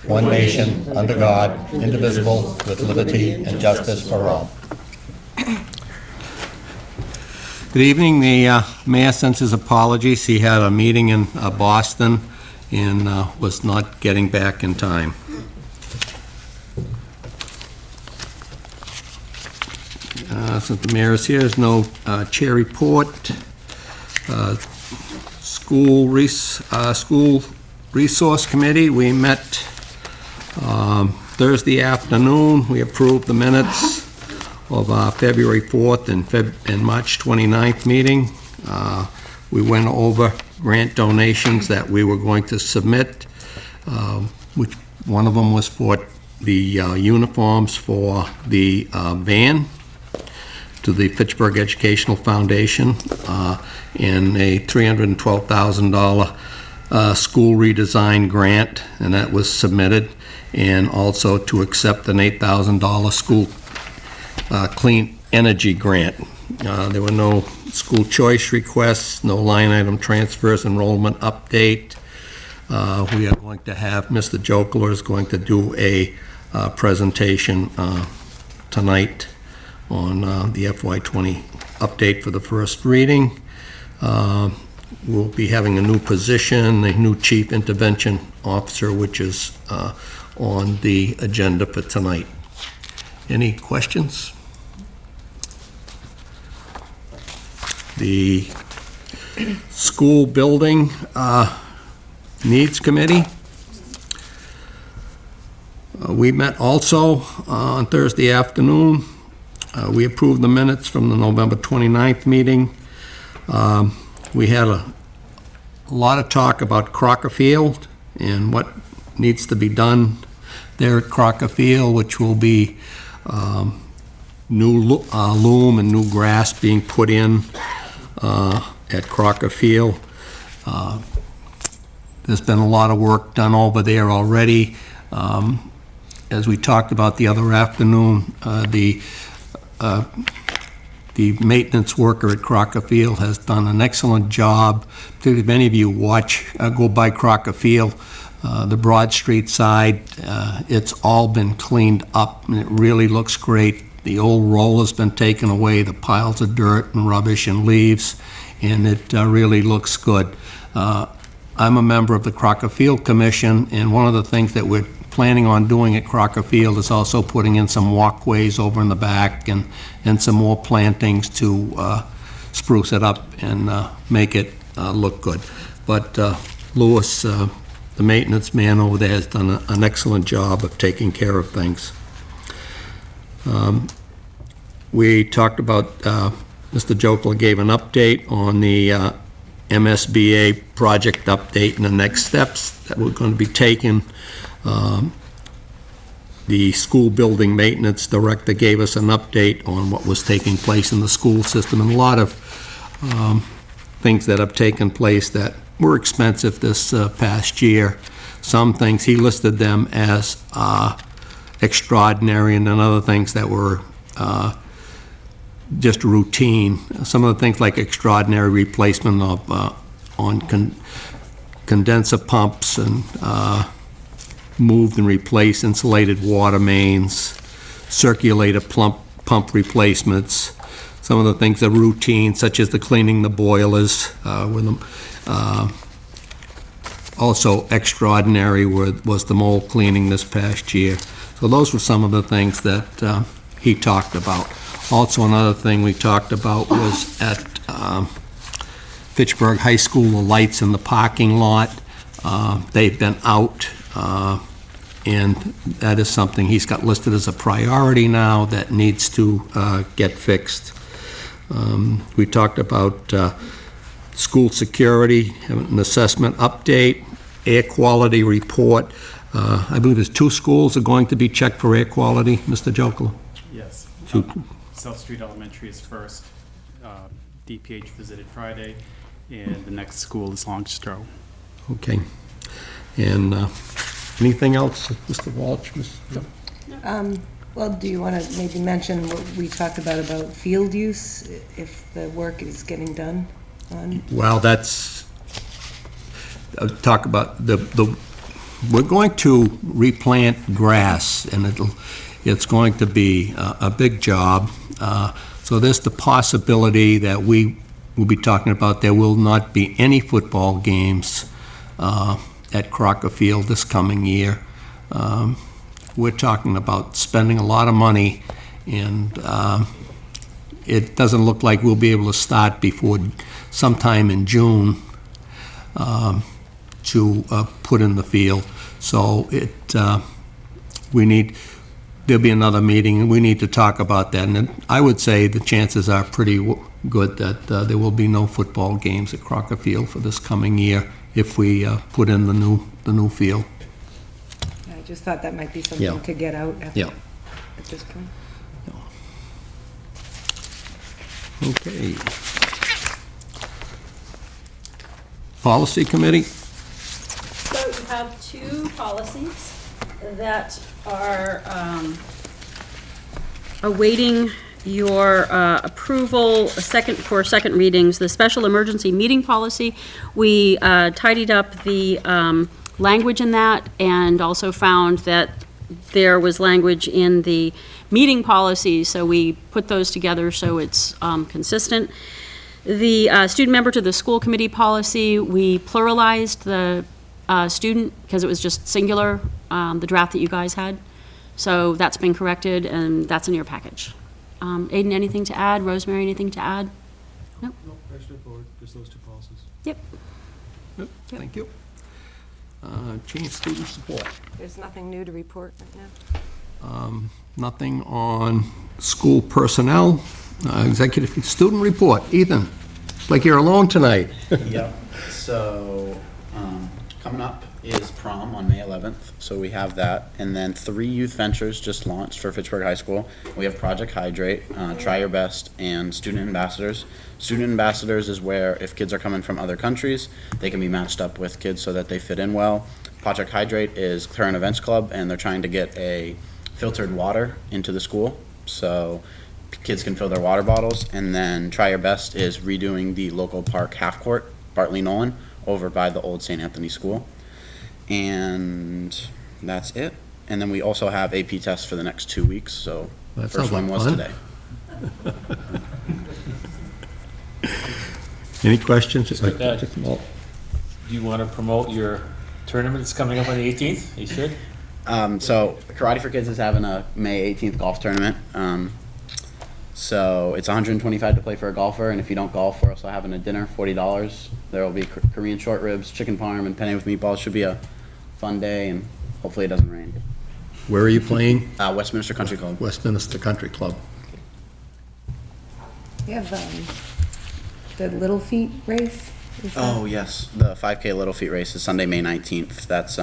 one nation, under God, indivisible, with liberty and justice for all. Good evening. The mayor sends his apologies. He had a meeting in Boston and was not getting back in time. Since the mayor is here, there's no chair report. School Resource Committee, we met Thursday afternoon. We approved the minutes of our February 4th and March 29th meeting. We went over grant donations that we were going to submit, which one of them was for the uniforms for the van to the Fitchburg Educational Foundation, in a $312,000 school redesign grant, and that was submitted, and also to accept an $8,000 school clean energy grant. There were no school choice requests, no line item transfers, enrollment update. We are going to have Mr. Jokler is going to do a presentation tonight on the FY20 update for the first reading. We'll be having a new position, a new Chief Intervention Officer, which is on the agenda for tonight. Any questions? The School Building Needs Committee. We met also on Thursday afternoon. We approved the minutes from the November 29th meeting. We had a lot of talk about Crocker Field and what needs to be done there at Crocker Field, which will be new loom and new grass being put in at Crocker Field. There's been a lot of work done over there already. As we talked about the other afternoon, the maintenance worker at Crocker Field has done an excellent job. If any of you go by Crocker Field, the Broad Street side, it's all been cleaned up and it really looks great. The old roller's been taken away, the piles of dirt and rubbish and leaves, and it really looks good. I'm a member of the Crocker Field Commission, and one of the things that we're planning on doing at Crocker Field is also putting in some walkways over in the back and some more plantings to spruce it up and make it look good. But Lewis, the maintenance man over there, has done an excellent job of taking care of things. We talked about, Mr. Jokler gave an update on the MSBA project update and the next steps that we're going to be taking. The school building maintenance director gave us an update on what was taking place in the school system, and a lot of things that have taken place that were expensive this past year. Some things, he listed them as extraordinary, and then other things that were just routine. Some of the things like extraordinary replacement of condenser pumps and moved and replaced insulated water mains, circulator pump replacements. Some of the things are routine, such as the cleaning the boilers with them. Also extraordinary was the mold cleaning this past year. So those were some of the things that he talked about. Also, another thing we talked about was at Fitchburg High School, the lights in the parking lot. They've been out, and that is something he's got listed as a priority now that needs to get fixed. We talked about school security, an assessment update, air quality report. I believe there's 2 schools are going to be checked for air quality, Mr. Jokler? Yes. South Street Elementary is first. DPH visited Friday, and the next school is Longstro. Okay. And anything else, Mr. Walsh? Well, do you want to maybe mention what we talked about field use, if the work is getting done on? Well, that's, talk about the we're going to replant grass, and it's going to be a big job. So there's the possibility that we will be talking about there will not be any football games at Crocker Field this coming year. We're talking about spending a lot of money, and it doesn't look like we'll be able to start before sometime in June to put in the field. So there'll be another meeting, and we need to talk about that. And I would say the chances are pretty good that there will be no football games at Crocker Field for this coming year if we put in the new field. I just thought that might be Yeah. something to get out Yeah. at this point. Okay. Policy Committee? So you have two policies that are awaiting your approval, for second readings. The special emergency meeting policy, we tidied up the language in that, and also found that there was language in the meeting policy, so we put those together so it's consistent. The student member to the school committee policy, we pluralized the student because it was just singular, the draft that you guys had. So that's been corrected, and that's in your package. Aiden, anything to add? Rosemary, anything to add? No, very straightforward, just those two policies. Yep. Yep, thank you. Change student support. There's nothing new to report right now. Nothing on school personnel. Executive student report. Ethan, like you're alone tonight. Yep, so, coming up is prom on May 11th, so we have that. And then 3 youth ventures just launched for Fitchburg High School. We have Project Hydrate, Try Your Best, and Student Ambassadors. Student Ambassadors is where if kids are coming from other countries, they can be matched up with kids so that they fit in well. Project Hydrate is Current Events Club, and they're trying to get a filtered water into the school, so kids can fill their water bottles. And then Try Your Best is redoing the local park half court, Bartley Nolan, over by the old St. Anthony School. And that's it. And then we also have AP tests for the next 2 weeks, so That first sounds like one was fun. today. Any questions? Do you want to promote your tournament that's coming up on the 18th? You should. So Karate for Kids is having a May 18th golf tournament. So it's $125 to play for a golfer, and if you don't golf, we're also having a dinner, $40. There will be Korean short ribs, chicken parm, and penne with meatballs. Should be a fun day, and hopefully it doesn't rain. Where are you playing? Westminster Country Club. Westminster Country Club. You have the Little Feet race? Is that- Oh yes, the 5K Little Feet race is Sunday, May 19th. That's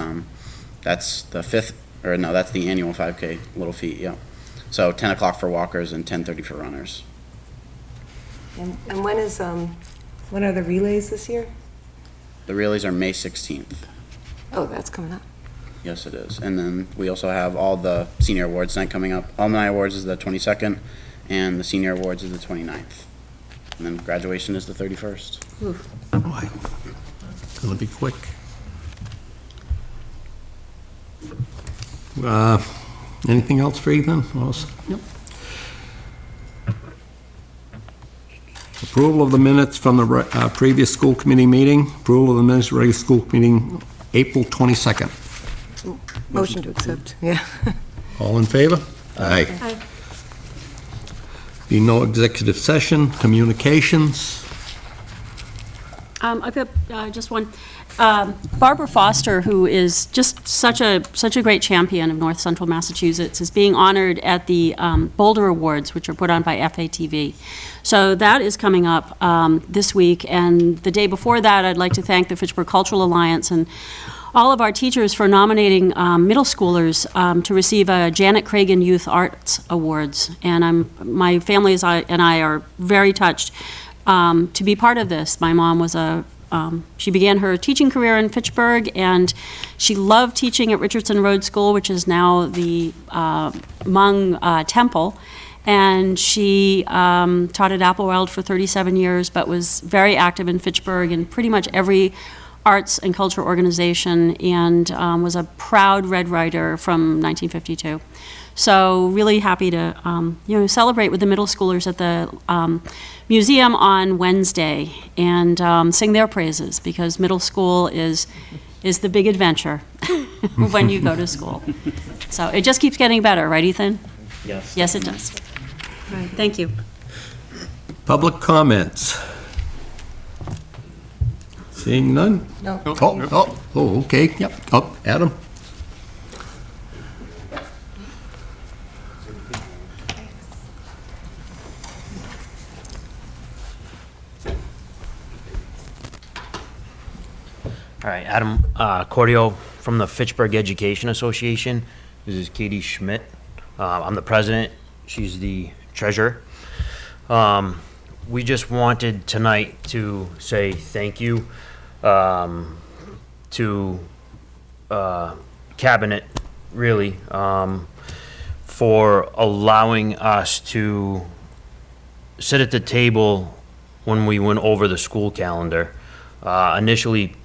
the fifth, or no, that's the annual 5K Little Feet. Yeah. So 10 o'clock for walkers and 10:30 for runners. And when are the relays this year? The relays are May 16th. Oh, that's coming up. Yes, it is. And then we also have all the senior awards night coming up. Alumni Awards is the 22nd, and the senior awards is the 29th. And then graduation is the 31st. Boy, gonna be quick. Anything else for Ethan? Yep. Approval of the minutes from the previous school committee meeting. Approval of the minutes of regular school meeting, April 22nd. Motion to accept, yeah. All in favor? Aye. Be no executive session, communications. I've got just one. Barbara Foster, who is just such a great champion of North Central Massachusetts, is being honored at the Boulder Awards, which are put on by FATV. So that is coming up this week, and the day before that, I'd like to thank the Fitchburg Cultural Alliance and all of our teachers for nominating middle schoolers to receive a Janet Cragen Youth Arts Awards. And my family and I are very touched to be part of this. My mom was she began her teaching career in Fitchburg, and she loved teaching at Richardson Road School, which is now the Hmong Temple. And she taught at Appleweld for 37 years, but was very active in Fitchburg in pretty much every arts and culture organization and was a proud Red Ryder from 1952. So really happy to, celebrate with the middle schoolers at the museum on Wednesday and sing their praises, because middle school is the big adventure when you go to school. So it just keeps getting better, right, Ethan? Yes. Yes, it does. All right, thank you. Public comments? Seeing none? No. Okay, yep, Adam? All right, Adam Cordio from the Fitchburg Education Association. This is Katie Schmidt. I'm the president. She's the treasurer. We just wanted tonight to say thank you to Cabinet, really, for allowing us to sit at the table when we went over the school calendar. Initially,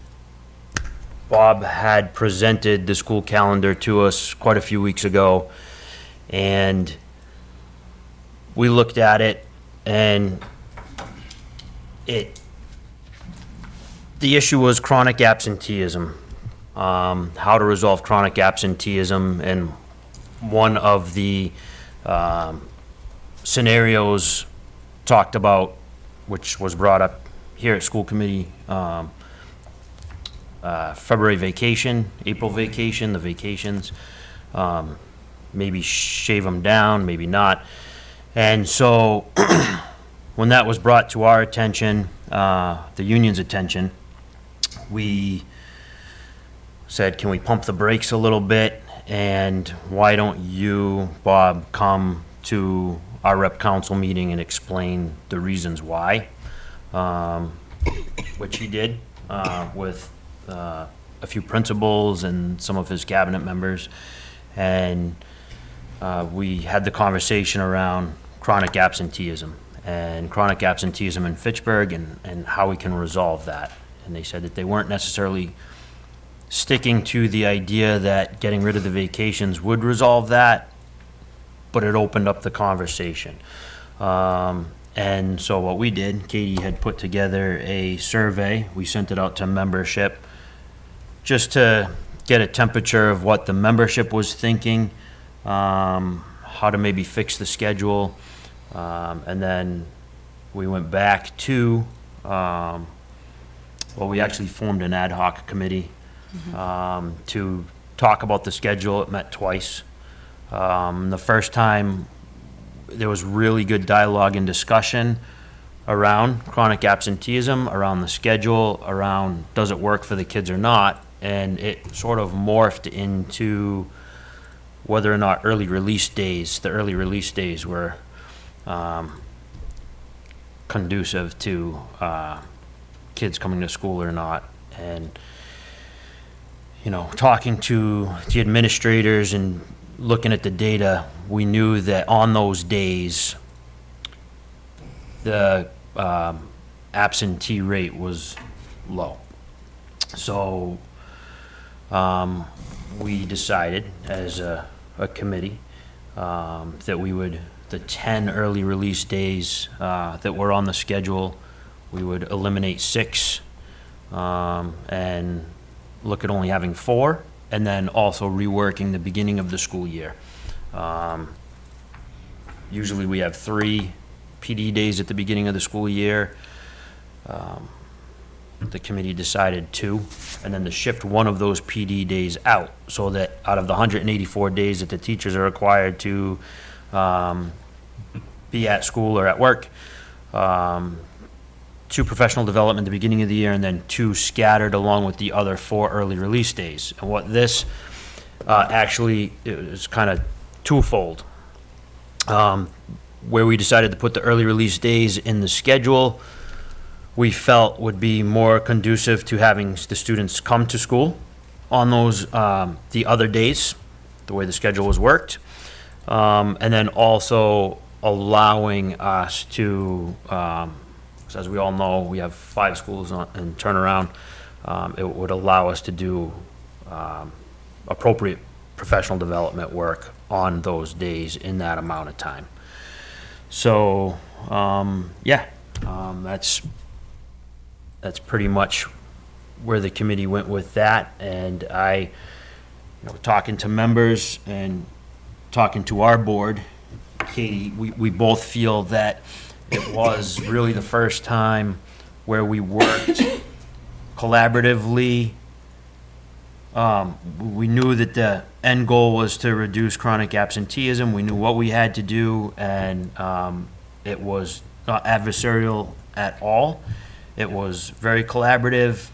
Bob had presented the school calendar to us quite a few weeks ago, and we looked at it, and the issue was chronic absenteeism, how to resolve chronic absenteeism, and one of the scenarios talked about, which was brought up here at school committee, February vacation, April vacation, the vacations, maybe shave them down, maybe not. And so when that was brought to our attention, the union's attention, we said, can we pump the brakes a little bit? And why don't you, Bob, come to our rep council meeting and explain the reasons why? Which he did with a few principals and some of his cabinet members. And we had the conversation around chronic absenteeism in Fitchburg and how we can resolve that. And they said that they weren't necessarily sticking to the idea that getting rid of the vacations would resolve that, but it opened up the conversation. And so what we did, Katie had put together a survey. We sent it out to membership just to get a temperature of what the membership was thinking, how to maybe fix the schedule. And then we went back to, we actually formed an ad hoc committee to talk about the schedule. It met twice. The first time, there was really good dialogue and discussion around chronic absenteeism, around the schedule, around does it work for the kids or not, and it sort of morphed into whether or not the early release days were conducive to kids coming to school or not. And talking to the administrators and looking at the data, we knew that on those days, the absentee rate was low. So we decided as a committee that we would, the 10 early release days that were on the schedule, we would eliminate 6 and look at only having 4, and then also reworking the beginning of the school year. Usually we have 3 PD days at the beginning of the school year. The committee decided 2, and then to shift one of those PD days out, so that out of the 184 days that the teachers are required to be at school or at work, 2 professional development at the beginning of the year, and then 2 scattered along with the other 4 early release days. And what this actually is kind of twofold. Where we decided to put the early release days in the schedule, we felt would be more conducive to having the students come to school on those the other days, the way the schedule was worked, and then also allowing us to, 'cause as we all know, we have 5 schools in turnaround, it would allow us to do appropriate professional development work on those days in that amount of time. So, that's pretty much where the committee went with that. And talking to members and talking to our board, Katie, we both feel that it was really the first time where we worked collaboratively. We knew that the end goal was to reduce chronic absenteeism. We knew what we had to do, and it was not adversarial at all. It was very collaborative,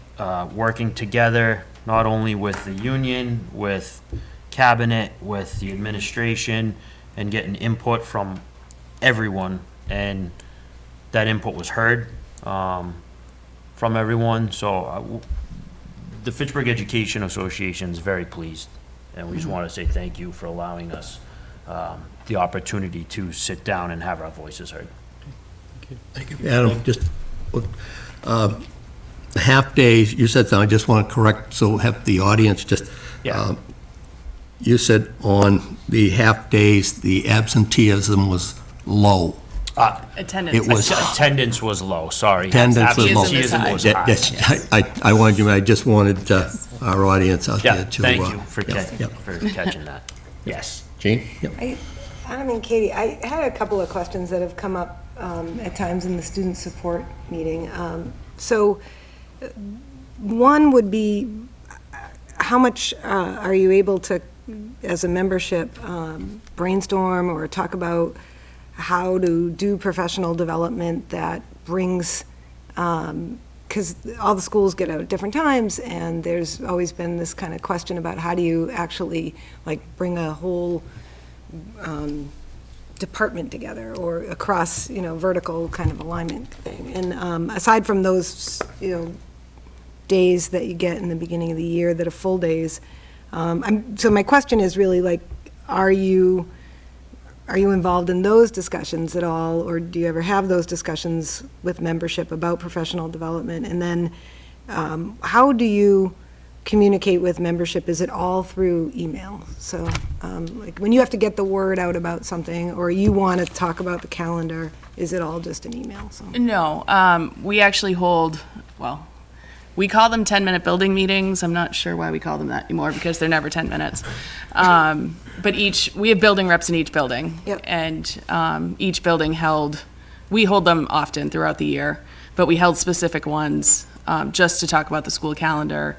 working together, not only with the union, with cabinet, with the administration, and getting input from everyone. And that input was heard from everyone. So the Fitchburg Education Association is very pleased, and we just want to say thank you for allowing us the opportunity to sit down and have our voices heard. Thank you. Adam, just, the half-days, you said something, I just want to correct, so have the audience just, Yeah. You said on the half-days, the absenteeism was low. Attendance. It was, Attendance was low, sorry. Attendance was low. Absenteeism was That- high. that's- I wanted you, I just wanted our audience out Yeah, there to. thank you for Yep. catching that. Yes. Gene? Yep. I mean, Katie, I had a couple of questions that have come up at times in the student support meeting. So one would be, how much are you able to, as a membership, brainstorm or talk about how to do professional development that brings, because all the schools get out at different times, and there's always been this kind of question about how do you actually, like, bring a whole department together or across, vertical kind of alignment thing. And aside from those, days that you get in the beginning of the year that are full days, so my question is really like, are you involved in those discussions at all, or do you ever have those discussions with membership about professional development? And then how do you communicate with membership? Is it all through email? So like when you have to get the word out about something, or you want to talk about the calendar, is it all just an email? So. No, we actually hold, well, we call them 10-minute building meetings. I'm not sure why we call them that anymore, because they're never 10 minutes. But we have building reps in each building. Yep. And each building we hold them often throughout the year, but we held specific ones just to talk about the school calendar.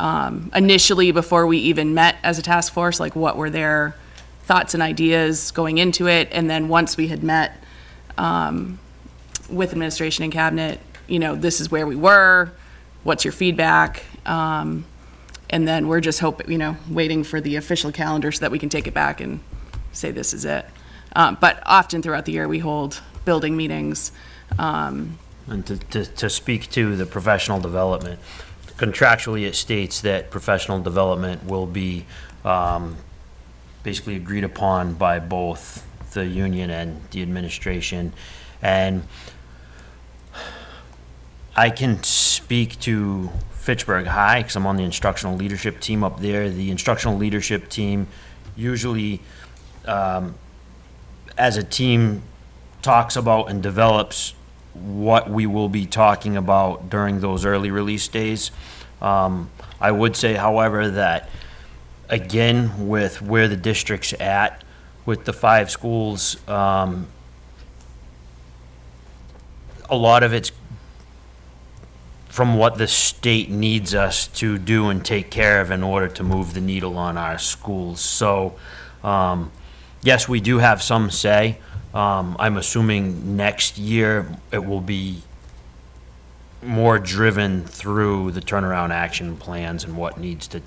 Initially, before we even met as a task force, like what were their thoughts and ideas going into it. And then once we had met with administration and cabinet, this is where we were. What's your feedback? And then we're just waiting for the official calendar so that we can take it back and say this is it. But often throughout the year, we hold building meetings. And to speak to the professional development, contractually it states that professional development will be basically agreed upon by both the union and the administration. And I can speak to Fitchburg High because I'm on the instructional leadership team up there. The instructional leadership team usually, as a team, talks about and develops what we will be talking about during those early release days. I would say, however, that again, with where the district's at, with the 5 schools, a lot of it's from what the state needs us to do and take care of in order to move the needle on our schools. So, yes, we do have some say. I'm assuming next year it will be more driven through the turnaround action plans and what needs to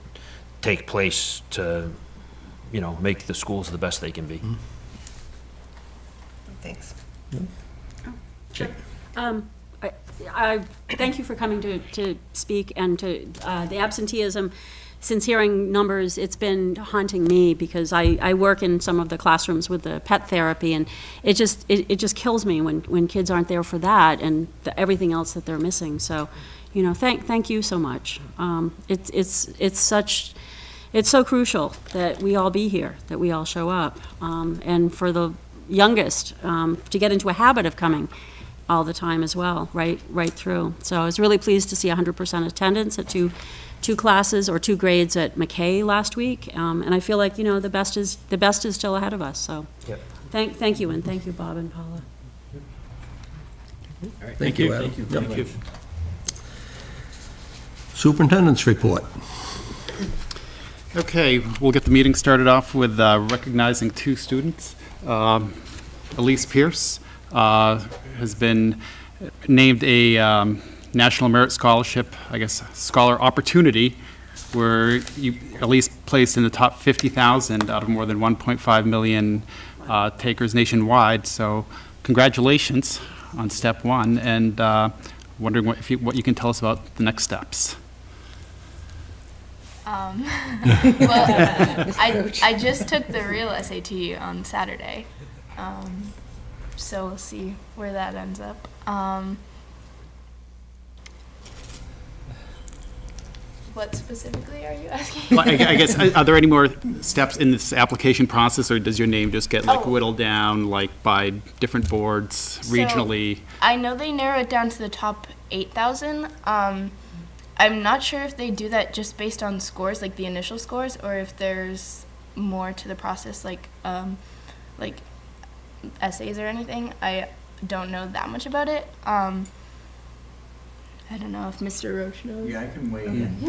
take place to, make the schools the best they can be. Thanks. I thank you for coming to speak, and to the absenteeism. Since hearing numbers, it's been haunting me because I work in some of the classrooms with the pet therapy, and it just kills me when kids aren't there for that and everything else that they're missing. So, you know, thank you so much. It's so crucial that we all be here, that we all show up. And for the youngest, to get into a habit of coming all the time as well, right through. So I was really pleased to see 100% attendance at two classes or 2 grades at McKay last week. And I feel like, you know, the best is still ahead of us, so. Yep. Thank you, and thank you, Bob and Paula. Thank you, Adam. Thank you. Superintendent's report. Okay, we'll get the meeting started off with recognizing 2 students. Elise Pierce has been named a National Merit Scholarship, I guess, Scholar Opportunity, where Elise placed in the top 50,000 out of more than 1.5 million takers nationwide. So congratulations on step 1, and wondering what you can tell us about the next steps. Well, I just took the real SAT on Saturday, so we'll see where that ends up. What specifically are you asking? Well, I guess, are there any more steps in this application process, or does your name just get like Oh. whittled down like by different boards regionally? I know they narrow it down to the top 8,000. I'm not sure if they do that just based on scores, like the initial scores, or if there's more to the process, like essays or anything. I don't know that much about it. I don't know if Mr. Roach knows. Yeah, I can weigh in.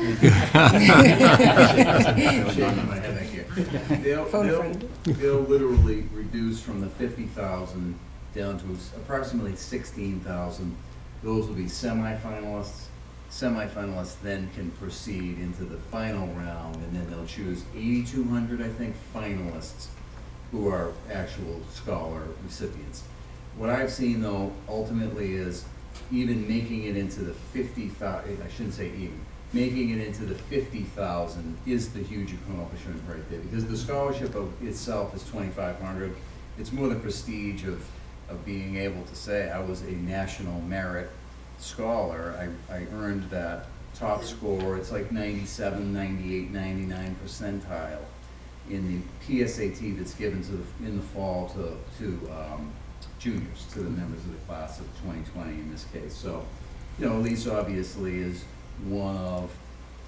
They'll literally reduce from the 50,000 down to approximately 16,000. Those will be semifinalists. Semifinalists then can proceed into the final round, and then they'll choose 8,200, I think, finalists who are actual scholar recipients. What I've seen, though, ultimately is even making it into the 50,000, I shouldn't say even, making it into the 50,000 is the huge accomplishment right there, because the scholarship of itself is 2,500. It's more the prestige of being able to say I was a national merit scholar. I earned that top score. It's like 97, 98, 99 percentile in the PSAT that's given in the fall to juniors, to the members of the class of 2020 in this case. So, you know, Elise obviously is one of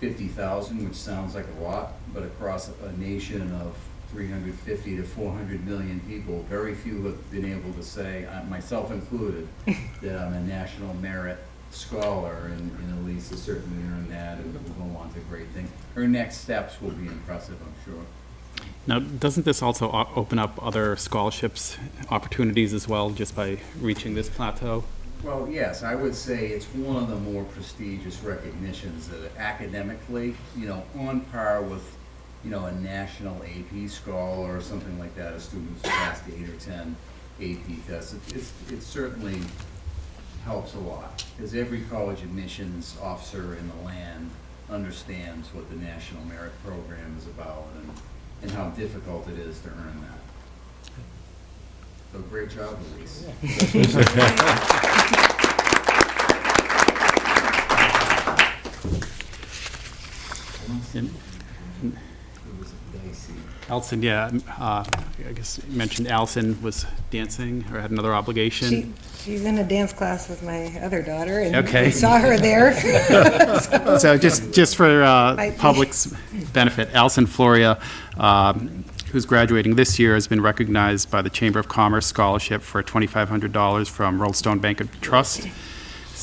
50,000, which sounds like a lot, but across a nation of 350 to 400 million people, very few have been able to say, myself included, that I'm a national merit scholar, and Elise has certainly earned that, and will go on to great things. Her next steps will be impressive, I'm sure. Now, doesn't this also open up other scholarships opportunities as well, just by reaching this plateau? Well, yes, I would say it's one of the more prestigious recognitions that academically, you know, on par with, you know, a national AP scholar or something like that, a student who's passed 8 or 10 AP tests. It certainly helps a lot, because every college admissions officer in the land understands what the National Merit Program is about and how difficult it is to earn that. So great job, Elise. Allison, yeah, I guess you mentioned Allison was dancing or had another obligation. She's in a dance class with my other daughter, and Okay. I saw her there. So just for Might be. public's benefit, Allison Floria, who's graduating this year, has been recognized by the Chamber of Commerce Scholarship for $2,500 from Rollstone Bank and Trust.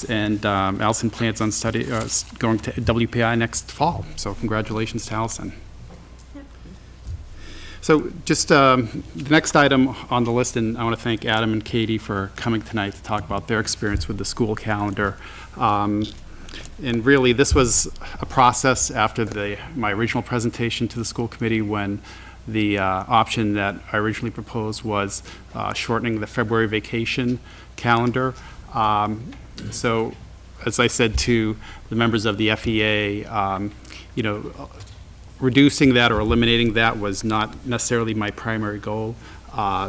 And Allison plans on going to WPI next fall. So congratulations to Allison. So just the next item on the list, and I want to thank Adam and Katie for coming tonight to talk about their experience with the school calendar. And really, this was a process after my original presentation to the school committee, when the option that I originally proposed was shortening the February vacation calendar. So, as I said to the members of the FEA, you know, reducing that or eliminating that was not necessarily my primary goal.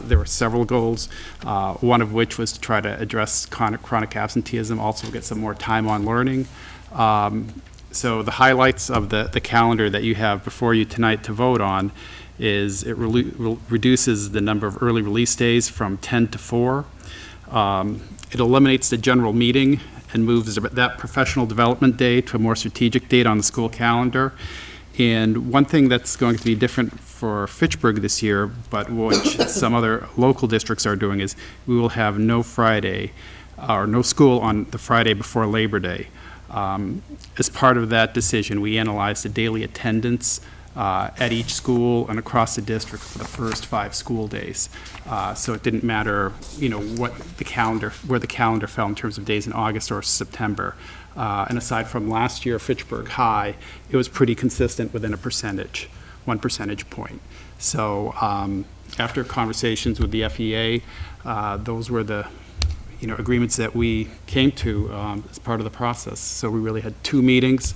There were several goals, one of which was to try to address chronic absenteeism, also get some more time on learning. So the highlights of the calendar that you have before you tonight to vote on is it reduces the number of early release days from 10 to 4. It eliminates the general meeting and moves that professional development day to a more strategic date on the school calendar. And one thing that's going to be different for Fitchburg this year, but which some other local districts are doing, is we will have no Friday or no school on the Friday before Labor Day. As part of that decision, we analyzed the daily attendance at each school and across the district for the first 5 school days. So it didn't matter, where the calendar fell in terms of days in August or September. And aside from last year, Fitchburg High, it was pretty consistent within 1 percentage point. So after conversations with the FEA, those were the agreements that we came to as part of the process. So we really had 2 meetings,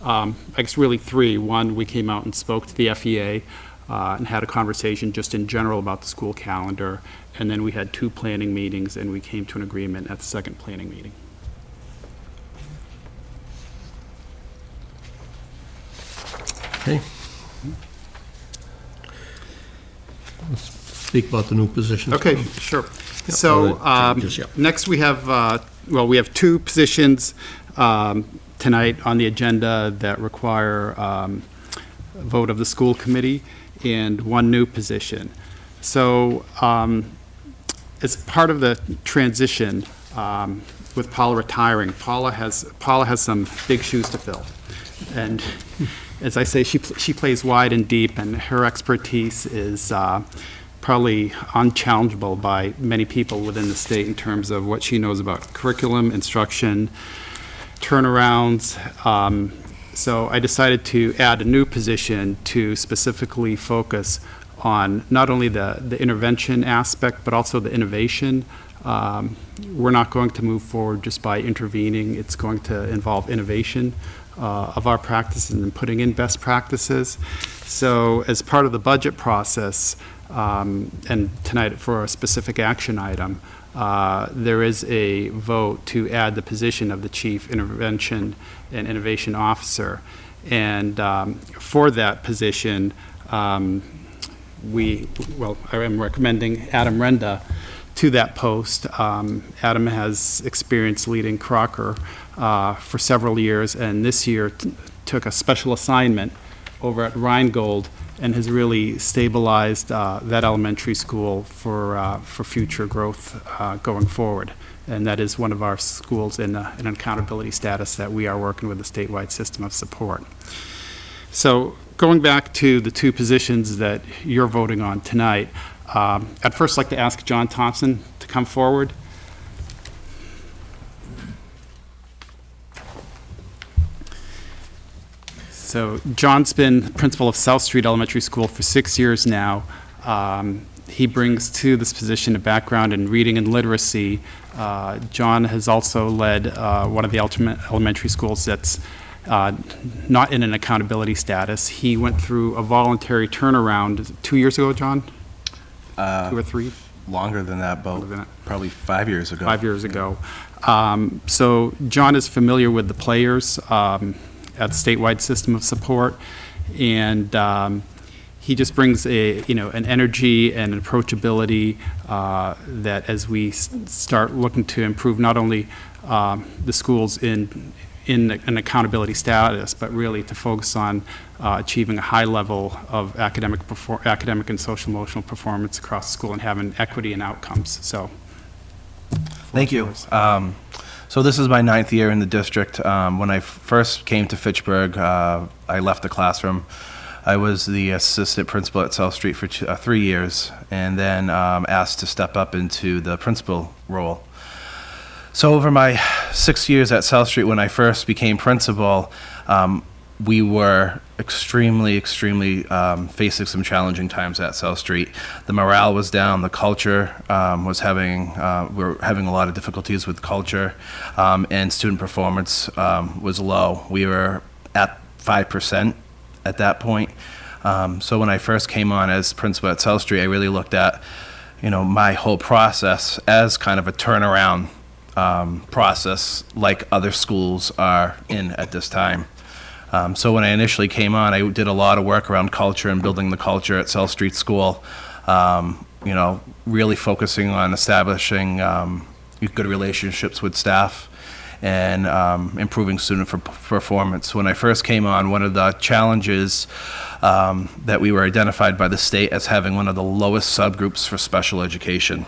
I guess really 3. One, we came out and spoke to the FEA and had a conversation just in general about the school calendar. And then we had 2 planning meetings, and we came to an agreement at the second planning meeting. Okay. Let's speak about the new positions. Okay, sure. So changes, yeah. next we have, we have 2 positions tonight on the agenda that require a vote of the school committee, and 1 new position. So as part of the transition with Paula retiring, Paula has some big shoes to fill. And as I say, she plays wide and deep, and her expertise is probably unchallengeable by many people within the state in terms of what she knows about curriculum, instruction, turnarounds. So I decided to add a new position to specifically focus on not only the intervention aspect, but also the innovation. We're not going to move forward just by intervening. It's going to involve innovation of our practices and putting in best practices. So as part of the budget process, and tonight for a specific action item, there is a vote to add the position of the Chief Intervention and Innovation Officer. And for that position, I am recommending Adam Renda to that post. Adam has experience leading Crocker for several years, and this year took a special assignment over at Rheingold and has really stabilized that elementary school for future growth going forward. And that is one of our schools in an accountability status that we are working with a statewide system of support. So going back to the 2 positions that you're voting on tonight, I'd first like to ask John Thompson to come forward. So John's been principal of South Street Elementary School for 6 years now. He brings to this position a background in reading and literacy. John has also led one of the elementary schools that's not in an accountability status. He went through a voluntary turnaround 2 years ago, John? 2 or 3? Longer than that, about probably 5 years ago. 5 years ago. So John is familiar with the players at the statewide system of support, and he just brings an energy and an approachability that as we start looking to improve not only the schools in an accountability status, but really to focus on achieving a high level of academic and social emotional performance across the school and having equity and outcomes. So, thank you. So this is my 9th year in the district. When I first came to Fitchburg, I left the classroom. I was the assistant principal at South Street for 3 years, and then asked to step up into the principal role. So over my 6 years at South Street, when I first became principal, we were extremely facing some challenging times at South Street. The morale was down, the culture was having, we were having a lot of difficulties with culture, and student performance was low. We were at 5% at that point. So when I first came on as principal at South Street, I really looked at, my whole process as kind of a turnaround process like other schools are in at this time. So when I initially came on, I did a lot of work around culture and building the culture at South Street School. You know, really focusing on establishing good relationships with staff and improving student performance. When I first came on, one of the challenges that we were identified by the state as having one of the lowest subgroups for special education.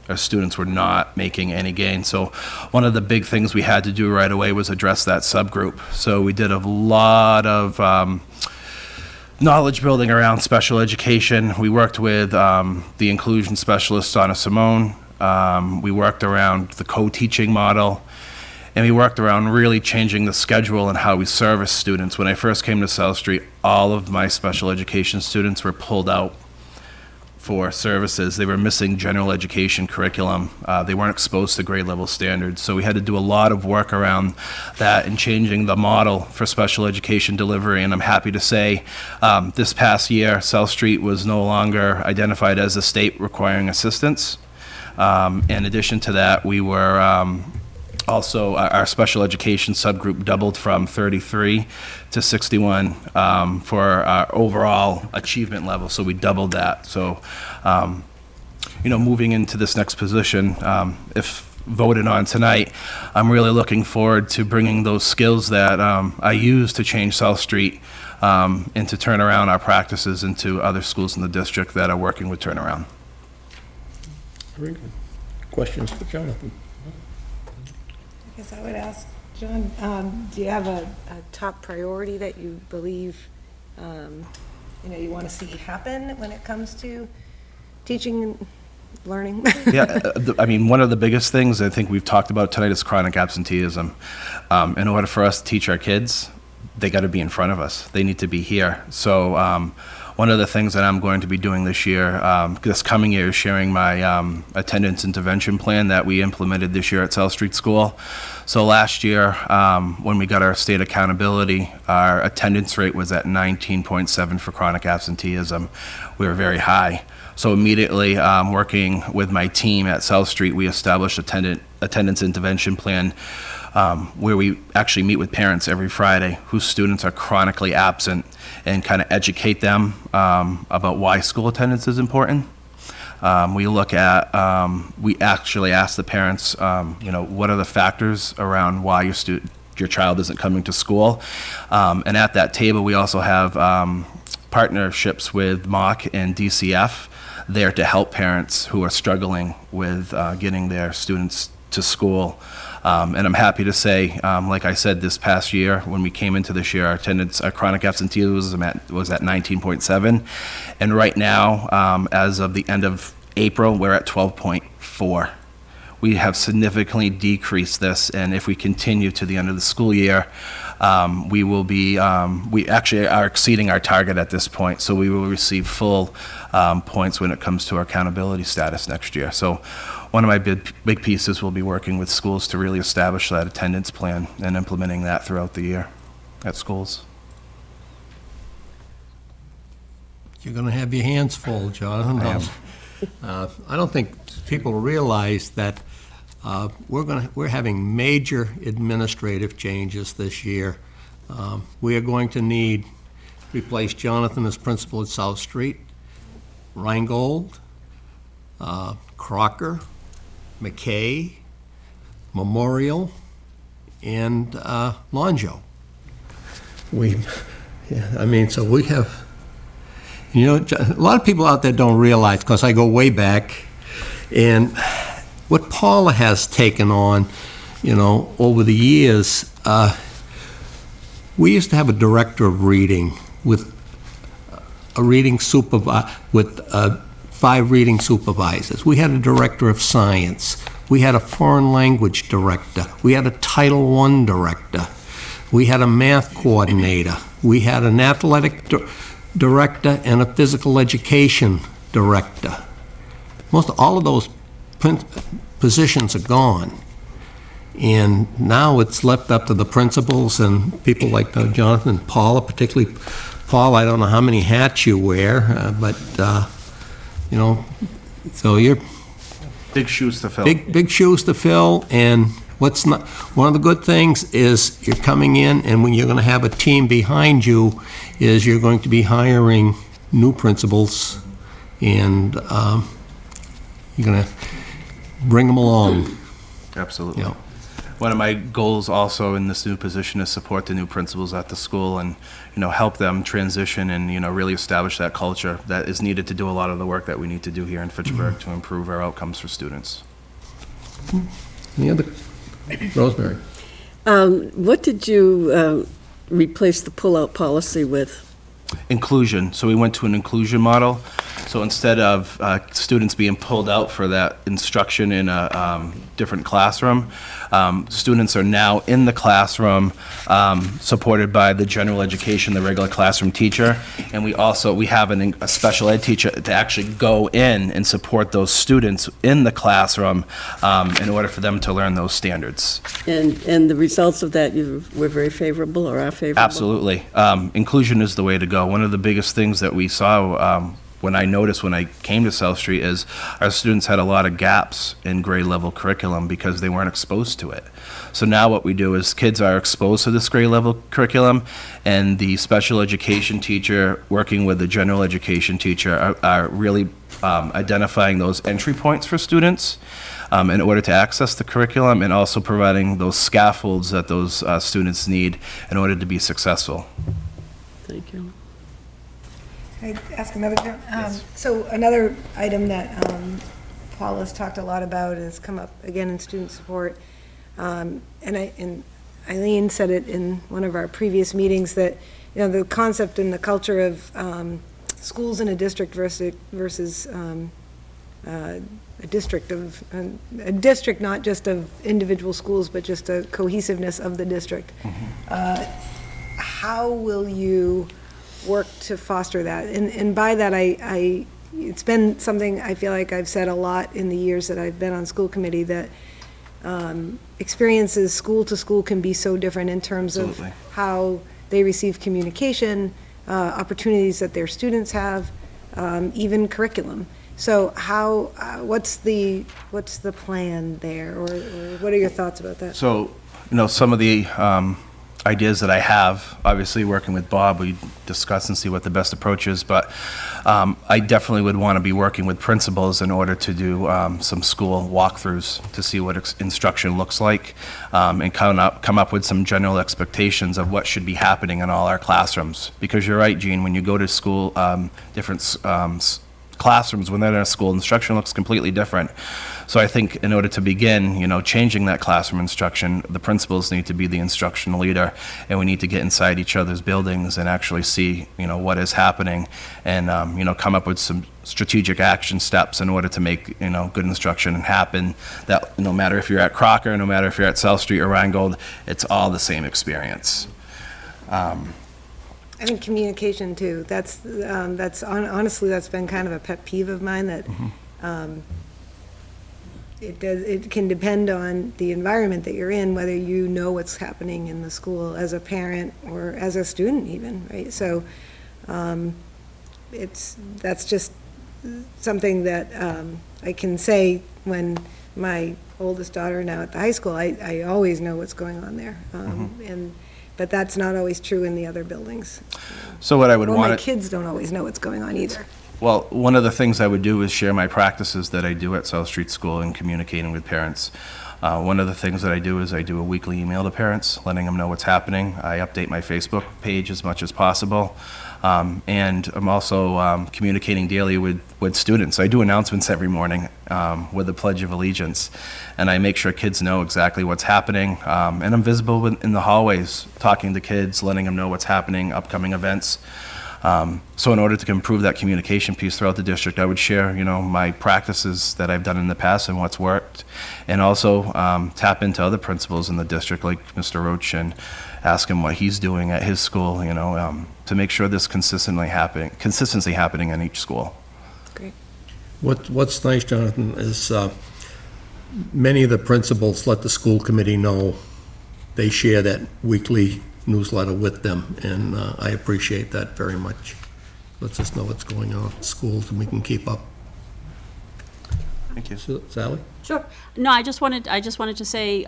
Our students were not making any gain. So one of the big things we had to do right away was address that subgroup. So we did a lot of knowledge building around special education. We worked with the inclusion specialist, Donna Simone. We worked around the co-teaching model. And we worked around really changing the schedule and how we service students. When I first came to South Street, all of my special education students were pulled out for services. They were missing general education curriculum. They weren't exposed to grade level standards. So we had to do a lot of work around that and changing the model for special education delivery. And I'm happy to say this past year, South Street was no longer identified as a state requiring assistance. In addition to that, we were also, our special education subgroup doubled from 33 to 61 for our overall achievement level, so we doubled that. So, you know, moving into this next position, if voted on tonight, I'm really looking forward to bringing those skills that I use to change South Street and to turn around our practices into other schools in the district that are working with turnaround. Very good. Questions for Jonathan? I guess I would ask, John, do you have a top priority that you believe, you know, you want to see happen when it comes to teaching and learning? Yeah, I mean, one of the biggest things I think we've talked about tonight is chronic absenteeism. In order for us to teach our kids, they got to be in front of us. They need to be here. So one of the things that I'm going to be doing this year, this coming year, is sharing my attendance intervention plan that we implemented this year at South Street School. So last year, when we got our state accountability, our attendance rate was at 19.7 for chronic absenteeism. We were very high. So immediately, working with my team at South Street, we established attendance intervention plan where we actually meet with parents every Friday whose students are chronically absent and kind of educate them about why school attendance is important. We look at, we actually ask the parents, you know, what are the factors around why your child isn't coming to school? And at that table, we also have partnerships with MOC and DCF there to help parents who are struggling with getting their students to school. And I'm happy to say, like I said, this past year, when we came into this year, our chronic absenteeism was at 19.7. And right now, as of the end of April, we're at 12.4. We have significantly decreased this, and if we continue to the end of the school year, we will be, we actually are exceeding our target at this point, so we will receive full points when it comes to our accountability status next year. So one of my big pieces will be working with schools to really establish that attendance plan and implementing that throughout the year at schools. You're going to have your hands full, Jonathan. I don't think people realize that we're having major administrative changes this year. We are going to need to replace Jonathan as principal at South Street, Reingold, Crocker, McKay, Memorial, and Lonjo. I mean, so we have, you know, a lot of people out there don't realize, because I go way back, and what Paula has taken on, you know, over the years, we used to have a director of reading with a reading with 5 reading supervisors. We had a director of science. We had a foreign language director. We had a Title I director. We had a math coordinator. We had an athletic director and a physical education director. All of those positions are gone. And now it's left up to the principals and people like Jonathan and Paula, particularly Paul. I don't know how many hats you wear, but you know, so Big shoes to fill. big shoes to fill, and one of the good things is you're coming in, and when you're gonna have a team behind you, is you're going to be hiring new principals, and you're gonna bring them along. Absolutely. Yeah. One of my goals also in this new position is support the new principals at the school and, help them transition and, really establish that culture that is needed to do a lot of the work that we need to do here in Fitchburg to improve our outcomes for students. Any other, Rosemary? What did you replace the pull-out policy with? Inclusion. So we went to an inclusion model. So instead of students being pulled out for that instruction in a different classroom, students are now in the classroom, supported by the general education, the regular classroom teacher, and we have a special ed teacher to actually go in and support those students in the classroom in order for them to learn those standards. And the results of that were very favorable or are favorable? Absolutely. Inclusion is the way to go. One of the biggest things that we saw when I came to South Street is our students had a lot of gaps in grade level curriculum because they weren't exposed to it. So now what we do is kids are exposed to this grade level curriculum, and the special education teacher working with the general education teacher are really identifying those entry points for students in order to access the curriculum, and also providing those scaffolds that those students need in order to be successful. Thank you. Can I ask another? So another item that Paul has talked a lot about and has come up again in student support, and Eileen said it in one of our previous meetings, that the concept and the culture of schools in a district versus a district not just of individual schools, but just a cohesiveness of the district. How will you work to foster that? And by that, it's been something I feel like I've said a lot in the years that I've been on school committee, that experiences school to school can be so different in terms of how they receive communication, opportunities that their students have, even curriculum. So what's the plan there, or what are your thoughts about that? So, some of the ideas that I have, obviously working with Bob, we discuss and see what the best approach is, but I definitely would want to be working with principals in order to do some school walkthroughs to see what instruction looks like, and come up with some general expectations of what should be happening in all our classrooms. Because you're right, Gene, when you go to school, different classrooms, when they're in a school, instruction looks completely different. So I think in order to begin, changing that classroom instruction, the principals need to be the instructional leader, and we need to get inside each other's buildings and actually see, what is happening, and, come up with some strategic action steps in order to make, good instruction happen, that no matter if you're at Crocker, no matter if you're at South Street or Rheingold, it's all the same experience. I think communication too. Honestly, that's been kind of a pet peeve of mine, that it can depend on the environment that you're in, whether you know what's happening in the school as a parent or as a student even, right? So that's just something that I can say when my oldest daughter, now at the high school, I always know what's going on there. But that's not always true in the other buildings. So what I would Or want my kids don't always know what's going on either. Well, one of the things I would do is share my practices that I do at South Street School in communicating with parents. One of the things that I do is I do a weekly email to parents, letting them know what's happening. I update my Facebook page as much as possible. And I'm also communicating daily with students. I do announcements every morning with the Pledge of Allegiance, and I make sure kids know exactly what's happening. And I'm visible in the hallways, talking to kids, letting them know what's happening, upcoming events. So in order to improve that communication piece throughout the district, I would share, my practices that I've done in the past and what's worked, and also tap into other principals in the district, like Mr. Roach, and ask him what he's doing at his school, to make sure this consistency happening in each school. Great. What's nice, Jonathan, is many of the principals let the school committee know. They share that weekly newsletter with them, and I appreciate that very much. Lets us know what's going on at schools, and we can keep up. Thank you. Sally? Sure. No, I just wanted to say,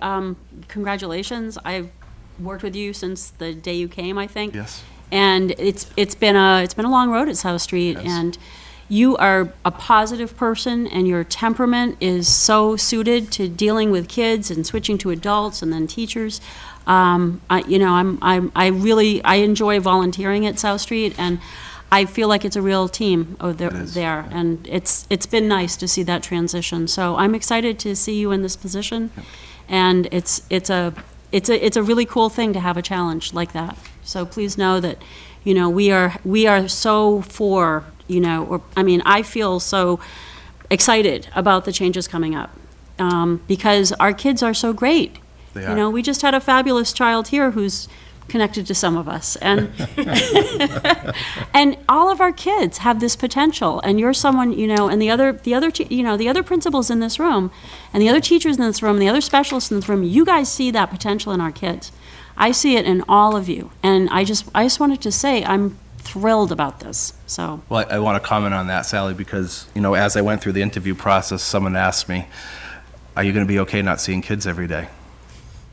congratulations. I've worked with you since the day you came, I think. Yes. And it's been a long road at South Street, Yes. and you are a positive person, and your temperament is so suited to dealing with kids and switching to adults and then teachers. I enjoy volunteering at South Street, and I feel like it's a real team there, and it's been nice to see that transition. So I'm excited to see you in this position, and it's a really cool thing to have a challenge like that. So please know that, we are so for, I feel so excited about the changes coming up, because our kids are so great. They are. We just had a fabulous child here who's connected to some of us, and and all of our kids have this potential, and you're someone, and the other principals in this room, and the other teachers in this room, and the other specialists in this room, you guys see that potential in our kids. I see it in all of you, and I just wanted to say I'm thrilled about this. So, Well, I want to comment on that, Sally, because, as I went through the interview process, someone asked me, are you going to be okay not seeing kids every day?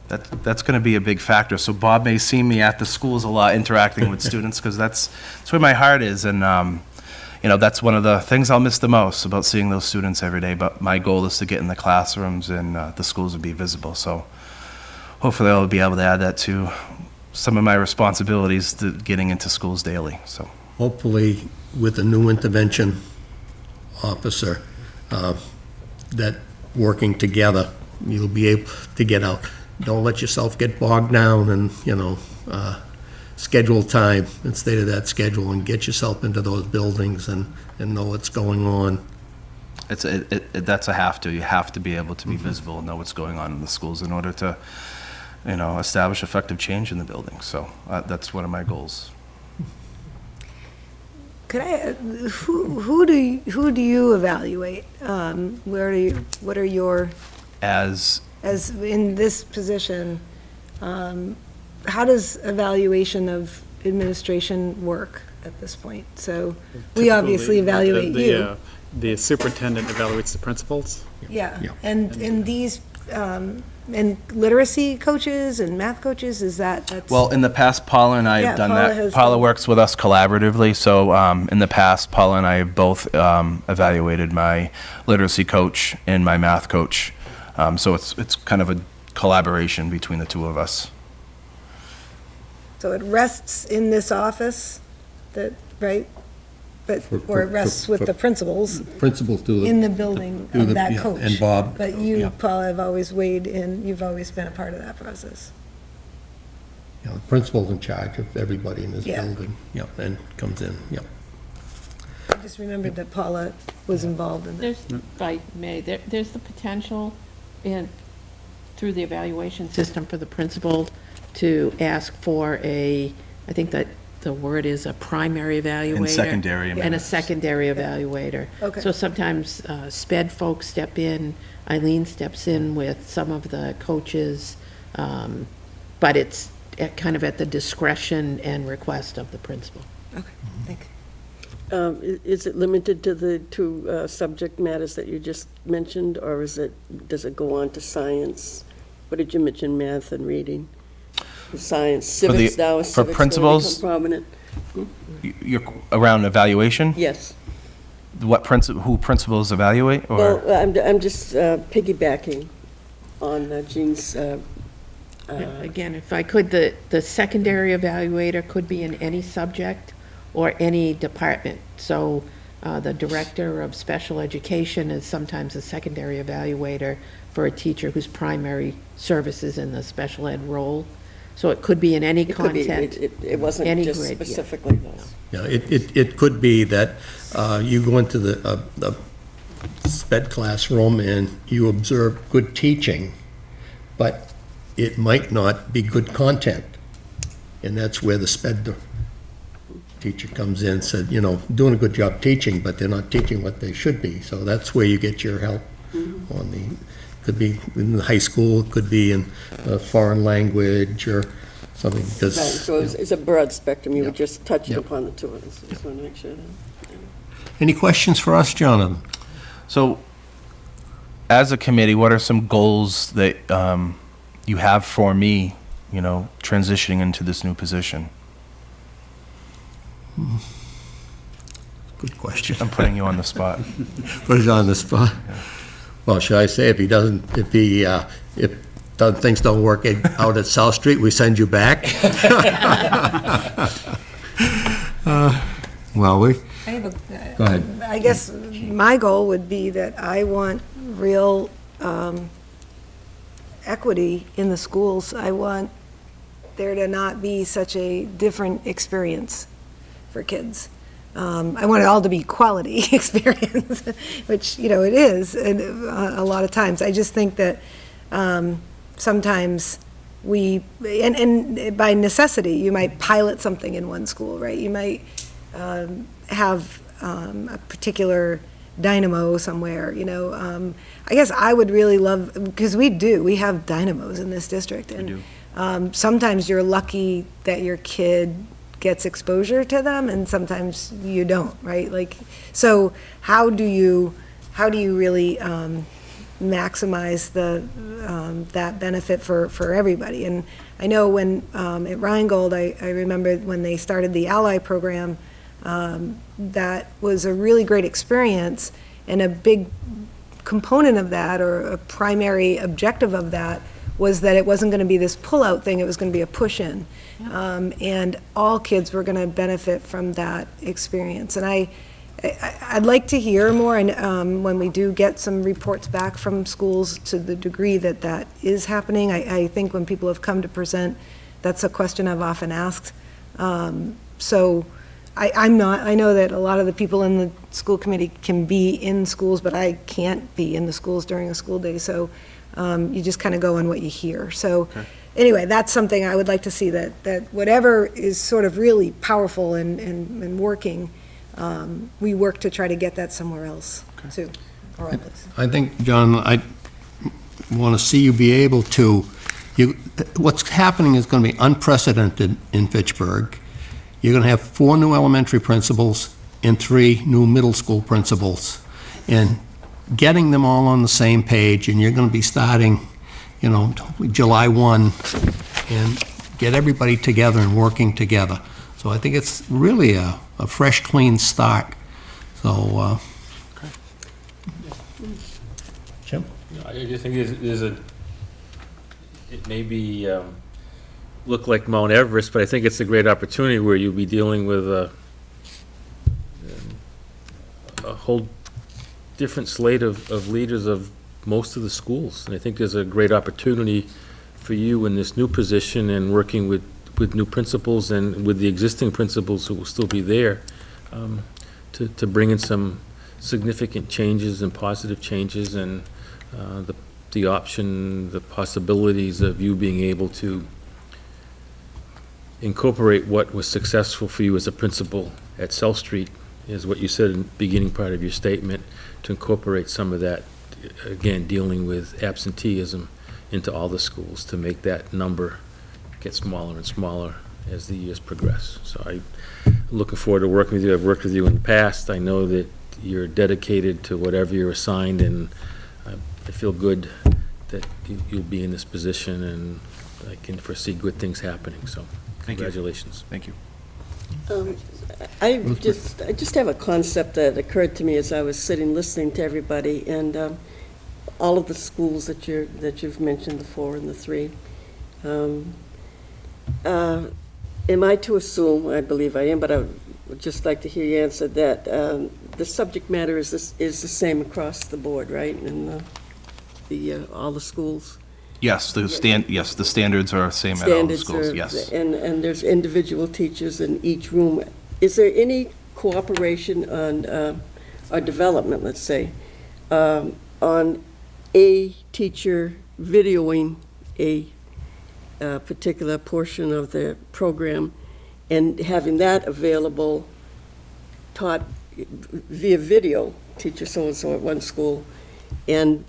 That's going to be a big factor. So Bob may see me at the schools a lot interacting with students, because that's where my heart is. And, that's one of the things I'll miss the most about seeing those students every day. But my goal is to get in the classrooms and the schools will be visible. So hopefully I'll be able to add that to some of my responsibilities to getting into schools daily. So Hopefully, with a new intervention officer, that working together, you'll be able to get out. Don't let yourself get bogged down and, schedule time instead of that schedule, and get yourself into those buildings and know what's going on. that's a have to. You have to be able to be visible and know what's going on in the schools in order to, establish effective change in the building. So that's one of my goals. Could I, who do you evaluate? What are your, As in this position, how does evaluation of administration work at this point? So we obviously evaluate you. The superintendent evaluates the principals. Yeah, Yeah. and these, and literacy coaches and math coaches, that's? Well, in the past, Paula and I have Yeah, done Paula that. has Paula done- works with us collaboratively, so in the past, Paula and I have both evaluated my literacy coach and my math coach. So it's kind of a collaboration between the two of us. So it rests in this office, right? But, or it rests with the principals Principals do the... in the building do of the- that yeah, coach. and Bob. But you, Yeah. Paul, have always weighed in, you've always been a part of that process. The principal's in charge of everybody in this Yeah. building, and comes in, I just remembered that Paula was involved in that. There's, if I may, there's the potential through the evaluation system for the principal to ask for I think that the word is a primary evaluator. And secondary. And a secondary evaluator. Okay. So sometimes SPED folks step in, Eileen steps in with some of the coaches, but it's kind of at the discretion and request of the principal. Okay, thank you. Is it limited to the two subject matters that you just mentioned, or does it go on to science? What did you mention, math and reading? Science, civics now, is for civics principals? going to become prominent? You're around evaluation? Yes. Who principals evaluate, or? Well, I'm just piggybacking on Jean's, Again, if I could, the secondary evaluator could be in any subject or any department. So the director of special education is sometimes a secondary evaluator for a teacher whose primary service is in the special ed role. So it could be in any it could be, content. it wasn't any just grade, yeah. specifically this. Yeah, it could be that you go into the SPED classroom and you observe good teaching, but it might not be good content. And that's where the SPED teacher comes in and said, doing a good job teaching, but they're not teaching what they should be. So that's where you get your help on could be in the high school, it could be in foreign language or something, because... Right, so it's a broad spectrum, you were Yep. just touching Yep. upon the two of us. Just want to make sure that. Any questions for us, Jonathan? So, as a committee, what are some goals that you have for me, transitioning into this new position? Good question. I'm putting you on the spot. Put it on the spot. Well, should I say, if things don't work out at South Street, we send you back? Well, I have go ahead. I guess my goal would be that I want real equity in the schools. I want there to not be such a different experience for kids. I want it all to be quality experience, which, it is and a lot of times. I just think that sometimes and by necessity, you might pilot something in one school, right? You might have a particular dynamo somewhere, I guess I would really love, because we have dynamos in this district. And sometimes you're lucky that your kid gets exposure to them, and sometimes you don't, right? So how do you really maximize that benefit for everybody? And I know when at Rheingold, I remember when they started the Ally program, that was a really great experience, and a big component of that, or a primary objective of that, was that it wasn't going to be this pull-out thing, it was going to be a push-in. And all kids were going to benefit from that experience. And I'd like to hear more, and when we do get some reports back from schools to the degree that that is happening. I think when people have come to present, that's a question I've often asked. So I know that a lot of the people in the school committee can be in schools, but I can't be in the schools during a school day. So you just kind of go on what you hear. So anyway, that's something I would like to see, that whatever is sort of really powerful and working, we work to try to get that somewhere else too. All right, please. I think, John, I want to see you be able to, what's happening is going to be unprecedented in Fitchburg. You're going to have 4 new elementary principals and 3 new middle school principals, and getting them all on the same page, and you're going to be starting, July 1, and get everybody together and working together. So I think it's really a fresh, clean start. So, Jim? I just think it may be, look like Mount Everest, but I think it's a great opportunity where you'll be dealing with a whole different slate of leaders of most of the schools. And I think there's a great opportunity for you in this new position, and working with new principals and with the existing principals who will still be there, to bring in some significant changes and positive changes, and the possibilities of you being able to incorporate what was successful for you as a principal at South Street, is what you said in the beginning part of your statement, to incorporate some of that, again, dealing with absenteeism into all the schools, to make that number get smaller and smaller as the years progress. So I'm looking forward to working with you. I've worked with you in the past. I know that you're dedicated to whatever you're assigned, and I feel good that you'll be in this position, and I can foresee good things happening. So congratulations. Thank you. I just have a concept that occurred to me as I was sitting listening to everybody, and all of the schools that you've mentioned, the 4 and the 3. Am I to assume, I believe I am, but I would just like to hear you answer that, the subject matter is the same across the board, right, in all the schools? Yes, the standards are the same at all the schools, yes. And there's individual teachers in each room. Is there any cooperation on, or development, let's say, on a teacher videoing a particular portion of the program and having that available, taught via video, teacher so-and-so at one school, and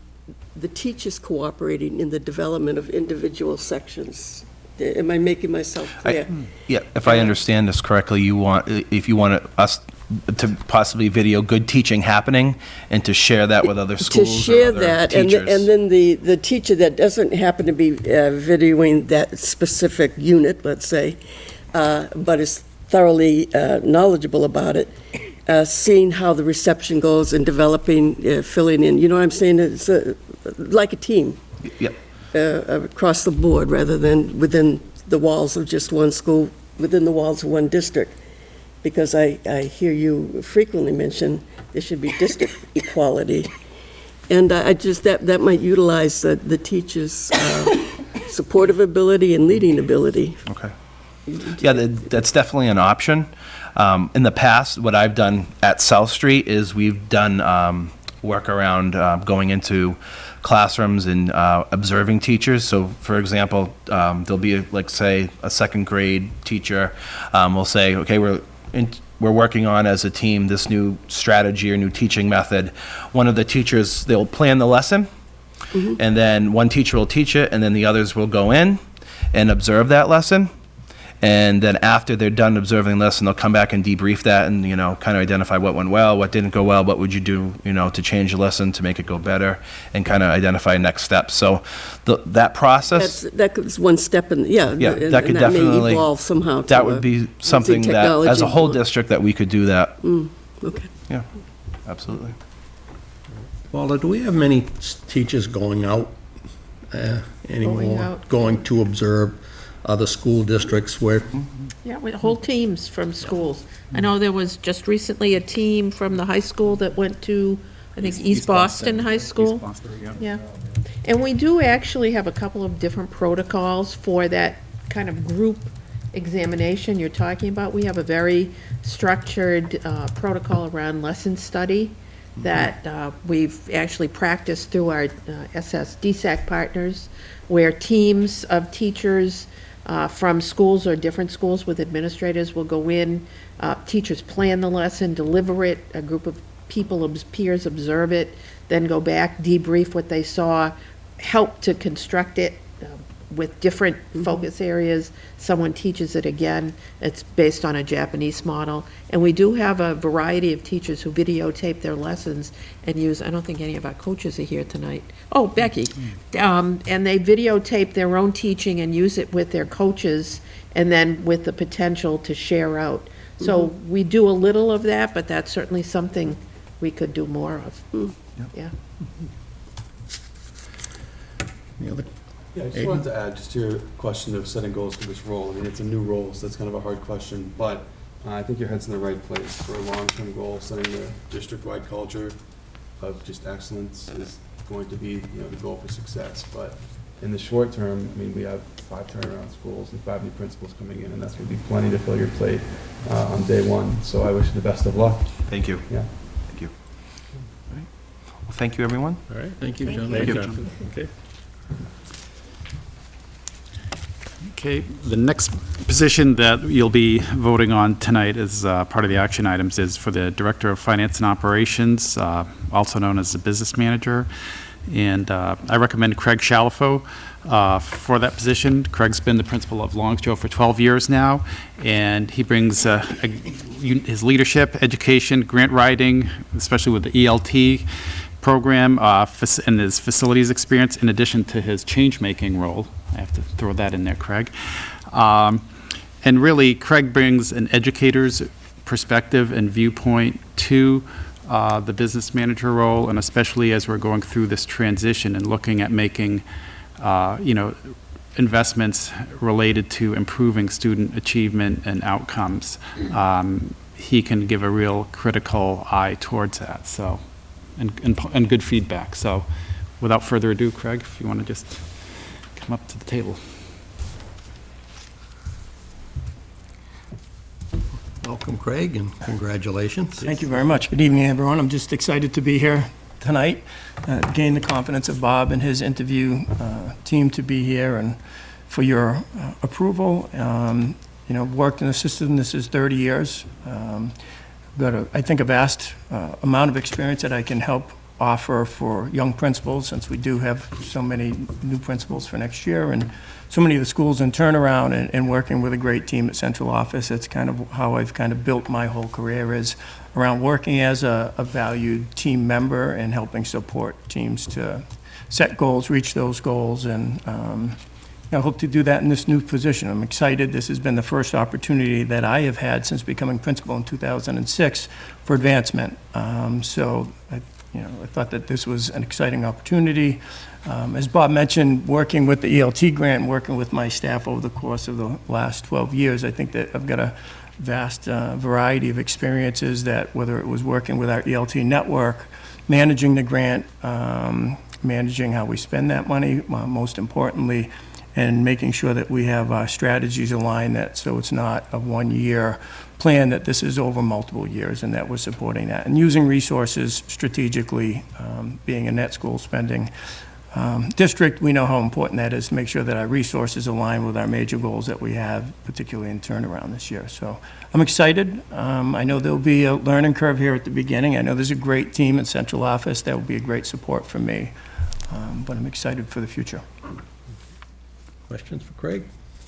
the teachers cooperating in the development of individual sections? Am I making myself clear? Yeah, if I understand this correctly, if you want us to possibly video good teaching happening and to share that with other To schools share and other that, teachers. and then the teacher that doesn't happen to be videoing that specific unit, let's say, but is thoroughly knowledgeable about it, seeing how the reception goes and developing, filling in, you know what I'm saying? It's like a team. Yep. Across the board, rather than within the walls of just one school, within the walls of one district. Because I hear you frequently mention there should be district equality. And I just, that might utilize the teachers' supportive ability and leading ability. Okay. Yeah, that's definitely an option. In the past, what I've done at South Street is we've done work around going into classrooms and observing teachers. So, for example, there'll be, like, say, a second grade teacher will say, okay, we're working on as a team this new strategy or new teaching method. One of the teachers, they'll plan the lesson, and then one teacher will teach it, and then the others will go in and observe that lesson. And then after they're done observing the lesson, they'll come back and debrief that and, you know, kind of identify what went well, what didn't go well, what would you do, you know, to change the lesson to make it go better, and kind of identify next steps. So that process. That's one step in, Yeah, and that could may definitely evolve somehow. That would be something that, as a whole district, that we could do that. Okay. Yeah, absolutely. Paula, do we have many teachers going out anymore? out. Going to observe other school districts where, Yeah, with whole teams from schools. I know there was just recently a team from the high school that went to, I think, East Boston High School. Yeah. And we do actually have a couple of different protocols for that kind of group examination you're talking about. We have a very structured protocol around lesson study that we've actually practiced through our SS-DSAC partners, where teams of teachers from schools or different schools with administrators will go in, teachers plan the lesson, deliver it, a group of people, peers observe it, then go back, debrief what they saw, help to construct it with different focus areas. Someone teaches it again. It's based on a Japanese model. And we do have a variety of teachers who videotape their lessons and use, I don't think any of our coaches are here tonight. Oh, Becky. And they videotape their own teaching and use it with their coaches, and then with the potential to share out. So we do a little of that, but that's certainly something we could do more of. Yeah. any other? Yeah, I just wanted to add just to your question of setting goals for this role. I mean, it's a new role, so that's kind of a hard question, but I think your head's in the right place for a long-term goal. Setting the district-wide culture of just excellence is going to be, you know, the goal for success. But in the short term, I mean, we have 5 turnaround schools and 5 new principals coming in, and that's going to be plenty to fill your plate on day one. So I wish you the best of luck. Thank you. Yeah. Thank you. All right. Well, thank you, everyone. All right, thank you, John. Thank you, Jonathan. Okay. Okay, the next position that you'll be voting on tonight as part of the action items is for the Director of Finance and Operations, also known as the Business Manager. And I recommend Craig Shalafo for that position. Craig's been the principal of Longstrode for 12 years now, and he brings his leadership, education, grant writing, especially with the ELT program, and his facilities experience, in addition to his change-making role. I have to throw that in there, Craig. And really, Craig brings an educator's perspective and viewpoint to the business manager role, and especially as we're going through this transition and looking at making, investments related to improving student achievement and outcomes. He can give a real critical eye towards that, so, and good feedback. So without further ado, Craig, if you want to just come up to the table. Welcome, Craig, and congratulations. Thank you very much. Good evening, everyone. I'm just excited to be here tonight, gain the confidence of Bob and his interview team to be here, and for your approval. Worked in the system, this is 30 years. Got I think, a vast amount of experience that I can help offer for young principals, since we do have so many new principals for next year, and so many of the schools in turnaround, and working with a great team at central office. It's kind of how I've kind of built my whole career, is around working as a valued team member and helping support teams to set goals, reach those goals, and I hope to do that in this new position. I'm excited. This has been the first opportunity that I have had since becoming principal in 2006 for advancement. So I thought that this was an exciting opportunity. As Bob mentioned, working with the ELT grant and working with my staff over the course of the last 12 years, I think that I've got a vast variety of experiences, that whether it was working with our ELT network, managing the grant, managing how we spend that money, most importantly, and making sure that we have our strategies aligned, that so it's not a one-year plan, that this is over multiple years, and that we're supporting that. And using resources strategically, being a net school spending district, we know how important that is, to make sure that our resources align with our major goals that we have, particularly in turnaround this year. So I'm excited. I know there'll be a learning curve here at the beginning. I know there's a great team at central office that will be a great support for me, but I'm excited for the future. Questions for Craig?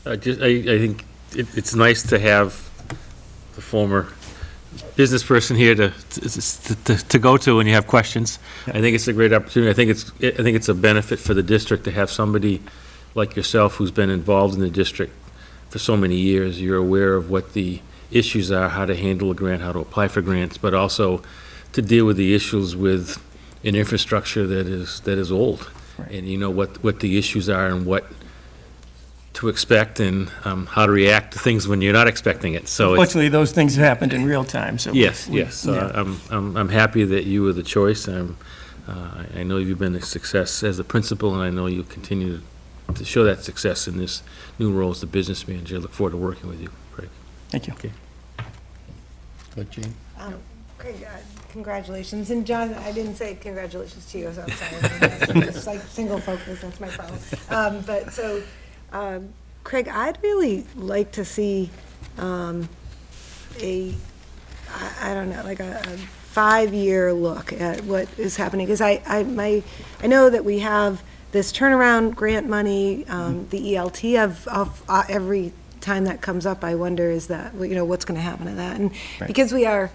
I think it's nice to have the former business person here to go to when you have questions. I think it's a great opportunity. I think it's a benefit for the district to have somebody like yourself who's been involved in the district for so many years. You're aware of what the issues are, how to handle a grant, how to apply for grants, but also to deal with the issues with an infrastructure that is old. Right. And you know what the issues are and what to expect, and how to react to things when you're not expecting it. So fortunately, those things have happened in real time. So yes. So I'm happy that you were the choice. I know you've been a success as a principal, and I know you'll continue to show that success in this new role as the business manager. I look forward to working with you, Craig. Thank you. Okay. Good, Jean. Craig, congratulations. And John, I didn't say congratulations to you, so I'm sorry. It's like single focus, that's my problem. Craig, I'd really like to see I don't know, like a 5-year look at what is happening, because I know that we have this turnaround grant money, the ELT of every time that comes up, I wonder, is that, what's going to happen to that? And because we are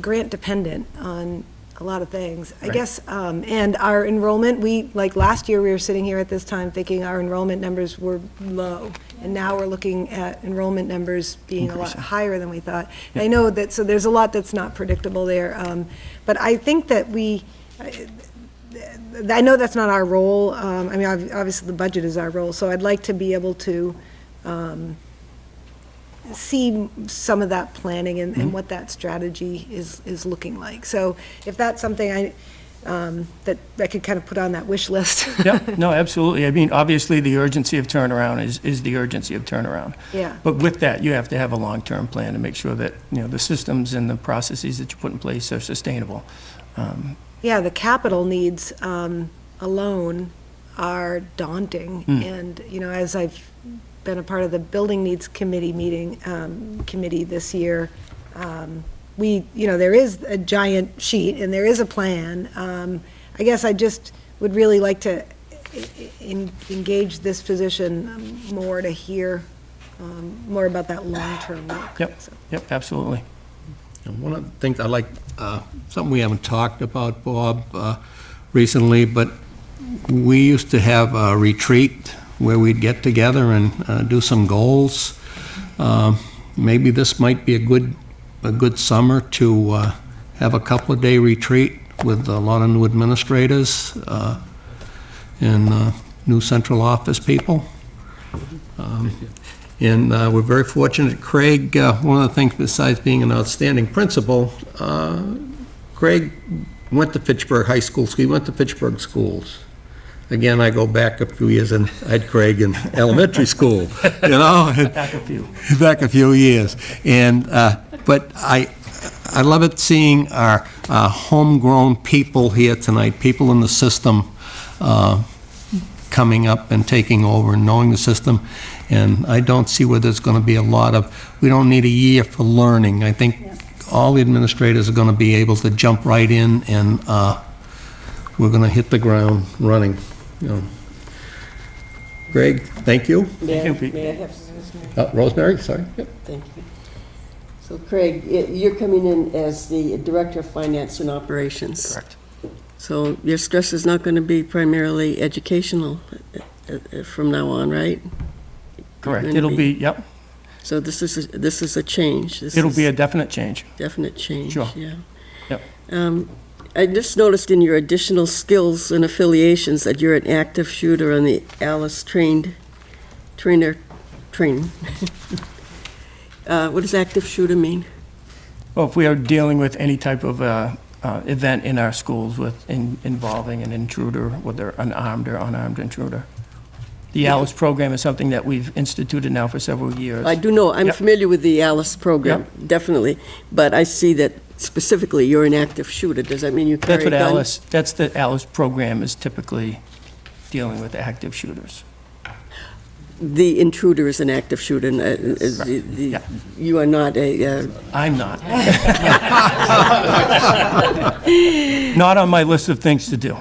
grant dependent on a lot of things, I guess, and our enrollment, like last year, we were sitting here at this time thinking our enrollment numbers were low, and now we're looking at enrollment numbers being a lot higher than we thought. Yeah. I know that, so there's a lot that's not predictable there, but I think that I know that's not our role. I mean, obviously the budget is our role, so I'd like to be able to see some of that planning and what that strategy is looking like. So if that's something that I could kind of put on that wish list. Yeah, no, absolutely. I mean, obviously, the urgency of turnaround is the urgency of turnaround. Yeah. But with that, you have to have a long-term plan to make sure that, the systems and the processes that you put in place are sustainable. Yeah, the capital needs alone are daunting. And, as I've been a part of the building needs committee committee this year, there is a giant sheet and there is a plan. I guess I just would really like to engage this position more to hear more about that long-term work. Yep, absolutely. And one of the things I like, something we haven't talked about, Bob, recently, but we used to have a retreat where we'd get together and do some goals. Maybe this might be a good summer to have a couple of day retreat with a lot of new administrators and new central office people. And we're very fortunate. Craig, one of the things besides being an outstanding principal, Craig went to Fitchburg High School. He went to Fitchburg schools. Again, I go back a few years, and I had Craig in elementary school, Back a few years. And but I love it seeing our homegrown people here tonight, people in the system coming up and taking over and knowing the system. And I don't see where there's going to be we don't need a year for learning. I think all the administrators are going to be able to jump right in and we're going to hit the ground running, you know. Greg, thank you. May you, Pete. may I have, Rosemary, sorry. Yep. thank you. So Craig, you're coming in as the Director of Finance and Operations. Correct. So your stress is not going to be primarily educational from now on, right? Correct. Going to It'll be, yep, So this is a change. This it'll is be a definite change. definite change. Sure. Yeah. Yep. I just noticed in your additional skills and affiliations that you're an active shooter on the Alice trainer training. What does active shooter mean? Well, if we are dealing with any type of event in our schools involving an intruder, whether unarmed or unarmed intruder. The ALICE program is something that we've instituted now for several years. I do know, I'm Yep. familiar with the Alice program, definitely, but I see that specifically you're an active shooter. Does that mean you carry That's a what gun? ALICE, that's the ALICE program is typically dealing with active shooters. The intruder is an active shooter, and Yeah. you are not a, I'm not. Not on my list of things to do.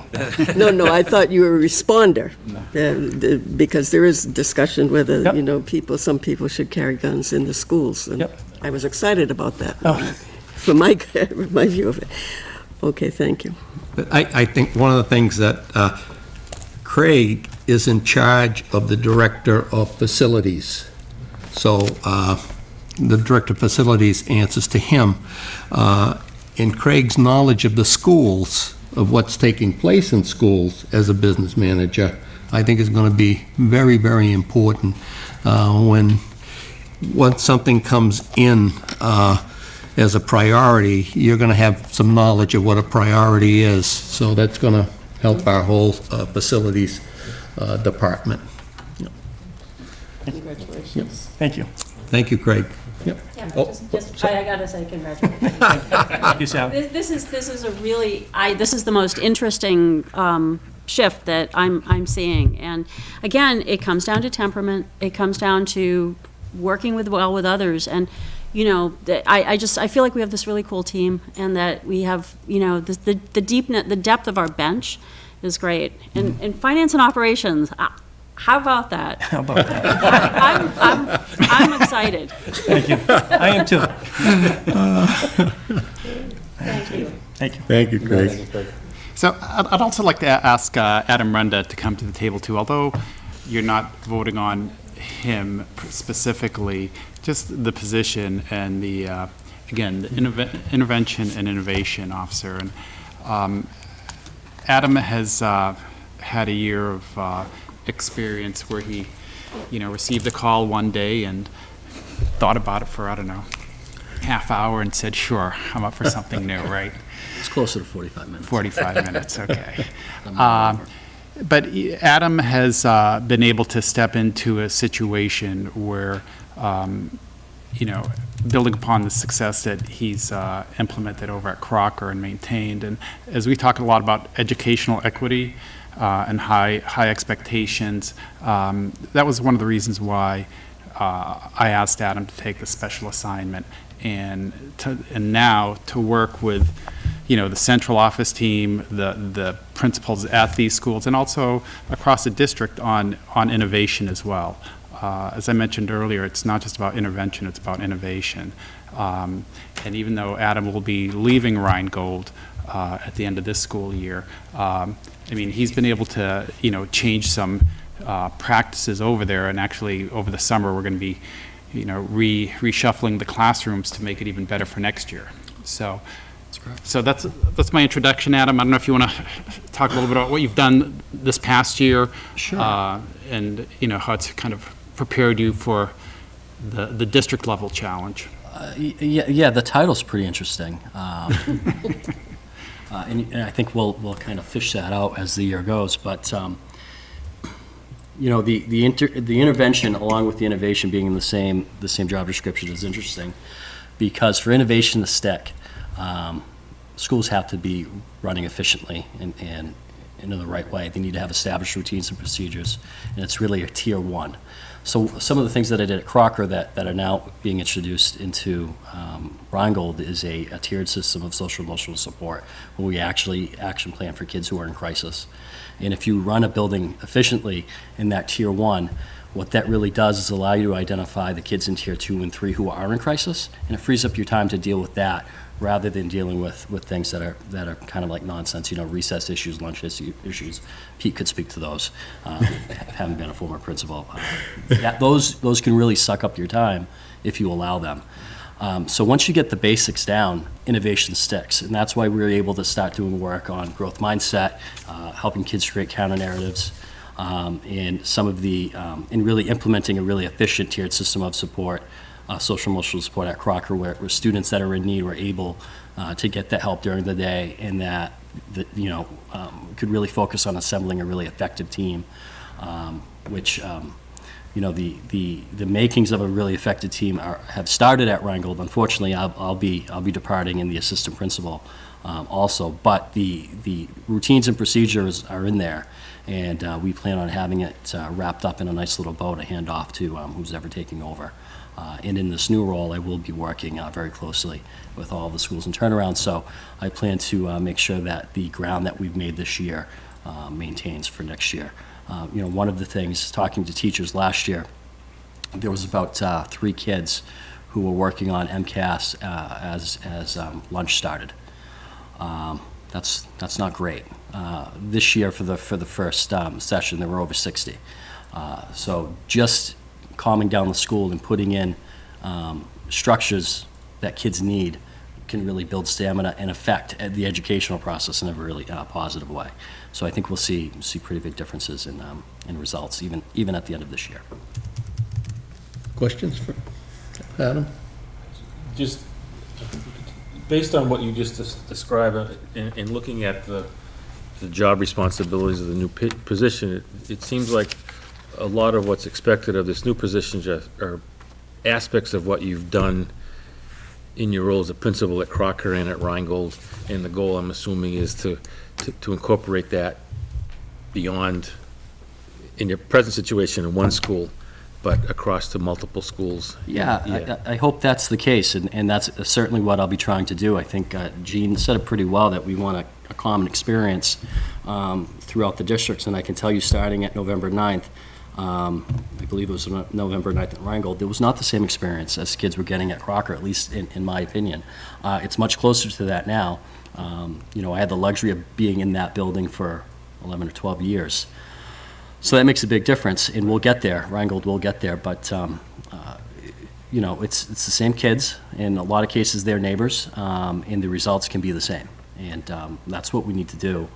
no, I thought you were a responder, because there is discussion whether, Yep. you know, some people should carry guns in the schools, and Yep. I was excited about that, Oh. from my view of it. Okay, thank you. But I think one of the things that Craig is in charge of the Director of Facilities. So the Director of Facilities answers to him. And Craig's knowledge of the schools, of what's taking place in schools as a business manager, I think is going to be very, very important once something comes in as a priority, you're going to have some knowledge of what a priority is. So that's going to help our whole facilities department. Congratulations. Thank you. Thank you, Craig. Yep. Yeah, Oh, I gotta say congratulations. Thank you, Sal. This is a really, this is the most interesting shift that I'm seeing. And again, it comes down to temperament. It comes down to working with others. And, you know, I feel like we have this really cool team, and that we have, you know, the depth of our bench is great. And finance and operations, how about that? How about that? I'm excited. Thank you. I am too. Thank you. Thank you. Thank you, Craig. So I'd also like to ask Adam Renda to come to the table too, although you're not voting on him specifically, just the position and the, again, the intervention and innovation officer. And Adam has had a year of experience where he, you know, received a call one day and thought about it for, I don't know, half hour and said, sure, I'm up for something new, right? It's closer to 45 minutes. 45 minutes, okay. But Adam has been able to step into a situation where, you know, building upon the success that he's implemented over at Crocker and maintained. And as we talk a lot about educational equity and high expectations, that was one of the reasons why I asked Adam to take the special assignment and now to work with, you know, the central office team, the principals at these schools, and also across the district on innovation as well. As I mentioned earlier, it's not just about intervention, it's about innovation. And even though Adam will be leaving Rheingold at the end of this school year, I mean, he's been able to, you know, change some practices over there, and actually over the summer we're going to be, you know, reshuffling the classrooms to make it even better for next year. So that's my introduction, Adam. I don't know if you want to talk a little bit about what you've done this past year. Sure. And, you know, how it's kind of prepared you for the district level challenge. Yeah, the title's pretty interesting. And I think we'll kind of fish that out as the year goes. But, you know, the intervention along with the innovation being in the same job description is interesting, because for innovation to stick, schools have to be running efficiently and in the right way. They need to have established routines and procedures, and it's really a tier one. So some of the things that I did at Crocker that are now being introduced into Rheingold is a tiered system of social emotional support, where we actually action plan for kids who are in crisis. And if you run a building efficiently in that tier one, what that really does is allow you to identify the kids in tier 2 and 3 who are in crisis, and it frees up your time to deal with that rather than dealing with things that are kind of like nonsense, recess issues, lunch issues. Pete could speak to those, having been a former principal. Those can really suck up your time if you allow them. So once you get the basics down, innovation sticks, and that's why we were able to start doing work on growth mindset, helping kids create counter narratives, and some of the, and really implementing a really efficient tiered system of support, social emotional support at Crocker, where students that are in need were able to get that help during the day, and that could really focus on assembling a really effective team, which the makings of a really effective team have started at Rheingold. Unfortunately, I'll be departing in the assistant principal also, but the routines and procedures are in there, and we plan on having it wrapped up in a nice little bow to hand off to who's ever taking over. And in this new role, I will be working very closely with all the schools and turnaround, so I plan to make sure that the ground that we've made this year maintains for next year. One of the things, talking to teachers last year, there was about 3 kids who were working on MCAS as lunch started. That's not great. This year, for the first session, there were over 60. So just calming down the school and putting in structures that kids need can really build stamina and affect the educational process in a really positive way. So I think we'll see pretty big differences in results, even at the end of this year. Questions for Adam? Just based on what you just described, in looking at the job responsibilities of the new position, it seems like a lot of what's expected of this new position are aspects of what you've done in your role as a principal at Crocker and at Rheingold, and the goal, I'm assuming, is to incorporate that beyond, in your present situation, in one school, but across to multiple schools. Yeah. I hope that's the case, and that's certainly what I'll be trying to do. I think Gene said it pretty well, that we want a common experience throughout the districts, and I can tell you, starting at November 9th, I believe it was November 9th at Rheingold, there was not the same experience as kids were getting at Crocker, at least in my opinion. It's much closer to that now. I had the luxury of being in that building for 11 or 12 years. So that makes a big difference, and we'll get there. Rheingold will get there, but it's the same kids. In a lot of cases, they're neighbors, and the results can be the same. And that's what we need to do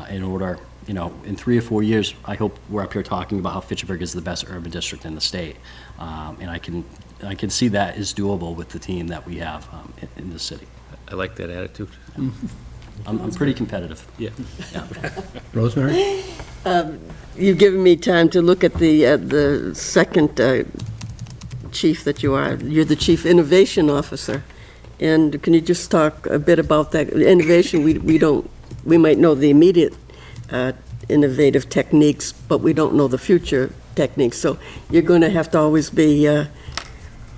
in order. In 3 or 4 years, I hope we're up here talking about how Fitchburg is the best urban district in the state, and I can see that is doable with the team that we have in the city. I like that attitude. I'm pretty competitive. Yeah. Rosemary? You've given me time to look at the second chief that you are. You're the Chief Innovation Officer. And can you just talk a bit about that? Innovation, we might know the immediate innovative techniques, but we don't know the future techniques. So you're going to have to always be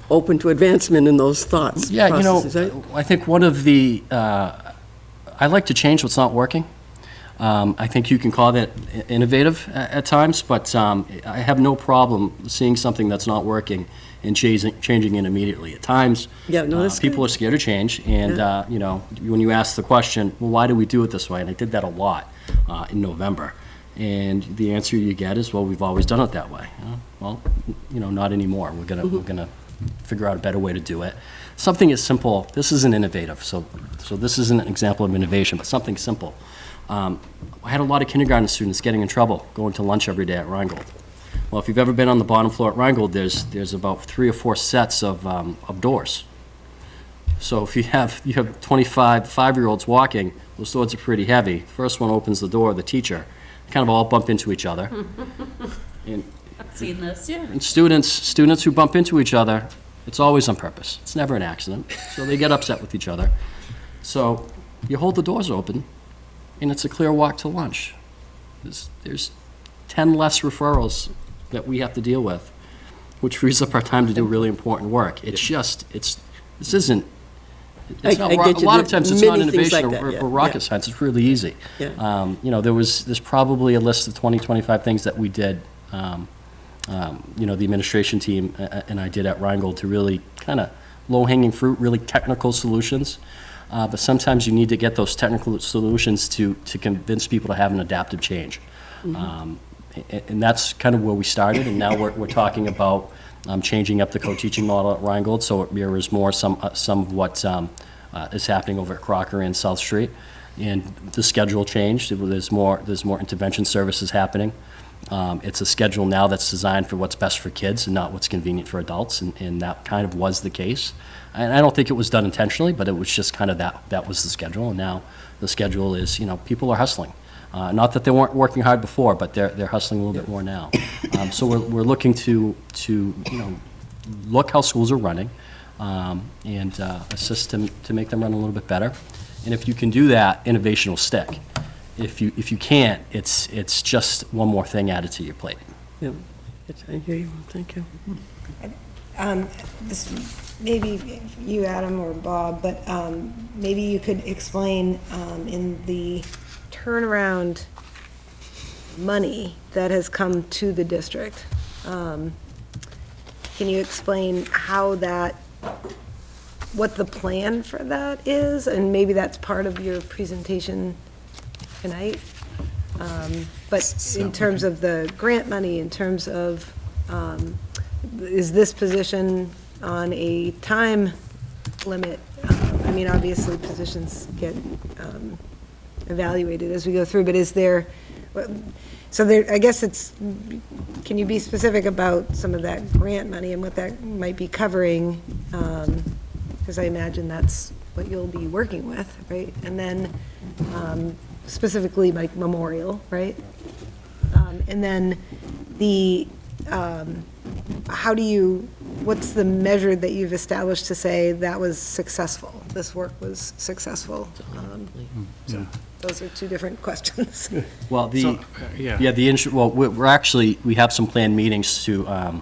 open to advancement in those thoughts. Yeah, processes, right? I think one of the, I like to change what's not working. I think you can call that innovative at times, but I have no problem seeing something that's not working and changing it immediately. At times, people are scared to change, and when you ask the question, well, why do we do it this way? And I did that a lot in November. And the answer you get is, well, we've always done it that way. Well, not anymore. We're gonna figure out a better way to do it. Something as simple. This isn't innovative, so this isn't an example of innovation, but something simple. I had a lot of kindergarten students getting in trouble going to lunch every day at Rheingold. Well, if you've ever been on the bottom floor at Rheingold, there's about 3 or 4 sets of doors. So if you have 25 5-year-olds walking, those doors are pretty heavy. First one opens the door, the teacher, kind of all bump into each other. And I've seen this, yeah. And students who bump into each other, it's always on purpose. It's never an accident. So they get upset with each other. So you hold the doors open, and it's a clear walk to lunch. there's 10 less referrals that we have to deal with, which frees up our time to do really important work. It's just, this isn't, it's not, I a get you. lot of There are times it's not many things innovation like that, or yeah, rocket yeah. science, it's really easy. Yeah. You know, there's probably a list of 20, 25 things that we did, you know, the administration team and I did at Rheingold to really kind of low-hanging fruit, really technical solutions. But sometimes you need to get those technical solutions to convince people to have an adaptive change. And that's kind of where we started, and now we're talking about changing up the co-teaching model at Rheingold, so it mirrors more some of what is happening over at Crocker and South Street. And the schedule changed. There's more intervention services happening. It's a schedule now that's designed for what's best for kids and not what's convenient for adults, and that kind of was the case. And I don't think it was done intentionally, but it was just kind of that was the schedule, and now the schedule is, you know, people are hustling. Not that they weren't working hard before, but they're hustling a little bit more now. So we're looking to you know, look how schools are running and assist to make them run a little bit better. And if you can do that, innovation will stick. If you can't, it's just one more thing added to your plate. Yeah, I hear you. Thank you. This, maybe you, Adam, or Bob, but maybe you could explain in the turnaround money that has come to the district. Can you explain how that, what the plan for that is? And maybe that's part of your presentation tonight. But in terms of the grant money, in terms of, is this position on a time limit? I mean, obviously, positions get evaluated as we go through, but is there, so there, I guess it's, can you be specific about some of that grant money and what that might be covering? Because I imagine that's what you'll be working with, right? And then specifically like Memorial, right? And then the, how do you, what's the measure that you've established to say that was successful, this work was successful? So those are two different questions. Well, yeah. well, we're actually, we have some planned meetings to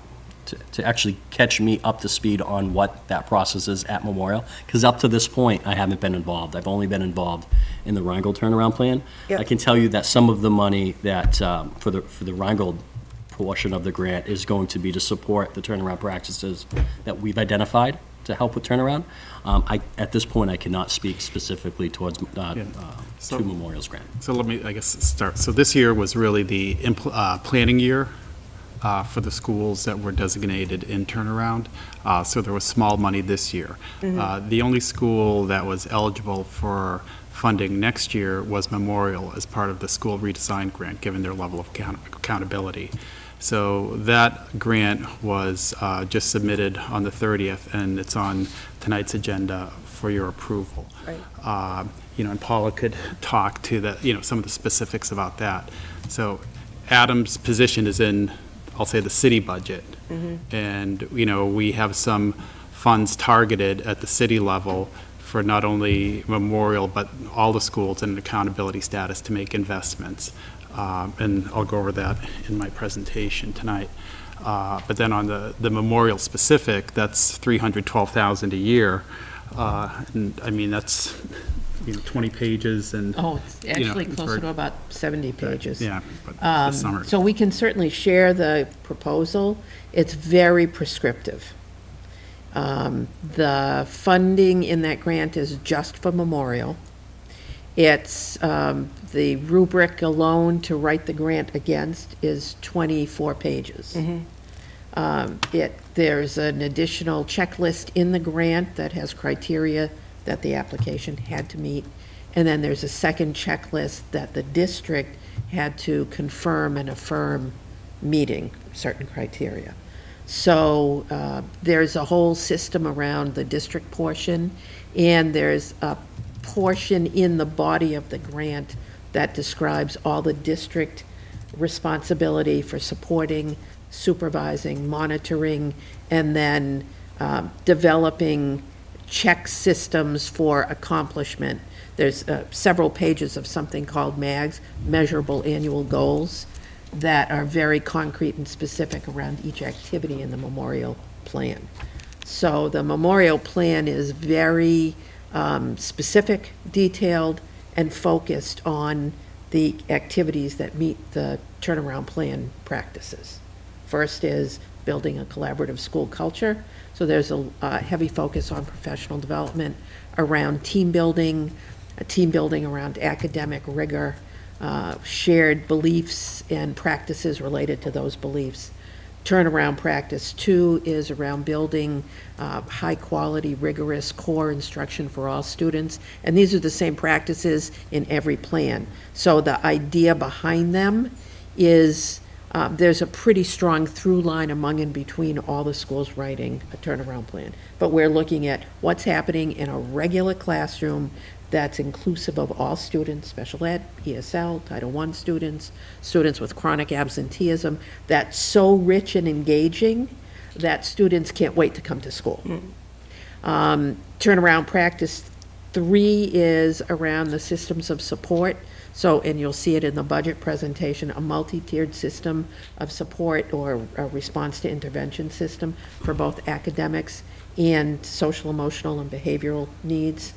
actually catch me up to speed on what that process is at Memorial, because up to this point, I haven't been involved. I've only been involved in the Rheingold turnaround plan. Yep. I can tell you that some of the money that, for the Rheingold portion of the grant is going to be to support the turnaround practices that we've identified to help with turnaround. At this point, I cannot speak specifically towards to Memorial's grant. So let me, I guess, start. So this year was really the planning year for the schools that were designated in turnaround. So there was small money this year. The only school that was eligible for funding next year was Memorial as part of the school redesign grant, given their level of accountability. So that grant was just submitted on the 30th, and it's on tonight's agenda for your approval. Right. You know, and Paula could talk to the, you know, some of the specifics about that. So Adam's position is in, I'll say, the city budget. And, you know, we have some funds targeted at the city level for not only Memorial, but all the schools in an accountability status to make investments. And I'll go over that in my presentation tonight. But then on the Memorial specific, that's $312,000 a year. And I mean, that's, you know, 20 pages and. Oh, it's actually closer to about 70 pages. Yeah, but the summary. So we can certainly share the proposal. It's very prescriptive. The funding in that grant is just for Memorial. It's, the rubric alone to write the grant against is 24 pages. There's an additional checklist in the grant that has criteria that the application had to meet. And then there's a second checklist that the district had to confirm and affirm meeting certain criteria. So there's a whole system around the district portion, and there's a portion in the body of the grant that describes all the district responsibility for supporting, supervising, monitoring, and then developing check systems for accomplishment. There's several pages of something called MAGs, Measurable Annual Goals, that are very concrete and specific around each activity in the memorial plan. So the memorial plan is very specific, detailed, and focused on the activities that meet the turnaround plan practices. First is building a collaborative school culture. So there's a heavy focus on professional development around team building around academic rigor, shared beliefs and practices related to those beliefs. Turnaround practice 2 is around building high-quality, rigorous core instruction for all students. And these are the same practices in every plan. So the idea behind them is there's a pretty strong through line among and between all the schools writing a turnaround plan. But we're looking at what's happening in a regular classroom that's inclusive of all students, special ed, ESL, Title I students, students with chronic absenteeism, that's so rich and engaging that students can't wait to come to school. Turnaround practice 3 is around the systems of support. So, and you'll see it in the budget presentation, a multi-tiered system of support or a response to intervention system for both academics and social, emotional, and behavioral needs.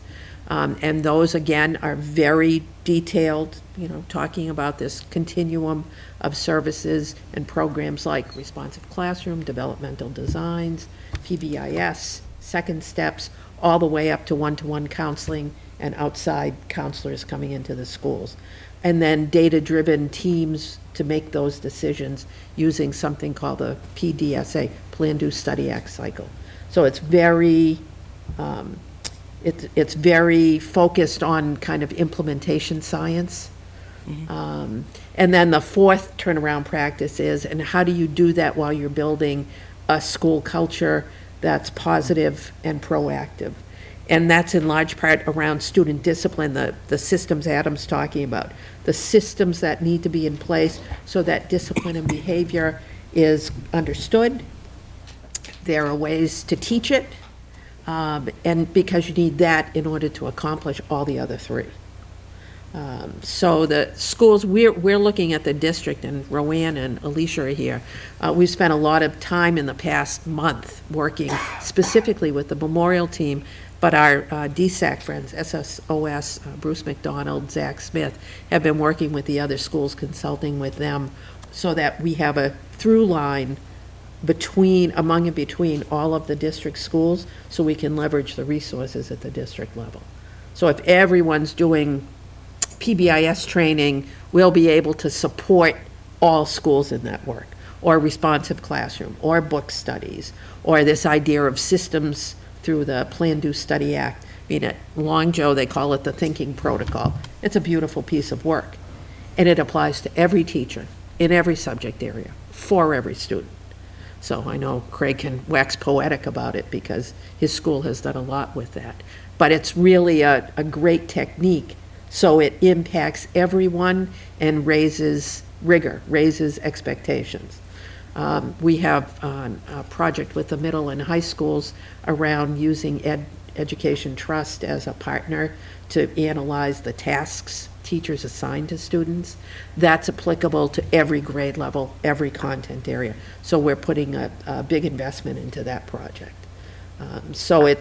And those, again, are very detailed, talking about this continuum of services and programs like responsive classroom, developmental designs, PBIS, second steps, all the way up to one-to-one counseling and outside counselors coming into the schools. And then data-driven teams to make those decisions using something called the PDSA, Plan, Do, Study, Act cycle. So it's very, it's very focused on kind of implementation science. And then the 4th turnaround practice is, and how do you do that while you're building a school culture that's positive and proactive? And that's in large part around student discipline, the systems Adam's talking about, the systems that need to be in place so that discipline and behavior is understood. There are ways to teach it, and because you need that in order to accomplish all the other 3. So the schools, we're looking at the district, and Roanne and Alicia are here. We've spent a lot of time in the past month working specifically with the memorial team, but our DSAC friends, SSOS, Bruce McDonald, Zach Smith, have been working with the other schools, consulting with them, so that we have a through line among and between all of the district schools, so we can leverage the resources at the district level. So if everyone's doing PBIS training, we'll be able to support all schools in that work, or responsive classroom, or book studies, or this idea of systems through the Plan, Do, Study Act. I mean, at Long Joe, they call it the thinking protocol. It's a beautiful piece of work, and it applies to every teacher in every subject area for every student. So I know Craig can wax poetic about it because his school has done a lot with that. But it's really a great technique, so it impacts everyone and raises rigor, raises expectations. We have a project with the middle and high schools around using Education Trust as a partner to analyze the tasks teachers assign to students. That's applicable to every grade level, every content area. So we're putting a big investment into that project. So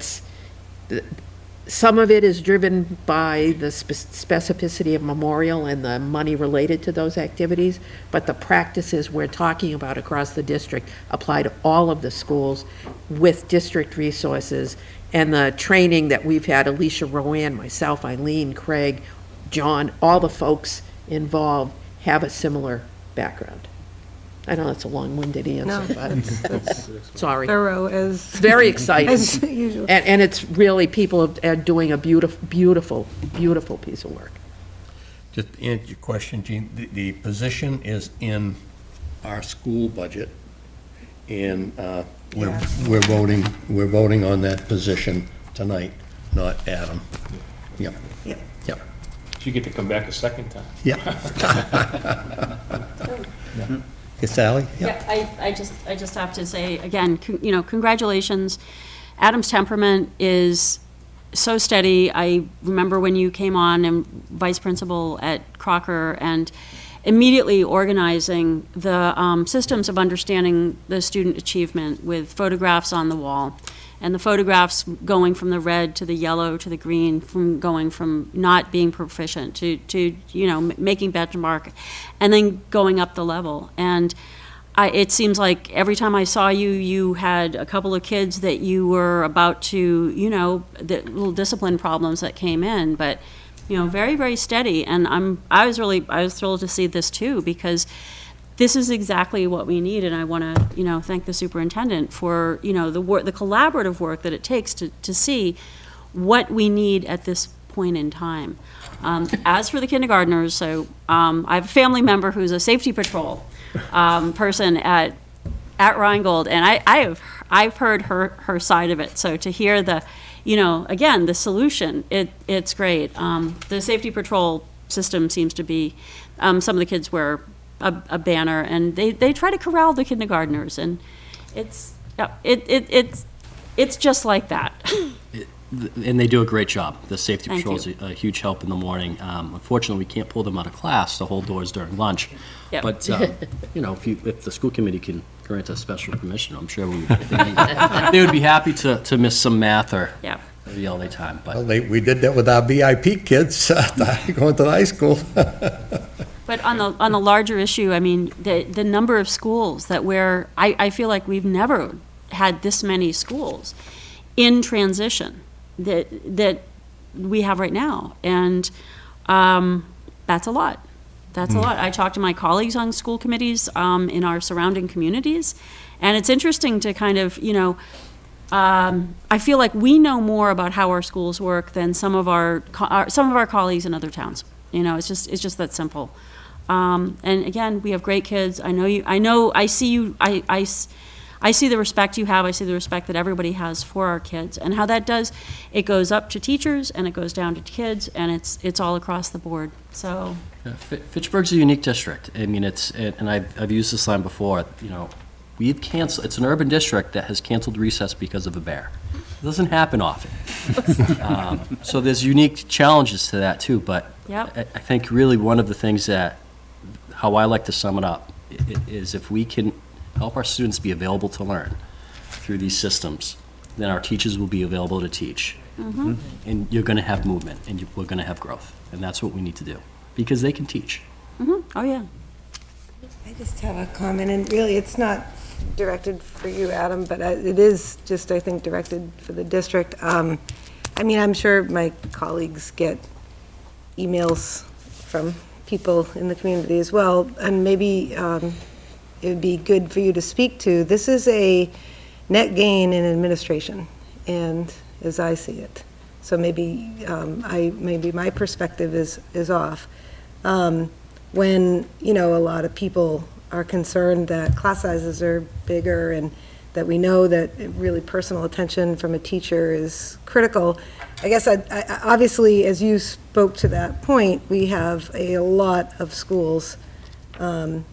some of it is driven by the specificity of Memorial and the money related to those activities, but the practices we're talking about across the district apply to all of the schools with district resources. And the training that we've had, Alicia, Roanne, myself, Eileen, Craig, John, all the folks involved have a similar background. I know that's a long-winded answer, but it's sorry. Thorough as. It's very exciting. As usual. And it's really, people are doing a beautiful, beautiful, beautiful piece of work. Just to answer your question, Jean, the position is in our school budget, and we're voting on that position tonight, not Adam. Yep. Yep. Yep. You get to come back a second time. Yeah. Yes, Sally? Yeah, I just have to say, again, congratulations. Adam's temperament is so steady. I remember when you came on and vice principal at Crocker, and immediately organizing the systems of understanding the student achievement with photographs on the wall. And the photographs going from the red to the yellow to the green, from going from not being proficient to making benchmark, and then going up the level. And it seems like every time I saw you, you had a couple of kids that you were about to, the little discipline problems that came in, but, very, very steady. And I was thrilled to see this too, because this is exactly what we need, and I want to, thank the superintendent for, the collaborative work that it takes to see what we need at this point in time. As for the kindergartners, so I have a family member who's a safety patrol person at Rheingold, and I've heard her side of it. So to hear the, again, the solution, it's great. The safety patrol system seems to be, some of the kids wear a banner, and they try to corral the kindergartners, and it's just like that. And they do a great job. The safety Thank patrol is you. a huge help in the morning. Unfortunately, we can't pull them out of class to hold doors during lunch. Yep. But, if the school committee can grant us special permission, I'm sure they would be happy to miss some math or Yeah. the all-day time. But Well, we did that with our VIP kids going to the high school. But on the larger issue, I mean, the number of schools I feel like we've never had this many schools in transition that we have right now, and that's a lot. That's a lot. I talk to my colleagues on school committees in our surrounding communities, and it's interesting to kind of, I feel like we know more about how our schools work than some of our colleagues in other towns. It's just that simple. And again, we have great kids. I see you. I see the respect you have. I see the respect that everybody has for our kids, and how that does. It goes up to teachers, and it goes down to kids, and it's all across the board. So. Fitchburg's a unique district. I mean, and I've used this line before. We've canceled. It's an urban district that has canceled recess because of a bear. It doesn't happen often. So there's unique challenges to that too. But Yep. I think really one of the things how I like to sum it up is if we can help our students be available to learn through these systems, then our teachers will be available to teach. Mm-hmm. And you're going to have movement, and we're going to have growth. And that's what we need to do, because they can teach. Mm-hmm. Oh, yeah. I just have a comment, and really, it's not directed for you, Adam, but it is just, I think, directed for the district. I'm sure my colleagues get emails from people in the community as well, and maybe it would be good for you to speak to. This is a net gain in administration, and as I see it. So maybe maybe my perspective is off. When, a lot of people are concerned that class sizes are bigger, and that we know that really personal attention from a teacher is critical. I guess obviously, as you spoke to that point, we have a lot of schools in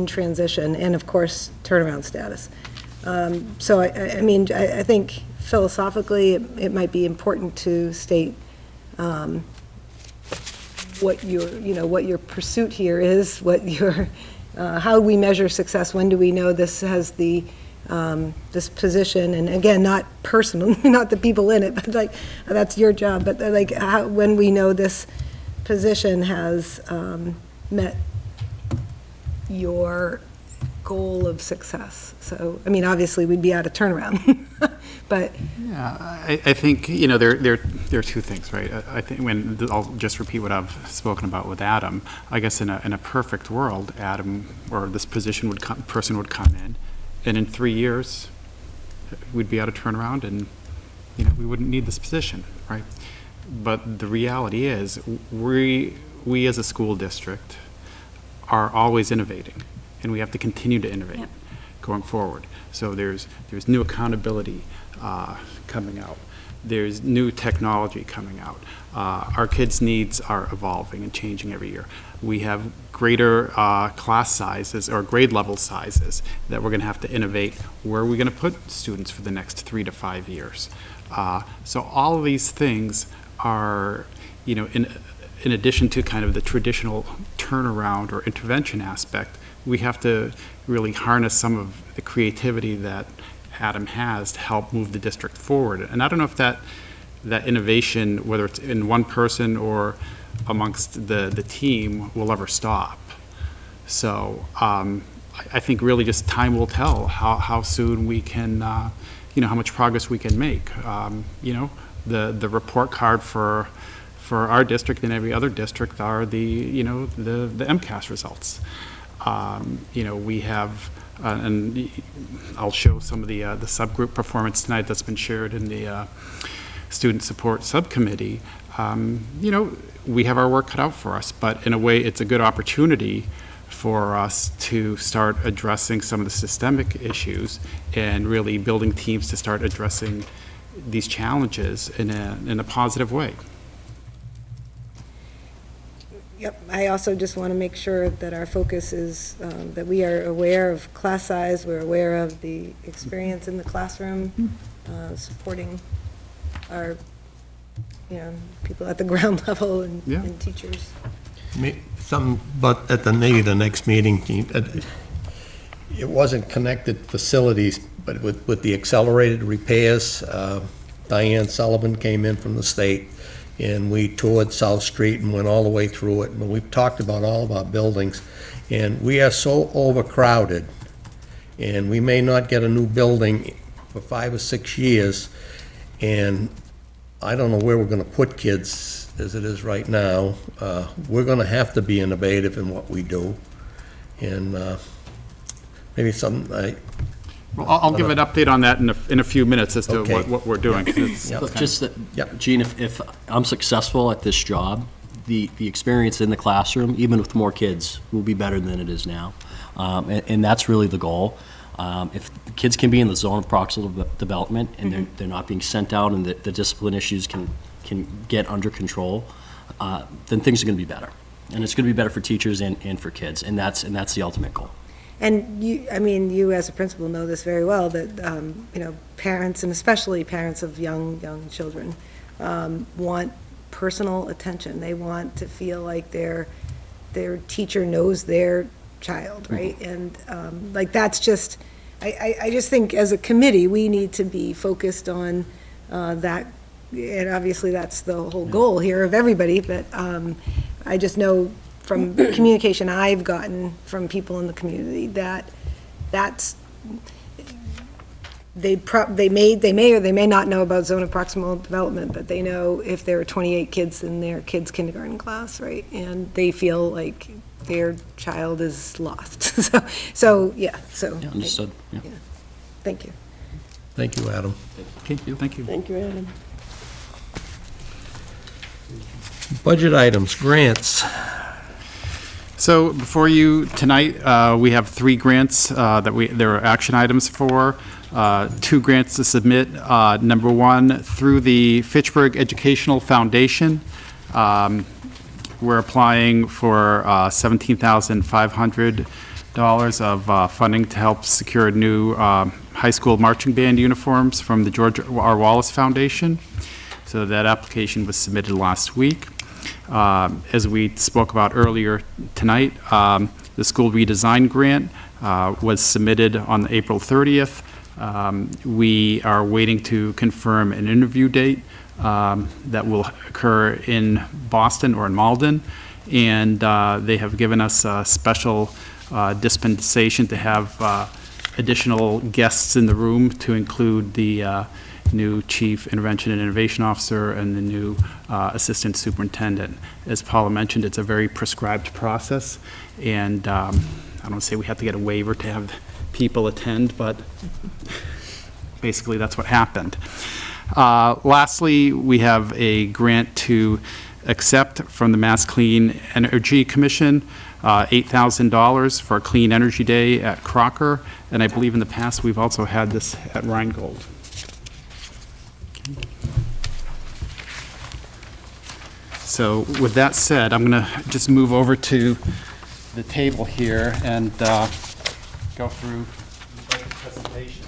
transition, and of course, turnaround status. So I think philosophically, it might be important to state what your pursuit here is, what your how we measure success. When do we know this has this position? And again, not personal, not the people in it, but that's your job. But when we know this position has met your goal of success. So, obviously, we'd be out of turnaround, but. Yeah, I think, there are two things, right? I think I'll just repeat what I've spoken about with Adam. I guess in a perfect world, Adam, or this person would come in, and in 3 years, we'd be out of turnaround, and, we wouldn't need this position, right? But the reality is, we as a school district are always innovating, and we have to continue to innovate going forward. So there's new accountability coming out. There's new technology coming out. Our kids' needs are evolving and changing every year. We have greater class sizes or grade level sizes that we're going to have to innovate. Where are we going to put students for the next 3 to 5 years? So all of these things are, you know, in addition to kind of the traditional turnaround or intervention aspect, we have to really harness some of the creativity that Adam has to help move the district forward. And I don't know if that innovation, whether it's in one person or amongst the team, will ever stop. So I think really just time will tell how soon we can, you know, how much progress we can make. You know, the report card for our district and every other district are the MCAS results. You know, we have, and I'll show some of the subgroup performance tonight that's been shared in the Student Support Subcommittee. You know, we have our work cut out for us, but in a way, it's a good opportunity for us to start addressing some of the systemic issues and really building teams to start addressing these challenges in a positive way. Yep, I also just want to make sure that our focus is that we are aware of class size, we're aware of the experience in the classroom, supporting our, you know, people at the ground level and teachers. But at maybe the next meeting, it wasn't connected facilities, but with the accelerated repairs, Diane Sullivan came in from the state, and we toured South Street and went all the way through it, and we've talked about all of our buildings, and we are so overcrowded, and we may not get a new building for 5 or 6 years, and I don't know where we're gonna put kids as it is right now. We're gonna have to be innovative in what we do, and maybe Well, I'll give an update on that in a few minutes as to Okay. what we're doing. Look, just that, Gene, if I'm successful at this job, the experience in the classroom, even with more kids, will be better than it is now. And that's really the goal. If the kids can be in the zone of proximal development and they're not being sent out and the discipline issues can get under control, then things are going to be better. And it's going to be better for teachers and for kids, and that's the ultimate goal. And you as a principal know this very well, that, you know, parents, and especially parents of young children, want personal attention. They want to feel like their teacher knows their child, right? And, like, that's just, I just think as a committee, we need to be focused on that, and obviously that's the whole goal here of everybody, but I just know from communication I've gotten from people in the community they may or they may not know about zone of proximal development, but they know if there are 28 kids in their kids' kindergarten class, right? And they feel like their child is lost. So. Understood. Yeah. Thank you. Thank you, Adam. Thank you. Thank you, Adam. Budget items, grants. So before you tonight, we have 3 grants there are action items for. 2 grants to submit. Number 1, through the Fitchburg Educational Foundation. We're applying for $17,500 of funding to help secure new high school marching band uniforms from the George R. Wallace Foundation. So that application was submitted last week. As we spoke about earlier tonight, the school redesign grant was submitted on April 30th. We are waiting to confirm an interview date that will occur in Boston or in Malden, and they have given us a special dispensation to have additional guests in the room, to include the new Chief Intervention and Innovation Officer and the new Assistant Superintendent. As Paula mentioned, it's a very prescribed process, and I don't say we have to get a waiver to have people attend, but basically that's what happened. Lastly, we have a grant to accept from the Mass Clean Energy Commission, $8,000 for a Clean Energy Day at Crocker, and I believe in the past we've also had this at Rheingold. So with that said, I'm going to just move over to the table here and go through the presentation.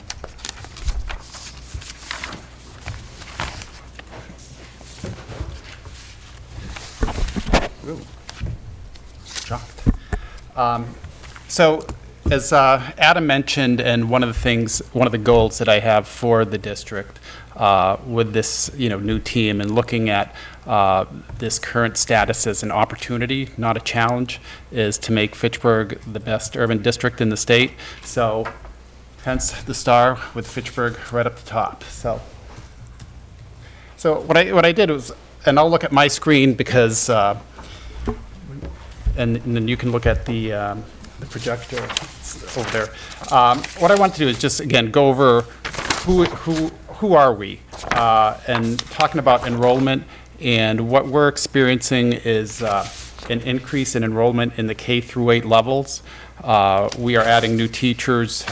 So, as Adam mentioned, and one of the goals that I have for the district with this, new team and looking at this current status as an opportunity, not a challenge, is to make Fitchburg the best urban district in the state. So, hence the star with Fitchburg right up the top. So what I did was, and I'll look at my screen because, and then you can look at the projector over there. What I want to do is just, again, go over who are we, and talking about enrollment, and what we're experiencing is an increase in enrollment in the K through 8 levels. We are adding new teachers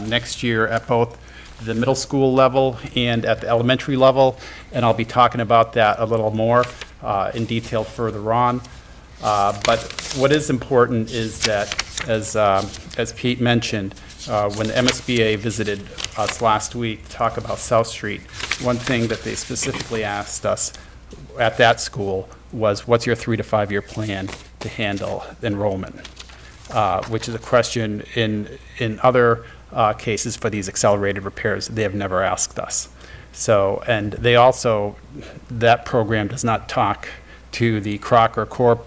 next year at both the middle school level and at the elementary level, and I'll be talking about that a little more in detail further on. But what is important is that, as Pete mentioned, when the MSBA visited us last week to talk about South Street, one thing that they specifically asked us at that school was, what's your 3 to 5 year plan to handle enrollment? Which is a question in other cases for these accelerated repairs they have never asked us. So, and they also, that program does not talk to the Crocker Core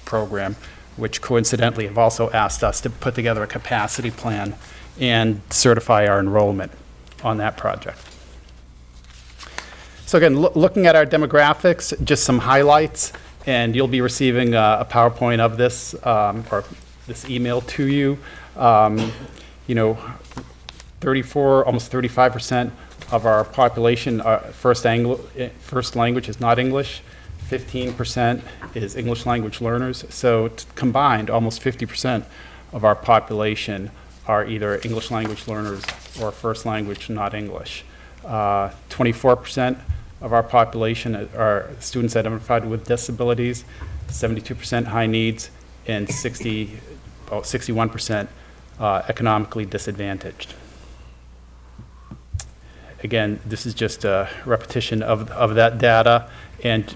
program, which coincidentally have also asked us to put together a capacity plan and certify our enrollment on that project. So again, looking at our demographics, just some highlights, and you'll be receiving a PowerPoint of this, or this email to you. 34, almost 35% of our population, first language is not English. 15% is English language learners. So combined, almost 50% of our population are either English language learners or first language not English. 24% of our population are students identified with disabilities, 72% high needs, and 61% economically disadvantaged. Again, this is just a repetition of that data,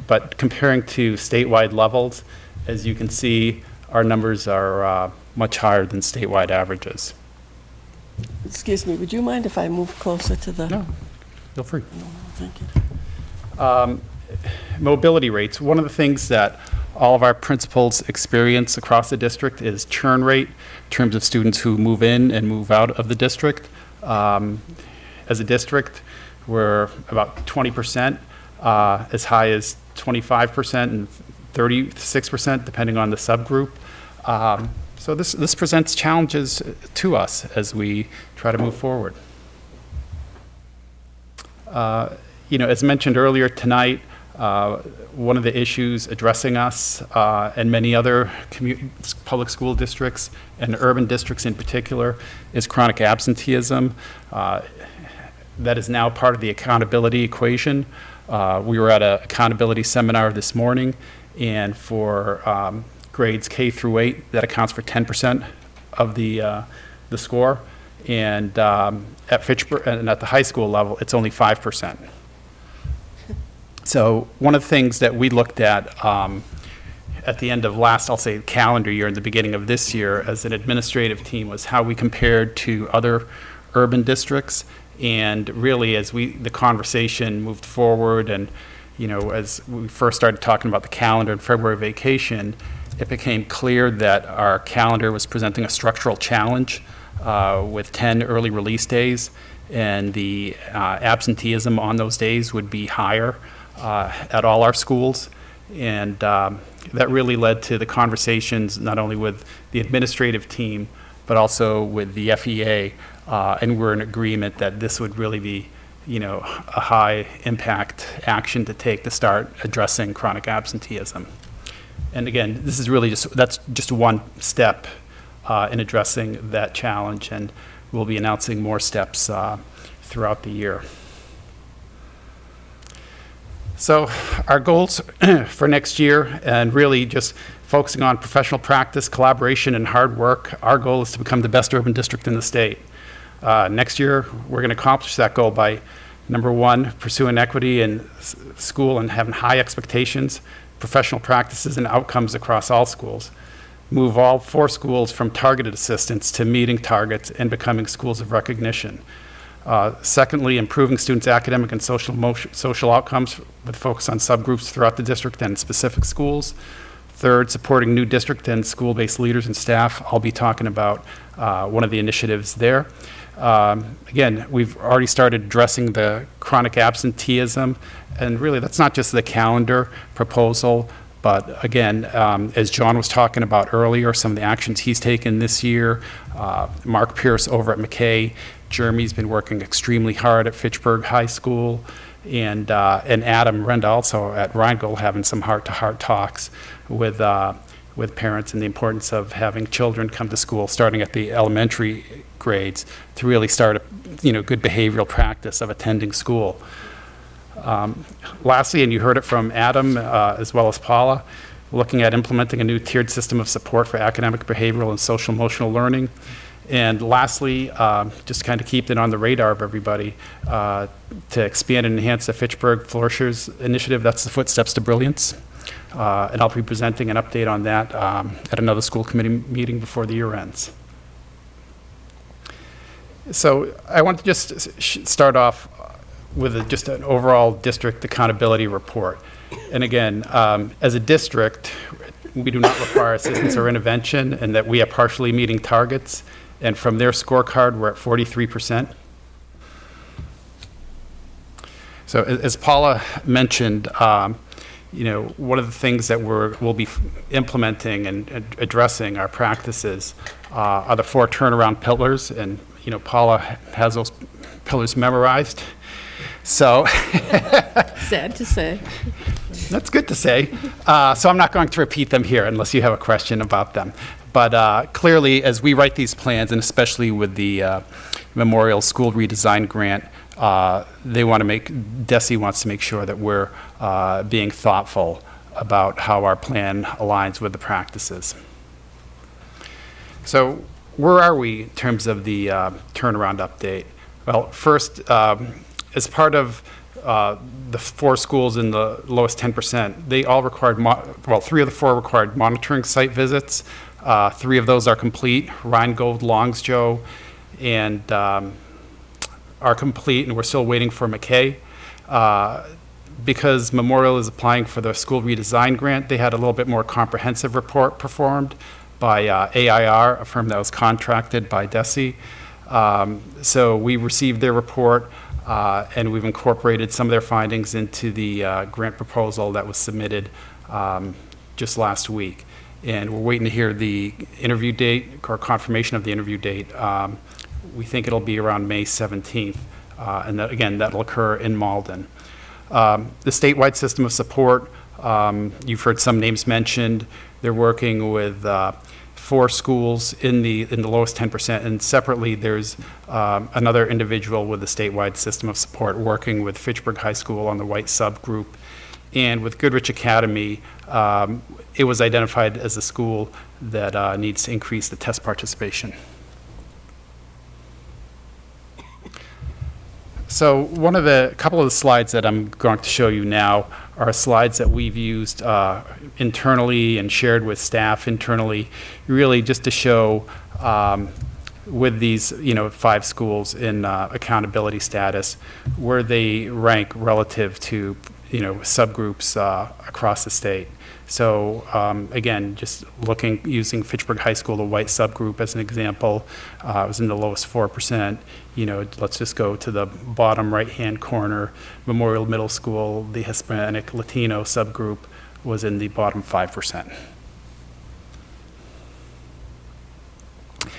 but comparing to statewide levels, as you can see, our numbers are much higher than statewide averages. Excuse me, would you mind if I move closer to the? No, feel free. No, thank you. Mobility rates. One of the things that all of our principals experience across the district is churn rate in terms of students who move in and move out of the district. As a district, we're about 20%, as high as 25% and 36%, depending on the subgroup. So this presents challenges to us as we try to move forward. As mentioned earlier tonight, one of the issues addressing us and many other public school districts and urban districts in particular is chronic absenteeism. That is now part of the accountability equation. We were at an accountability seminar this morning, and for grades K through 8, that accounts for 10% of the score, and at Fitchburg and at the high school level, it's only 5%. So one of the things that we looked at the end of last, I'll say, calendar year and the beginning of this year as an administrative team was how we compared to other urban districts. And really, as the conversation moved forward and, as we first started talking about the calendar and February vacation, it became clear that our calendar was presenting a structural challenge with 10 early release days, and the absenteeism on those days would be higher at all our schools. And that really led to the conversations not only with the administrative team, but also with the FEA. And we're in agreement that this would really be, a high impact action to take to start addressing chronic absenteeism. And again, this is really that's just one step in addressing that challenge, and we'll be announcing more steps throughout the year. So our goals for next year, and really just focusing on professional practice, collaboration, and hard work, our goal is to become the best urban district in the state. Next year, we're going to accomplish that goal by, number one, pursuing equity in school and having high expectations, professional practices, and outcomes across all schools. move all 4 schools from targeted assistance to meeting targets and becoming schools of recognition. Secondly, improving students' academic and social outcomes with focus on subgroups throughout the district and specific schools. Third, supporting new district and school-based leaders and staff. I'll be talking about one of the initiatives there. Again, we've already started addressing the chronic absenteeism, and really that's not just the calendar proposal, but again, as John was talking about earlier, some of the actions he's taken this year, Mark Pierce over at McKay, Jeremy's been working extremely hard at Fitchburg High School, and Adam Renda also at Rheingold having some heart-to-heart talks with parents and the importance of having children come to school, starting at the elementary grades, to really start a good behavioral practice of attending school. Lastly, and you heard it from Adam as well as Paula, looking at implementing a new tiered system of support for academic, behavioral, and social emotional learning. And lastly, just kind of keep it on the radar of everybody, to expand and enhance the Fitchburg Flourishers Initiative. That's the Footsteps to Brilliance. And I'll be presenting an update on that at another school committee meeting before the year ends. So I want to just start off with just an overall district accountability report. And again, as a district, we do not require assistance or intervention, and that we are partially meeting targets. And from their scorecard, we're at 43%. So as Paula mentioned, one of the things that we'll be implementing and addressing our practices are the 4 turnaround pillars, and Paula has those pillars memorized. So sad to say. That's good to say. So I'm not going to repeat them here unless you have a question about them. But clearly, as we write these plans, and especially with the Memorial School Redesign Grant, DESE wants to make sure that we're being thoughtful about how our plan aligns with the practices. So where are we in terms of the turnaround update? Well, first, as part of the 4 schools in the lowest 10%, they all required, 3 of the 4 required monitoring site visits. 3 of those are complete. Rheingold, Longsjo, and are complete, and we're still waiting for McKay. Because Memorial is applying for the school redesign grant, they had a little bit more comprehensive report performed by AIR, a firm that was contracted by DESE. So we received their report, and we've incorporated some of their findings into the grant proposal that was submitted just last week. And we're waiting to hear the interview date, or confirmation of the interview date. We think it'll be around May 17th, and again, that'll occur in Malden. The statewide system of support, you've heard some names mentioned. They're working with 4 schools in the lowest 10%, and separately there's another individual with the statewide system of support working with Fitchburg High School on the white subgroup. And with Goodrich Academy, it was identified as a school that needs to increase the test participation. So a couple of the slides that I'm going to show you now are slides that we've used internally and shared with staff internally, really just to show with these 5 schools in accountability status where they rank relative to subgroups across the state. So again, just using Fitchburg High School, the white subgroup as an example, it was in the lowest 4%. Let's just go to the bottom right-hand corner. Memorial Middle School, the Hispanic Latino subgroup was in the bottom 5%. And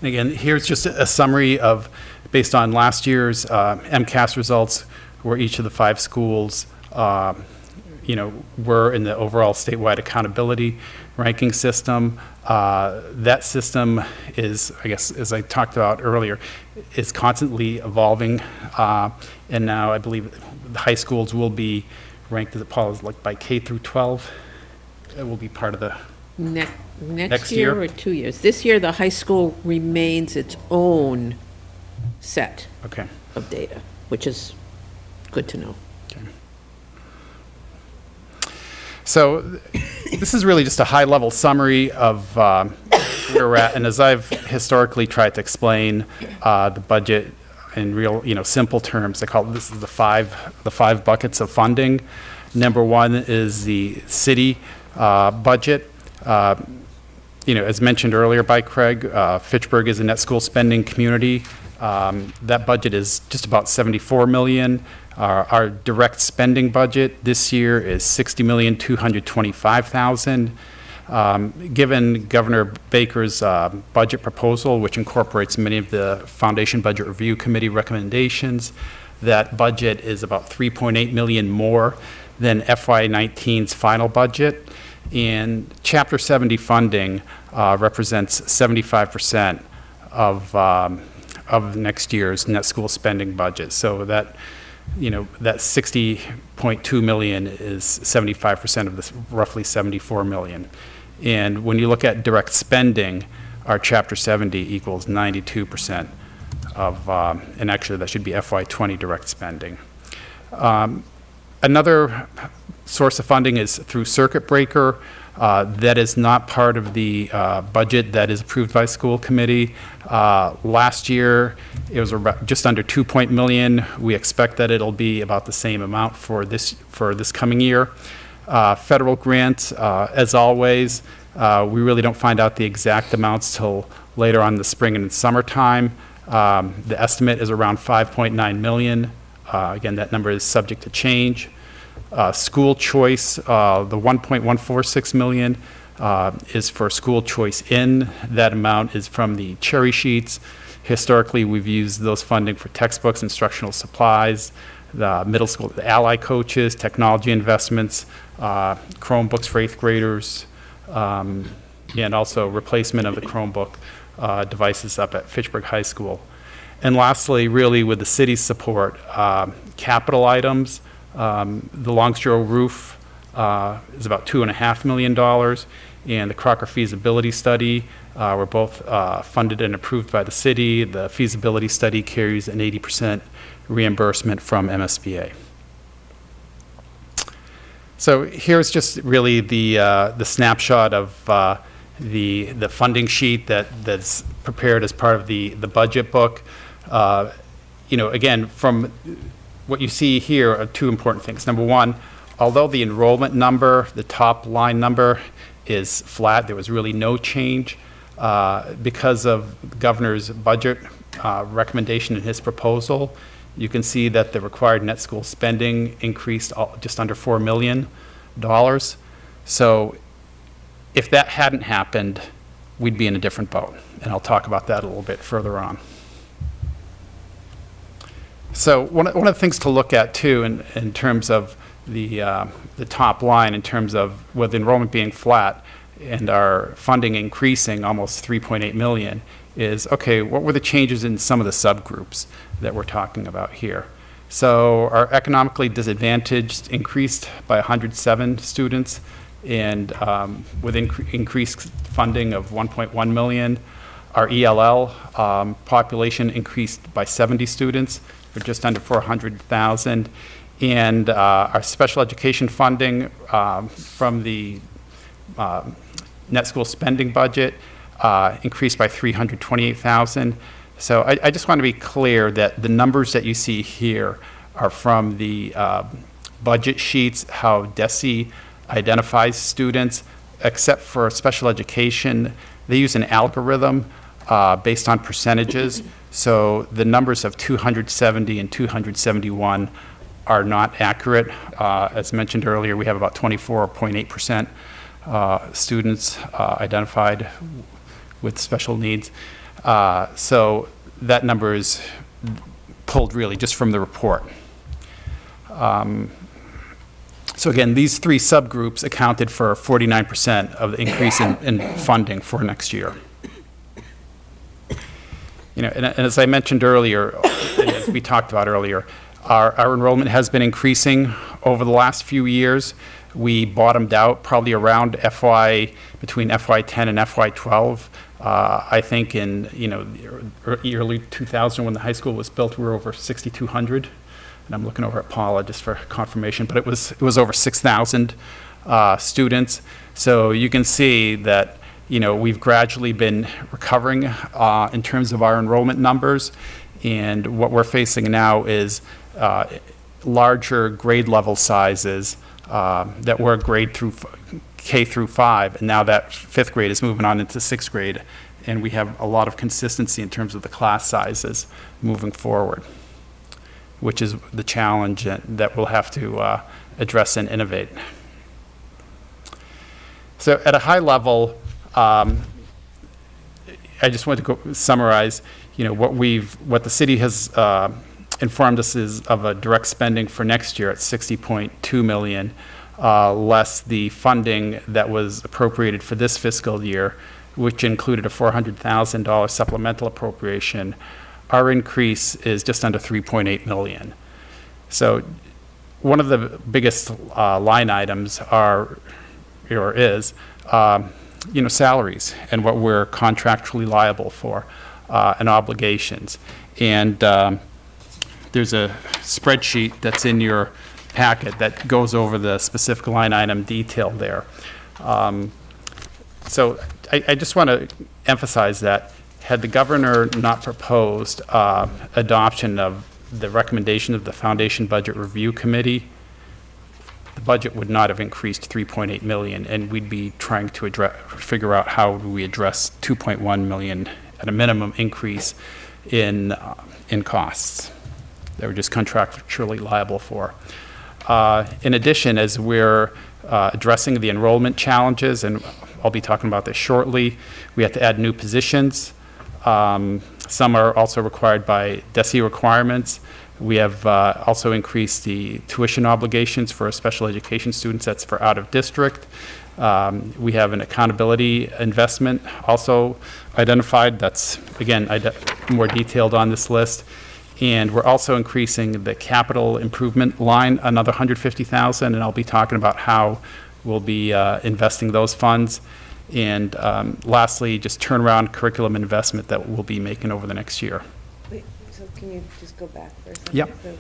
again, here's just a summary of, based on last year's MCAS results, where each of the 5 schools were in the overall statewide accountability ranking system. That system is, I guess, as I talked about earlier, is constantly evolving. And now I believe the high schools will be ranked, as Paul is like by K through 12. It will be part of the next year or 2 years. This year, the high school remains its own set of data, which is good to know. So this is really just a high-level summary of where we're at, and as I've historically tried to explain the budget in real, simple terms, this is the five buckets of funding. Number one is the city budget. As mentioned earlier by Craig, Fitchburg is a net school spending community. That budget is just about 74 million. Our direct spending budget this year is $60,225,000. Given Governor Baker's budget proposal, which incorporates many of the Foundation Budget Review Committee recommendations, that budget is about 3.8 million more than FY19's final budget. And Chapter 70 funding represents 75% of next year's net school spending budget. So that that 60.2 million is 75% of this roughly 74 million. And when you look at direct spending, our Chapter 70 equals 92% of, and actually that should be FY20 direct spending. Another source of funding is through circuit breaker. That is not part of the budget that is approved by school committee. Last year, it was just under 2 million. We expect that it'll be about the same amount for this coming year. Federal grants, as always, we really don't find out the exact amounts till later on in the spring and in summertime. The estimate is around 5.9 million. Again, that number is subject to change. School choice, the 1.146 million is for school choice in. That amount is from the cherry sheets. Historically, we've used those funding for textbooks, instructional supplies, the middle school, the ally coaches, technology investments, Chromebooks for 8th graders, and also replacement of the Chromebook devices up at Fitchburg High School. And lastly, really with the city's support, capital items, the Longstro roof is about $2.5 million, and the Crocker feasibility study were both funded and approved by the city. The feasibility study carries an 80% reimbursement from MSBA. So here's just really the snapshot of the funding sheet that's prepared as part of the budget book. Again, from what you see here are two important things. Number one, although the enrollment number, the top line number, is flat, there was really no change because of the governor's budget recommendation in his proposal. You can see that the required net school spending increased just under $4 million. So if that hadn't happened, we'd be in a different boat. And I'll talk about that a little bit further on. So one of the things to look at too in terms of the top line, in terms of with enrollment being flat and our funding increasing almost 3.8 million, is okay, what were the changes in some of the subgroups that we're talking about here? So our economically disadvantaged increased by 107 students, and with increased funding of 1.1 million. Our ELL population increased by 70 students for just under 400,000. And our special education funding from the net school spending budget increased by 328,000. So I just want to be clear that the numbers that you see here are from the budget sheets, how DESE identifies students, except for special education. They use an algorithm based on percentages. So the numbers of 270 and 271 are not accurate. As mentioned earlier, we have about 24.8% students identified with special needs. So that number is pulled really just from the report. So again, these three subgroups accounted for 49% of the increase in funding for next year. And as I mentioned earlier, and as we talked about earlier, our enrollment has been increasing over the last few years. We bottomed out probably around between FY10 and FY12. I think in the early 2000 when the high school was built, we were over 6,200. And I'm looking over at Paula just for confirmation, but it was over 6,000 students. So you can see that, we've gradually been recovering in terms of our enrollment numbers. And what we're facing now is larger grade level sizes that were grade through K through 5, and now that 5th grade is moving on into 6th grade, and we have a lot of consistency in terms of the class sizes moving forward, which is the challenge that we'll have to address and innovate. So at a high level, I just want to summarize, what the city has informed us is of a direct spending for next year at $60.2 million, less the funding that was appropriated for this fiscal year, which included a $400,000 supplemental appropriation. Our increase is just under $3.8 million. So one of the biggest line items is salaries and what we're contractually liable for and obligations. And there's a spreadsheet that's in your packet that goes over the specific line item detail there. So I just want to emphasize that had the governor not proposed adoption of the recommendation of the Foundation Budget Review Committee, the budget would not have increased $3.8 million, and we'd be trying to figure out how do we address $2.1 million at a minimum increase in costs that we're just contractually liable for. In addition, as we're addressing the enrollment challenges, and I'll be talking about this shortly, we have to add new positions. Some are also required by DESE requirements. We have also increased the tuition obligations for special education students. That's for out of district. We have an accountability investment also identified. That's, again, more detailed on this list. And we're also increasing the capital improvement line another $150,000, and I'll be talking about how we'll be investing those funds. And lastly, just turnaround curriculum investment that we'll be making over the next year. Wait, so can you just go back for a second? Yep. So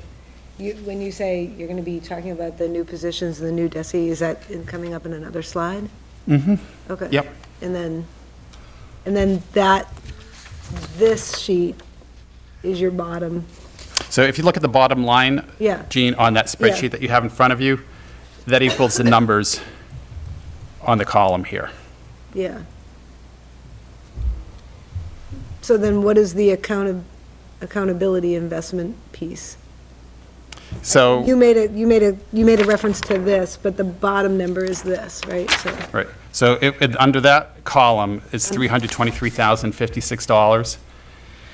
when you say you're going to be talking about the new positions, the new DESE, is that coming up in another slide? Mm-hmm. Okay. Yep. And then this sheet is your bottom. So if you look at the bottom line, Yeah. Jean, on that spreadsheet Yeah. that you have in front of you, that equals the numbers on the column here. Yeah. So then what is the accountability investment piece? So. You made a reference to this, but the bottom number is this, right? So Right. So under that column is $323,056.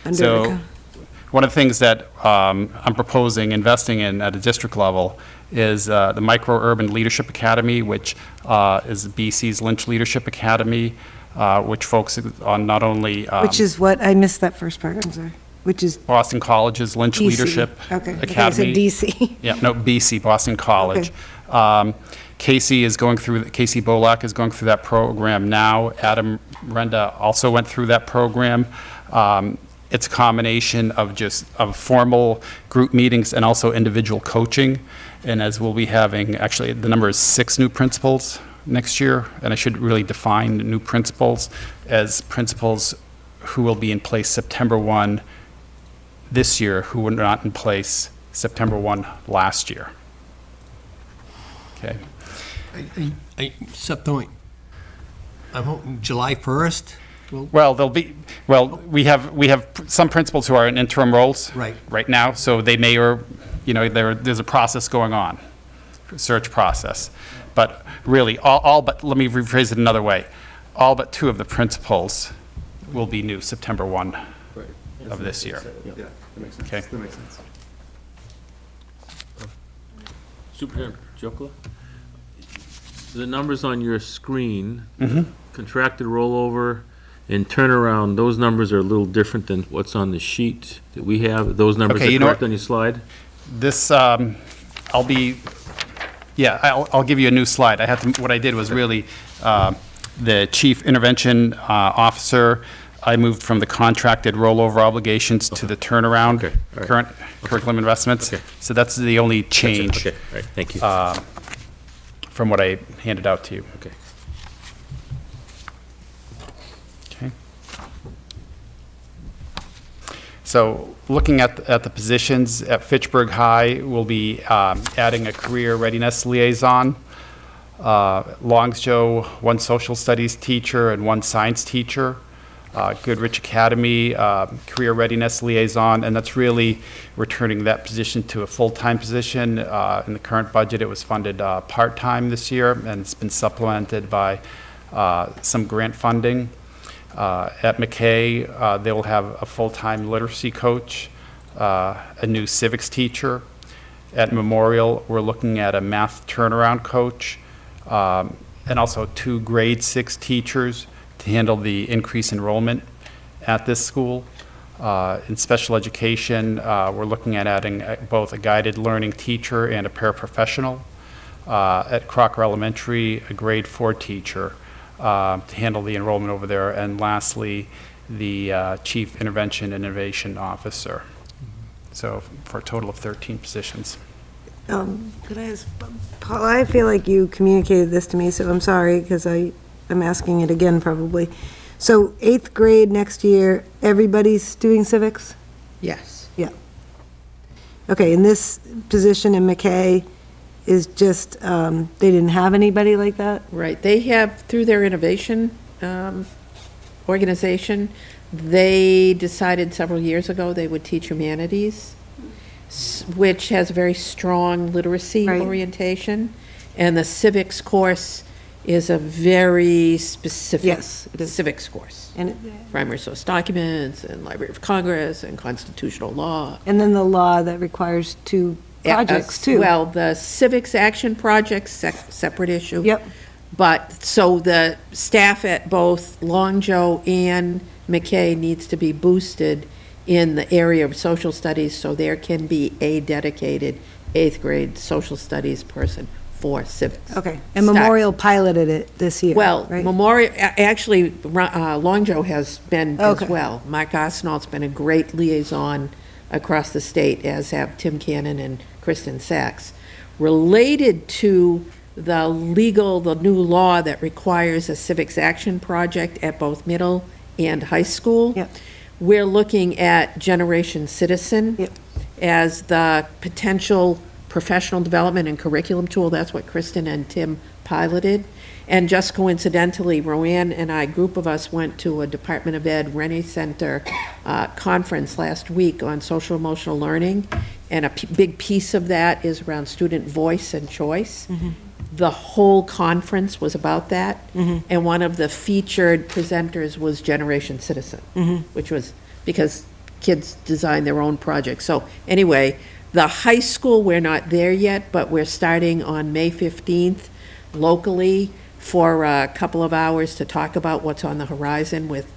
under So account- one of the things that I'm proposing investing in at a district level is the Micro-Urban Leadership Academy, which is BC's Lynch Leadership Academy, which focuses on not only which is what? I missed that first part, I'm sorry. Which is Boston College's Lynch DC. Leadership Okay, I thought you Academy. said DC. Yeah, no, BC, Boston College. Casey Bolak is going through that program now. Adam Renda also went through that program. It's a combination of formal group meetings and also individual coaching. And as we'll be having, actually, the number is 6 new principals next year, and I should really define new principals as principals who will be in place September 1 this year, who were not in place September 1 last year. Okay. September, I'm hoping July 1st? Well, we have some principals who are in interim roles right now, so they may, there's a process going on, search process. But really, but let me rephrase it another way. All but 2 of the principals will be new September 1 of this year. Yeah, that makes sense. Okay. That makes sense. Superintendent Jokela? The numbers on your screen, contracted rollover and turnaround, those numbers are a little different than what's on the sheet that we have. Those numbers Okay, are you know correct what? on your slide? This, I'll give you a new slide. What I did was really, the chief intervention officer, I moved from the contracted rollover obligations to the turnaround, Okay, all right. current curriculum investments. Okay. So that's the only change. Okay, all right, thank you. from what I handed out to you. Okay. Okay. So looking at the positions at Fitchburg High, we'll be adding a career readiness liaison. Longsjo, one social studies teacher and one science teacher. Goodrich Academy, career readiness liaison, and that's really returning that position to a full-time position. In the current budget, it was funded part-time this year, and it's been supplemented by some grant funding. At McKay, they will have a full-time literacy coach, a new civics teacher. At Memorial, we're looking at a math turnaround coach, and also 2 grade 6 teachers to handle the increased enrollment at this school. In special education, we're looking at adding both a guided learning teacher and a paraprofessional. At Crocker Elementary, a grade 4 teacher to handle the enrollment over there. And lastly, the Chief Intervention and Innovation Officer. So for a total of 13 positions. Could I ask, Paul, I feel like you communicated this to me, so I'm sorry, because I'm asking it again probably. So 8th grade next year, everybody's doing civics? Yes. Yeah. Okay, and this position in McKay is just, they didn't have anybody like that? Right. They have, through their innovation organization, they decided several years ago they would teach humanities, which has a very strong literacy orientation. And the civics course is a very specific civics course. And primary source documents and Library of Congress and constitutional law. And then the law that requires 2 projects too. Well, the civics action project's separate issue. Yep. But, so the staff at both Longjo and McKay needs to be boosted in the area of social studies, so there can be a dedicated 8th grade social studies person for civics. Okay, and Memorial piloted it this year, Well, right? Memorial, actually, Longjo has been as Okay. well. Mark Arsenault's been a great liaison across the state, as have Tim Cannon and Kristen Sachs. Related to the new law that requires a civics action project at both middle and high school, we're looking at Generation Citizen as the potential professional development and curriculum tool. That's what Kristen and Tim piloted. And just coincidentally, Roanne and I, a group of us, went to a Department of Ed Rennie Center conference last week on social emotional learning. And a big piece of that is around student voice and choice. The whole conference was about that. And one of the featured presenters was Generation Citizen, which was because kids design their own projects. So anyway, the high school, we're not there yet, but we're starting on May 15th locally for a couple of hours to talk about what's on the horizon with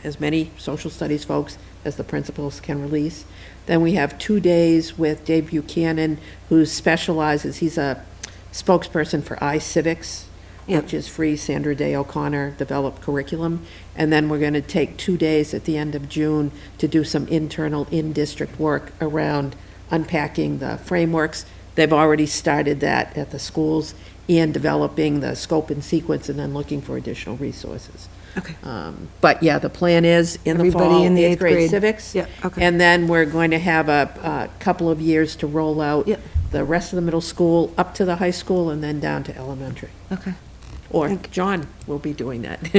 as many social studies folks as the principals can release. Then we have 2 days with Dave Buchanan, who specializes, he's a spokesperson for iCivics, which is free Sandra Day O'Connor developed curriculum. And then we're going to take 2 days at the end of June to do some internal in-district work around unpacking the frameworks. They've already started that at the schools and developing the scope and sequence and then looking for additional resources. Okay. But yeah, the plan is in the Everybody fall, in the 8th eighth grade grade. civics. Yeah, okay. And then we're going to have a couple of years to roll out the rest of the middle school up to the high school and then down to elementary. Okay. Or John will be doing that.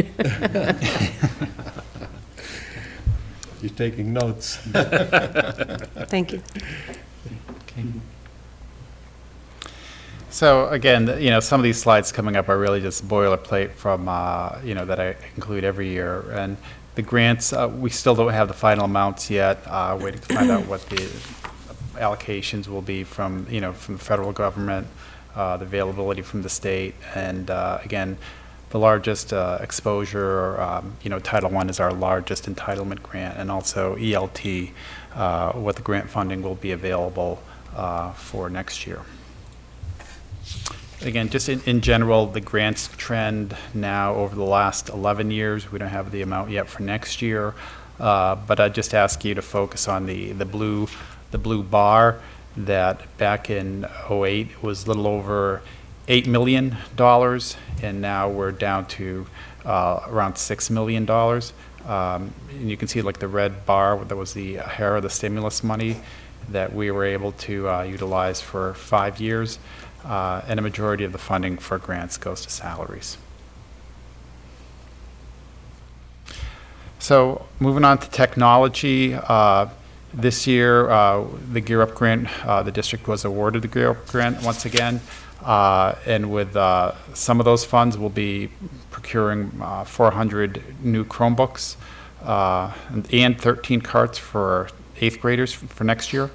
You're taking notes. Thank you. So again, some of these slides coming up are really just boilerplate from, that I include every year. And the grants, we still don't have the final amounts yet. Waiting to find out what the allocations will be from, from the federal government, the availability from the state. And again, the largest exposure, Title I is our largest entitlement grant, and also ELT, what the grant funding will be available for next year. Again, just in general, the grants trend now over the last 11 years. We don't have the amount yet for next year, but I just ask you to focus on the blue bar that back in '08 was a little over $8 million, and now we're down to around $6 million. And you can see like the red bar, that was the HERA, the stimulus money that we were able to utilize for 5 years, and a majority of the funding for grants goes to salaries. So moving on to technology, this year the Gear Up grant, the district was awarded the Gear Up grant once again, and with some of those funds we'll be procuring 400 new Chromebooks and 13 carts for 8th graders for next year.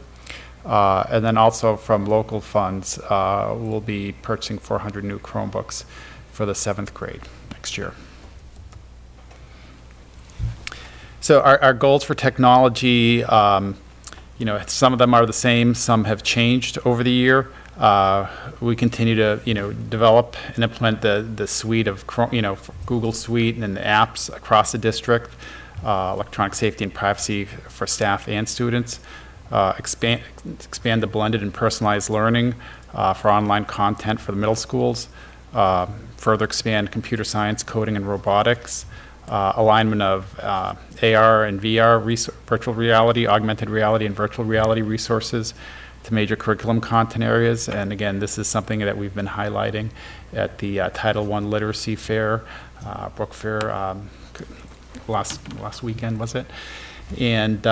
And then also from local funds, we'll be purchasing 400 new Chromebooks for the 7th grade next year. So our goals for technology, you know, some of them are the same, some have changed over the year. We continue to, you know, develop and implement the suite of, you know, Google Suite and the apps across the district, electronic safety and privacy for staff and students, expand the blended and personalized learning for online content for the middle schools, further expand computer science, coding, and robotics, alignment of AR and VR, virtual reality, augmented reality, and virtual reality resources to major curriculum content areas. And again, this is something that we've been highlighting at the Title I Literacy Fair, Book Fair, last weekend, was it? And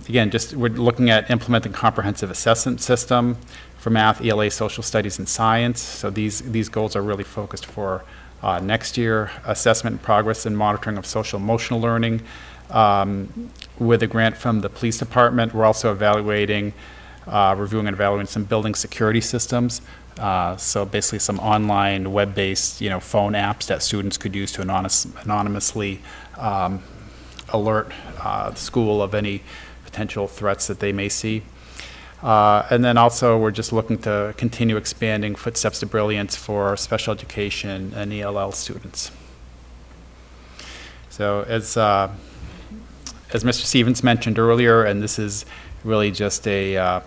again, just we're looking at implementing comprehensive assessment system for math, ELA, social studies, and science. So these goals are really focused for next year. Assessment and progress and monitoring of social emotional learning. With a grant from the police department, we're also evaluating, reviewing and evaluating some building security systems. So basically some online web-based, you know, phone apps that students could use to anonymously alert the school of any potential threats that they may see. And then also we're just looking to continue expanding Footsteps to Brilliance for special education and ELL students. So as Mr. Stevens mentioned earlier, and this is really just an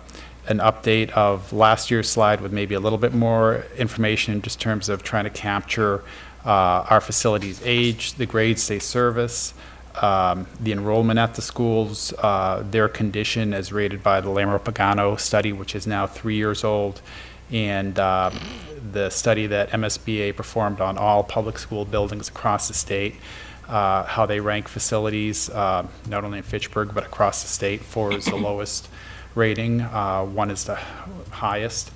update of last year's slide with maybe a little bit more information in just terms of trying to capture our facilities' age, the grades they service, the enrollment at the schools, their condition as rated by the Lamro-Pagano study, which is now 3 years old, and the study that MSBA performed on all public school buildings across the state, how they rank facilities, not only in Fitchburg, but across the state. 4 is the lowest rating, 1 is the highest.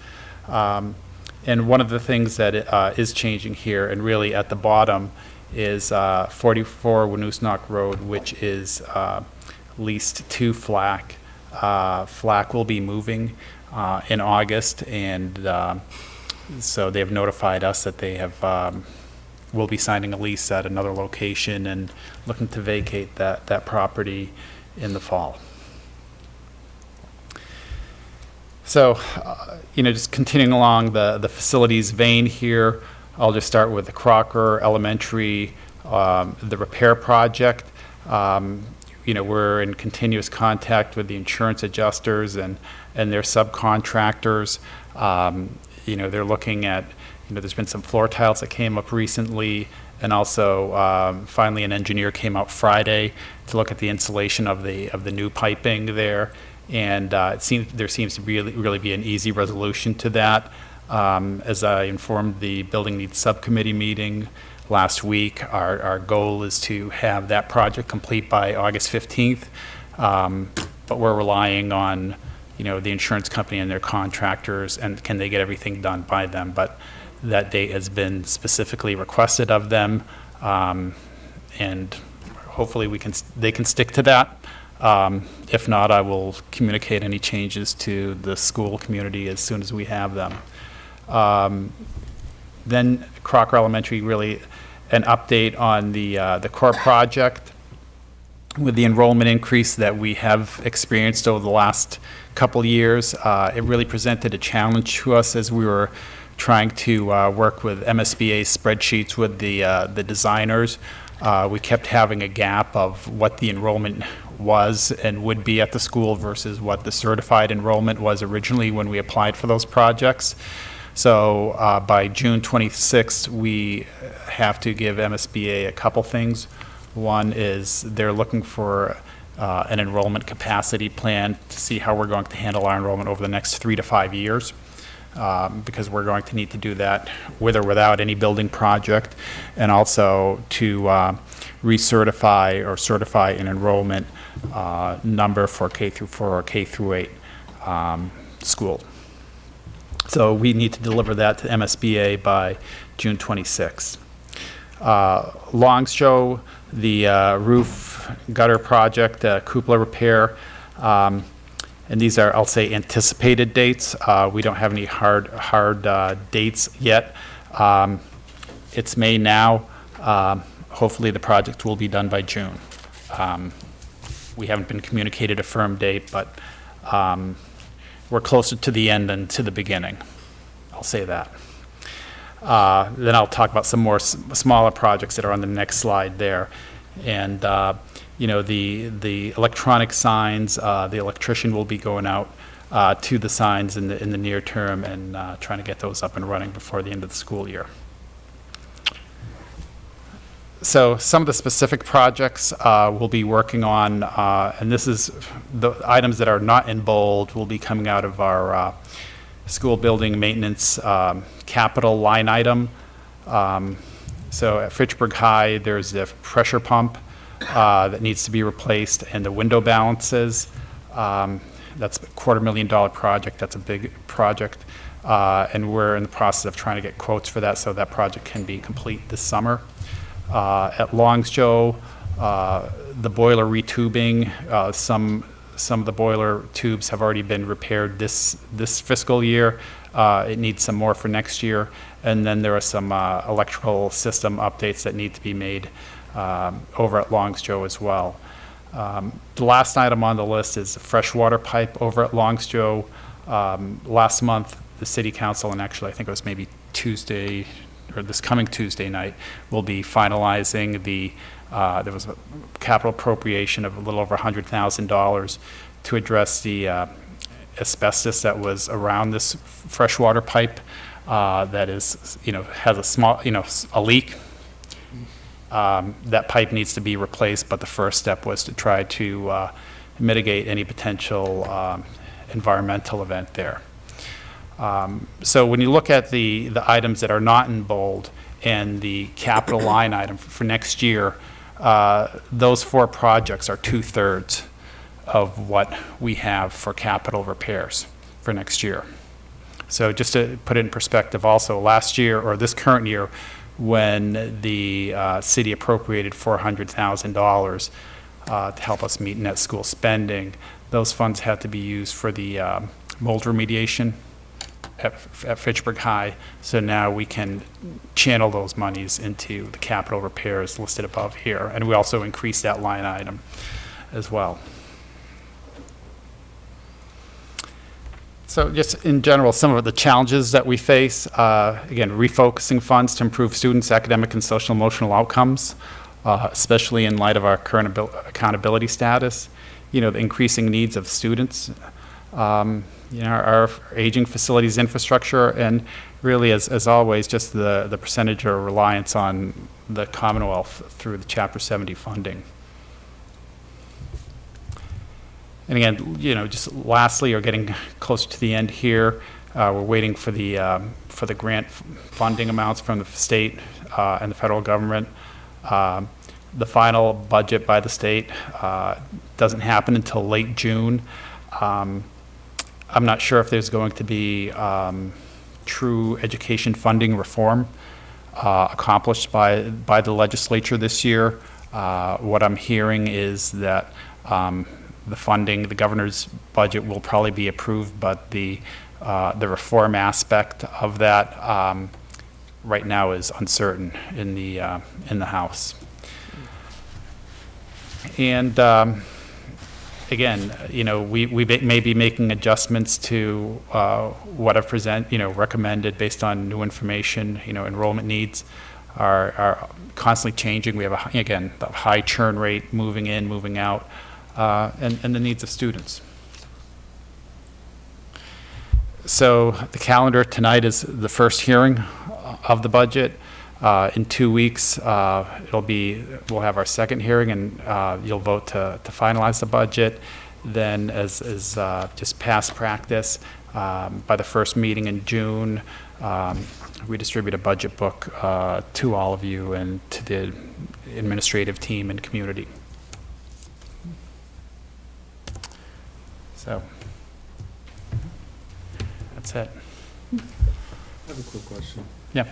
And one of the things that is changing here, and really at the bottom, is 44 Winoosknock Road, which is leased to FLAC. FLAC will be moving in August, and so they've notified us that they have will be signing a lease at another location and looking to vacate that property in the fall. So, you know, just continuing along the facilities vein here, I'll just start with the Crocker Elementary, the repair project. You know, we're in continuous contact with the insurance adjusters and their subcontractors. You know, they're looking at, you know, there's been some floor tiles that came up recently, and also finally an engineer came out Friday to look at the installation of the new piping there. And there seems to really be an easy resolution to that. As I informed the Building Needs Subcommittee meeting last week, our goal is to have that project complete by August 15th. But we're relying on, you know, the insurance company and their contractors, and can they get everything done by them. But that date has been specifically requested of them, and hopefully they can stick to that. If not, I will communicate any changes to the school community as soon as we have them. Then Crocker Elementary, really an update on the core project. With the enrollment increase that we have experienced over the last couple years, it really presented a challenge to us as we were trying to work with MSBA spreadsheets with the designers. We kept having a gap of what the enrollment was and would be at the school versus what the certified enrollment was originally when we applied for those projects. So by June 26th, we have to give MSBA a couple things. One is they're looking for an enrollment capacity plan to see how we're going to handle our enrollment over the next 3 to 5 years, because we're going to need to do that with or without any building project, and also to recertify or certify an enrollment number for K through 4 or K through 8 school. So we need to deliver that to MSBA by June 26th. Longshow, the roof gutter project, cupola repair, and these are, I'll say, anticipated dates. We don't have any hard dates yet. It's May now. Hopefully the project will be done by June. We haven't been communicated a firm date, but we're closer to the end than to the beginning. I'll say that. Then I'll talk about some more smaller projects that are on the next slide there. And, you know, the electronic signs, the electrician will be going out to the signs in the near term and trying to get those up and running before the end of the school year. So some of the specific projects we'll be working on, and this is the items that are not in bold, will be coming out of our school building maintenance capital line item. So at Fitchburg High, there's the pressure pump that needs to be replaced and the window balances. That's a $250,000 project. That's a big project. And we're in the process of trying to get quotes for that so that project can be complete this summer. At Longshow, the boiler retubing, some of the boiler tubes have already been repaired this fiscal year. It needs some more for next year. And then there are some electrical system updates that need to be made over at Longshow as well. The last item on the list is the freshwater pipe over at Longshow. Last month, the city council, and actually I think it was maybe Tuesday, or this coming Tuesday night, will be finalizing the, there was a capital appropriation of a little over $100,000 to address the asbestos that was around this freshwater pipe that is, you know, has a small, you know, a leak. That pipe needs to be replaced, but the first step was to try to mitigate any potential environmental event there. So when you look at the items that are not in bold and the capital line item for next year, those 4 projects are 2/3 of what we have for capital repairs for next year. So just to put it in perspective also, last year, or this current year, when the city appropriated $400,000 to help us meet net school spending, those funds had to be used for the mold remediation at Fitchburg High. So now we can channel those monies into the capital repairs listed above here. And we also increased that line item as well. So just in general, some of the challenges that we face, again, refocusing funds to improve students' academic and social emotional outcomes, especially in light of our current accountability status, you know, the increasing needs of students, you know, our aging facilities infrastructure, and really, as always, just the percentage or reliance on the Commonwealth through the Chapter 70 funding. And again, you know, just lastly, or getting closer to the end here, we're waiting for the grant funding amounts from the state and the federal government. The final budget by the state doesn't happen until late June. I'm not sure if there's going to be true education funding reform accomplished by the legislature this year. What I'm hearing is that the funding, the governor's budget will probably be approved, but the reform aspect of that right now is uncertain in the House. And again, you know, we may be making adjustments to what I've recommended based on new information. You know, enrollment needs are constantly changing. We have again the high churn rate, moving in, moving out. And the needs of students. So the calendar tonight is the first hearing of the budget. In 2 weeks, we'll have our second hearing, and you'll vote to finalize the budget. Then, as just past practice, by the first meeting in June, we distribute a budget book to all of you and to the administrative team and community. So, that's it. I have a quick question. Yeah.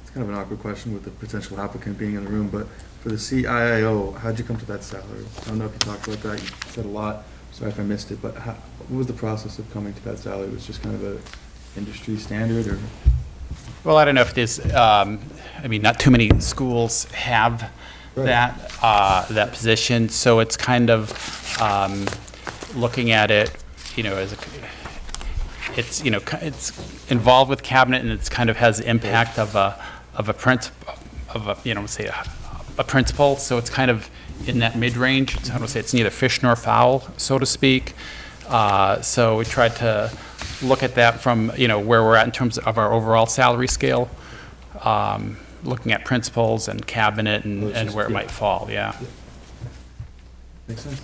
It's kind of an awkward question with the potential applicant being in the room, but for the CIO, how'd you come to that salary? I don't know if you talked about that, you said a lot, sorry if I missed it, but what was the process of coming to that salary? Was it just kind of a industry standard, or? Well, I don't know if there's, I mean, not too many schools have that position, so it's kind of looking at it, as it's involved with cabinet, and it's kind of has the impact of a principal, so it's kind of in that mid-range. So I don't say it's neither fish nor fowl, so to speak. So we tried to look at that from, where we're at in terms of our overall salary scale, looking at principals and cabinet and where it might fall, yeah. Makes sense.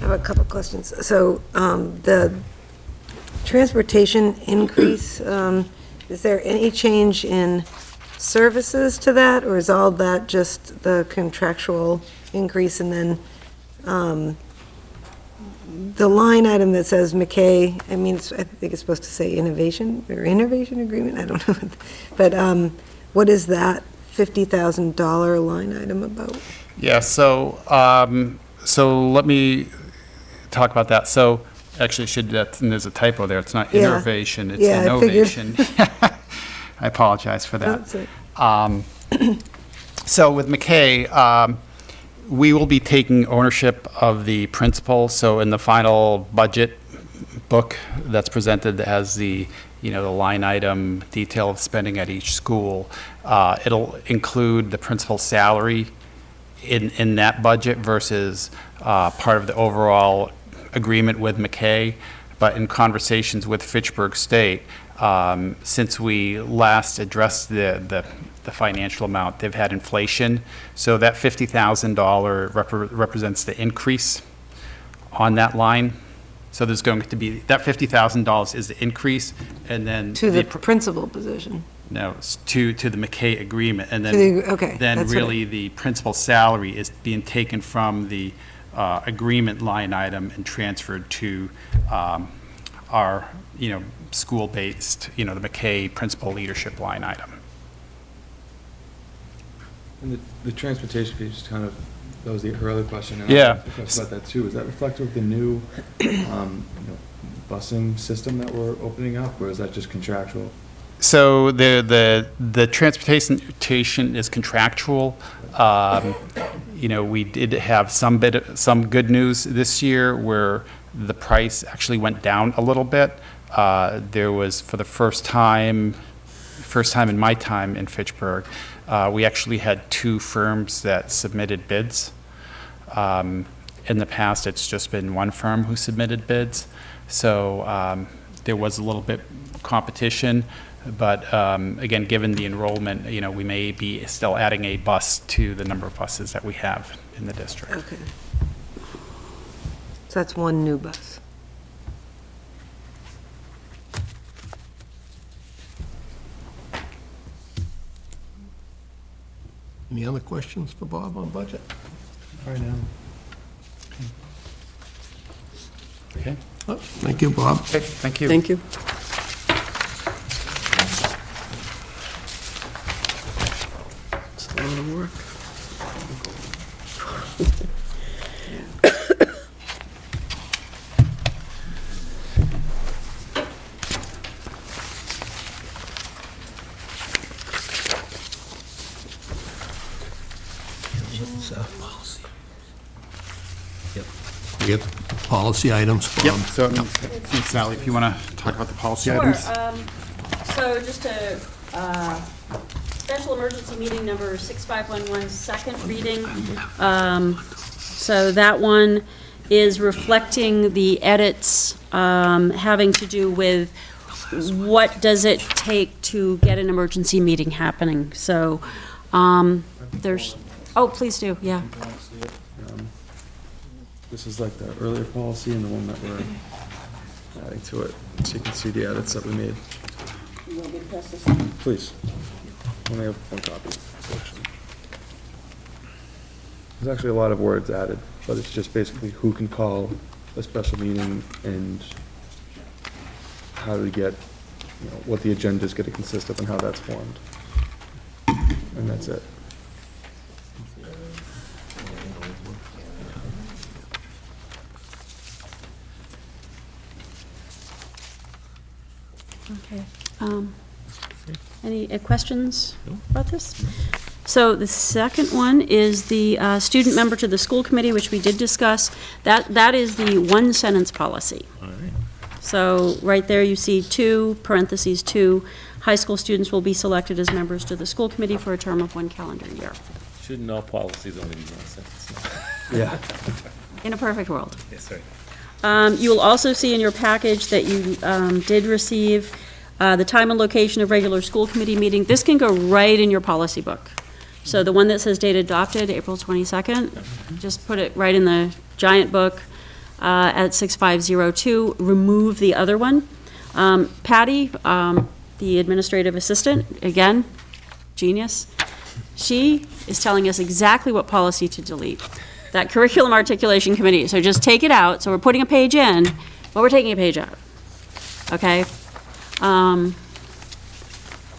I have a couple of questions. So the transportation increase, is there any change in services to that, or is all that just the contractual increase? And then the line item that says McKay, I mean, I think it's supposed to say innovation agreement, I don't know. But what is that $50,000 line item about? Yeah, so let me talk about that. So actually, there's a typo there. It's not innovation, it's innovation. I apologize for that. So with McKay, we will be taking ownership of the principal. So in the final budget book that's presented that has the line item detail of spending at each school, it'll include the principal's salary in that budget versus part of the overall agreement with McKay. But in conversations with Fitchburg State, since we last addressed the financial amount, they've had inflation. So that $50,000 represents the increase on that line. So there's going to be, that $50,000 is the increase, and then to the principal position. No, to the McKay agreement, and then then really the principal salary is being taken from the agreement line item and transferred to our school-based the McKay principal leadership line item. And the transportation piece, kind of, that was her other question. And Yeah. I talked about that too. Is that reflective of the new busing system that we're opening up, or is that just contractual? So the transportation is contractual. We did have some good news this year where the price actually went down a little bit. There was, for the first time in my time in Fitchburg, we actually had 2 firms that submitted bids. In the past, it's just been one firm who submitted bids. So there was a little bit competition. But again, given the enrollment, we may be still adding a bus to the number of buses that we have in the district. Okay. So that's one new bus. Any other questions for Bob on budget? Right now. Okay. Oh, thank you, Bob. Okay, thank you. Thank you. It's a lot of work. We have policy items, Bob. Yep, so Sally, if you want to talk about the policy items. So just a special emergency meeting number 6511, second reading. So that one is reflecting the edits having to do with what does it take to get an emergency meeting happening. So there's, oh, please do, yeah. This is like the earlier policy and the one that we're adding to it, so you can see the edits that we made. You want me to pass this? Please. Only have one copy. There's actually a lot of words added, but it's just basically who can call a special meeting and how do we get, you know, what the agenda is going to consist of and how that's formed. And that's it. Okay. Any questions about this? So the second one is the student member to the school committee, which we did discuss. That is the one-sentence policy. All right. So right there, you see 2, parentheses 2, high school students will be selected as members to the school committee for a term of 1 calendar year. Shouldn't all policies only be one sentence? Yeah. In a perfect world. Yes, sir. You will also see in your package that you did receive the time and location of regular school committee meeting. This can go right in your policy book. So the one that says date adopted, April 22nd, just put it right in the giant book at 6502. Remove the other one. Patty, the administrative assistant, again, genius. She is telling us exactly what policy to delete. That curriculum articulation committee. So just take it out. So we're putting a page in, but we're taking a page out. Okay?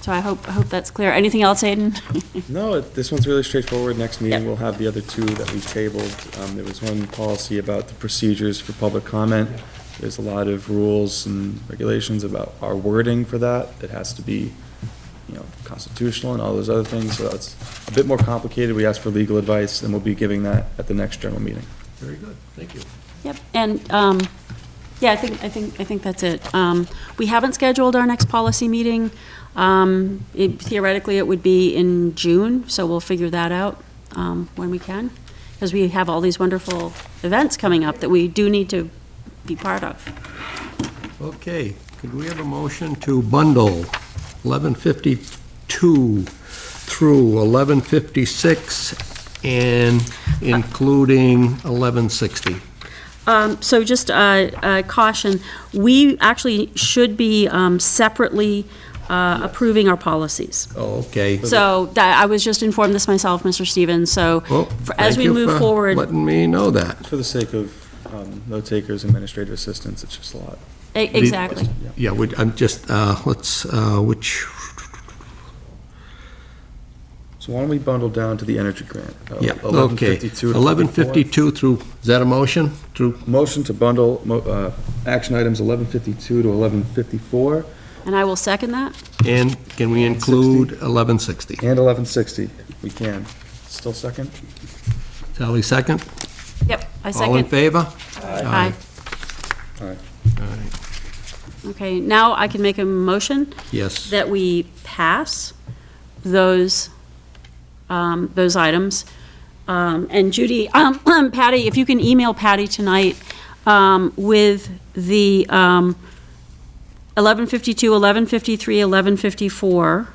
So I hope that's clear. Anything else, Aiden? No, this one's really straightforward. Next meeting, we'll have the other 2 that we tabled. There was one policy about the procedures for public comment. There's a lot of rules and regulations about our wording for that. It has to be, you know, constitutional and all those other things, so that's a bit more complicated. We asked for legal advice, and we'll be giving that at the next general meeting. Very good, thank you. Yep, and, yeah, I think that's it. We haven't scheduled our next policy meeting. Theoretically, it would be in June, so we'll figure that out when we can, because we have all these wonderful events coming up that we do need to be part of. Okay, could we have a motion to bundle 1152 through 1156 and including 1160? So just a caution, we actually should be separately approving our policies. Oh, okay. So I was just informed this myself, Mr. Stevens, so as we move forward. Letting me know that. For the sake of note takers, administrative assistants, it's just a lot. Exactly. Yeah, I'm just, let's, which, So why don't we bundle down to the energy grant? yeah, okay. 1152 through, is that a motion? Motion to bundle action items 1152 to 1154. And I will second that. And can we include 1160? And 1160, we can. Still second? Sally, second? Yep, I second. All in favor? Aye. All right. Okay, now I can make a motion Yes. that we pass those items. And Judy, Patty, if you can email Patty tonight with the 1152, 1153, 1154,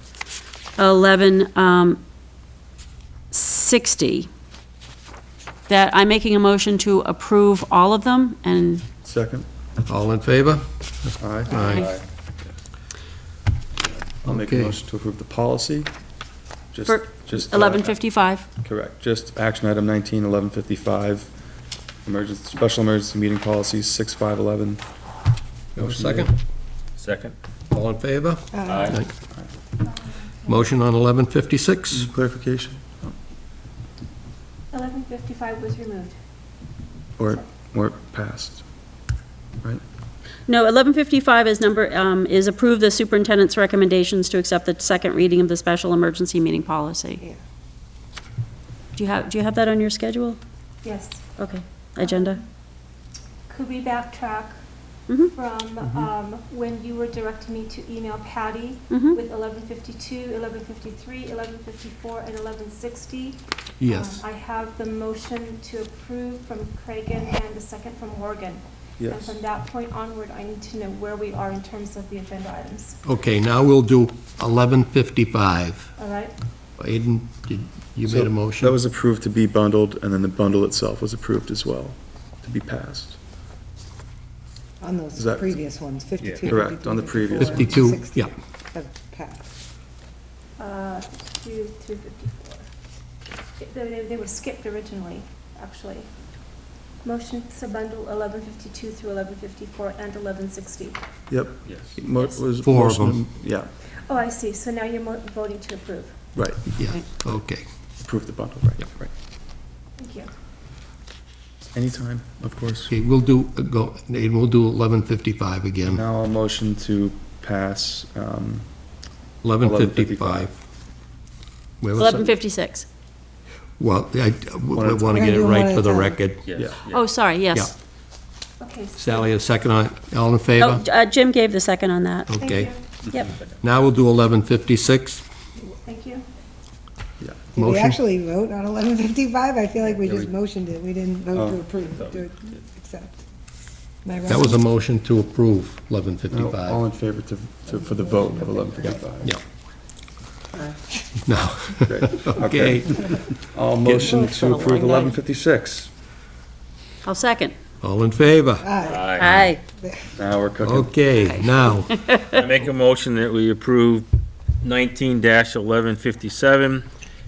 1160, that I'm making a motion to approve all of them, and Second? All in favor? Aye. Aye. I'll make a Okay. motion to approve the policy. Just, for just. 1155. Correct, just action item 19, 1155, special emergency meeting policies, 6511. Have a second? Second. All in favor? Aye. Motion on 1156? Clarification? 1155 was removed. Or passed, right? No, 1155 is approve the superintendent's recommendations to accept the second reading of the special emergency meeting policy. Do you have that on your schedule? Yes. Okay, agenda? Could we backtrack from when you were directing me to email Patty with 1152, 1153, 1154, and 1160. Yes. I have the motion to approve from Cragen and the second from Morgan. And Yes. from that point onward, I need to know where we are in terms of the agenda items. Okay, now we'll do 11:55. All right? Aiden, you So made a motion? That was approved to be bundled, and then the bundle itself was approved as well, to be passed. On Is those that- previous ones, 52, Correct, on the 53, previous 52, 60 yeah. have passed. 52 through 54. They were skipped originally, actually. Motion to bundle 1152 through 1154 and 1160. Yep. Yes. Was Four of motion- Yeah, Oh, I see. So now you're voting to approve. right. Yeah, okay. Approve the bundle, right, right. Thank you. Anytime, of course. Okay, we'll do, Aiden, we'll do 11:55 again. Now I'll motion to pass, 11:55. We have a second? 11:56. Well, I One at a want to time. get it We're gonna do right one for at a the time. record. Yes. Oh, sorry, yes. Okay. so- Sally, a second on, all in favor? Oh, Jim gave the second on that. Thank Okay. you. Yep. Now we'll do 11:56. Thank you. Did we Motion. actually vote on 11:55? I feel like we Yeah, just we- motioned it. We didn't vote to Oh. approve, to accept. Am I That was a wrong? motion to approve No, 11:55. all in favor for the vote of 11:55. Yeah. No. Great. Okay. I'll motion Well, it's to been a approve long night. 11:56. I'll second. All in favor? Aye. Aye. Now we're cooking. Okay, now, I make a motion that we approve 19-1157,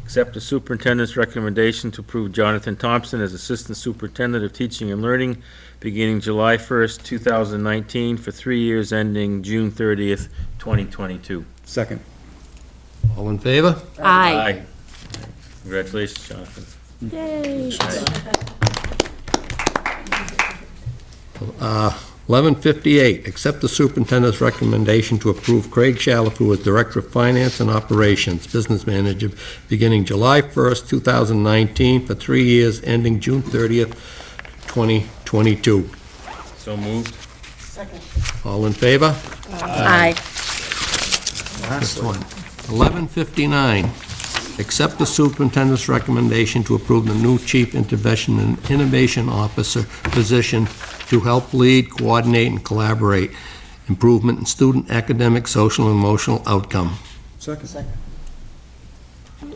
accept the superintendent's recommendation to approve Jonathan Thompson as Assistant Superintendent of Teaching and Learning beginning July 1st, 2019, for 3 years ending June 30th, 2022. Second. all in favor? Aye. Congratulations, Jonathan. Yay. 11:58, accept the superintendent's recommendation to approve Craig Shalapur as Director of Finance and Operations, Business Manager, beginning July 1st, 2019, for 3 years, ending June 30th, 2022. So moved. All in favor? Aye. This one. 11:59, accept the superintendent's recommendation to approve the new Chief Intervention and Innovation Officer position to help lead, coordinate, and collaborate improvement in student academic, social, and emotional outcome. Second.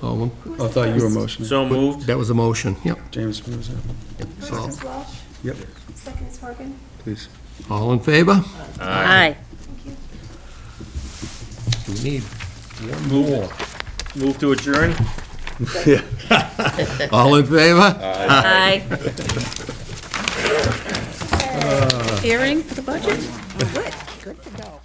All in- I thought you were motioning. So moved. That was a motion, yep. James, what was that? First is Welsh. Yep, Second is Morgan. please. All in favor? Aye. Thank you. We need one more. Move to adjourn? All in favor? Aye. Hearing for the budget? Good, good to go.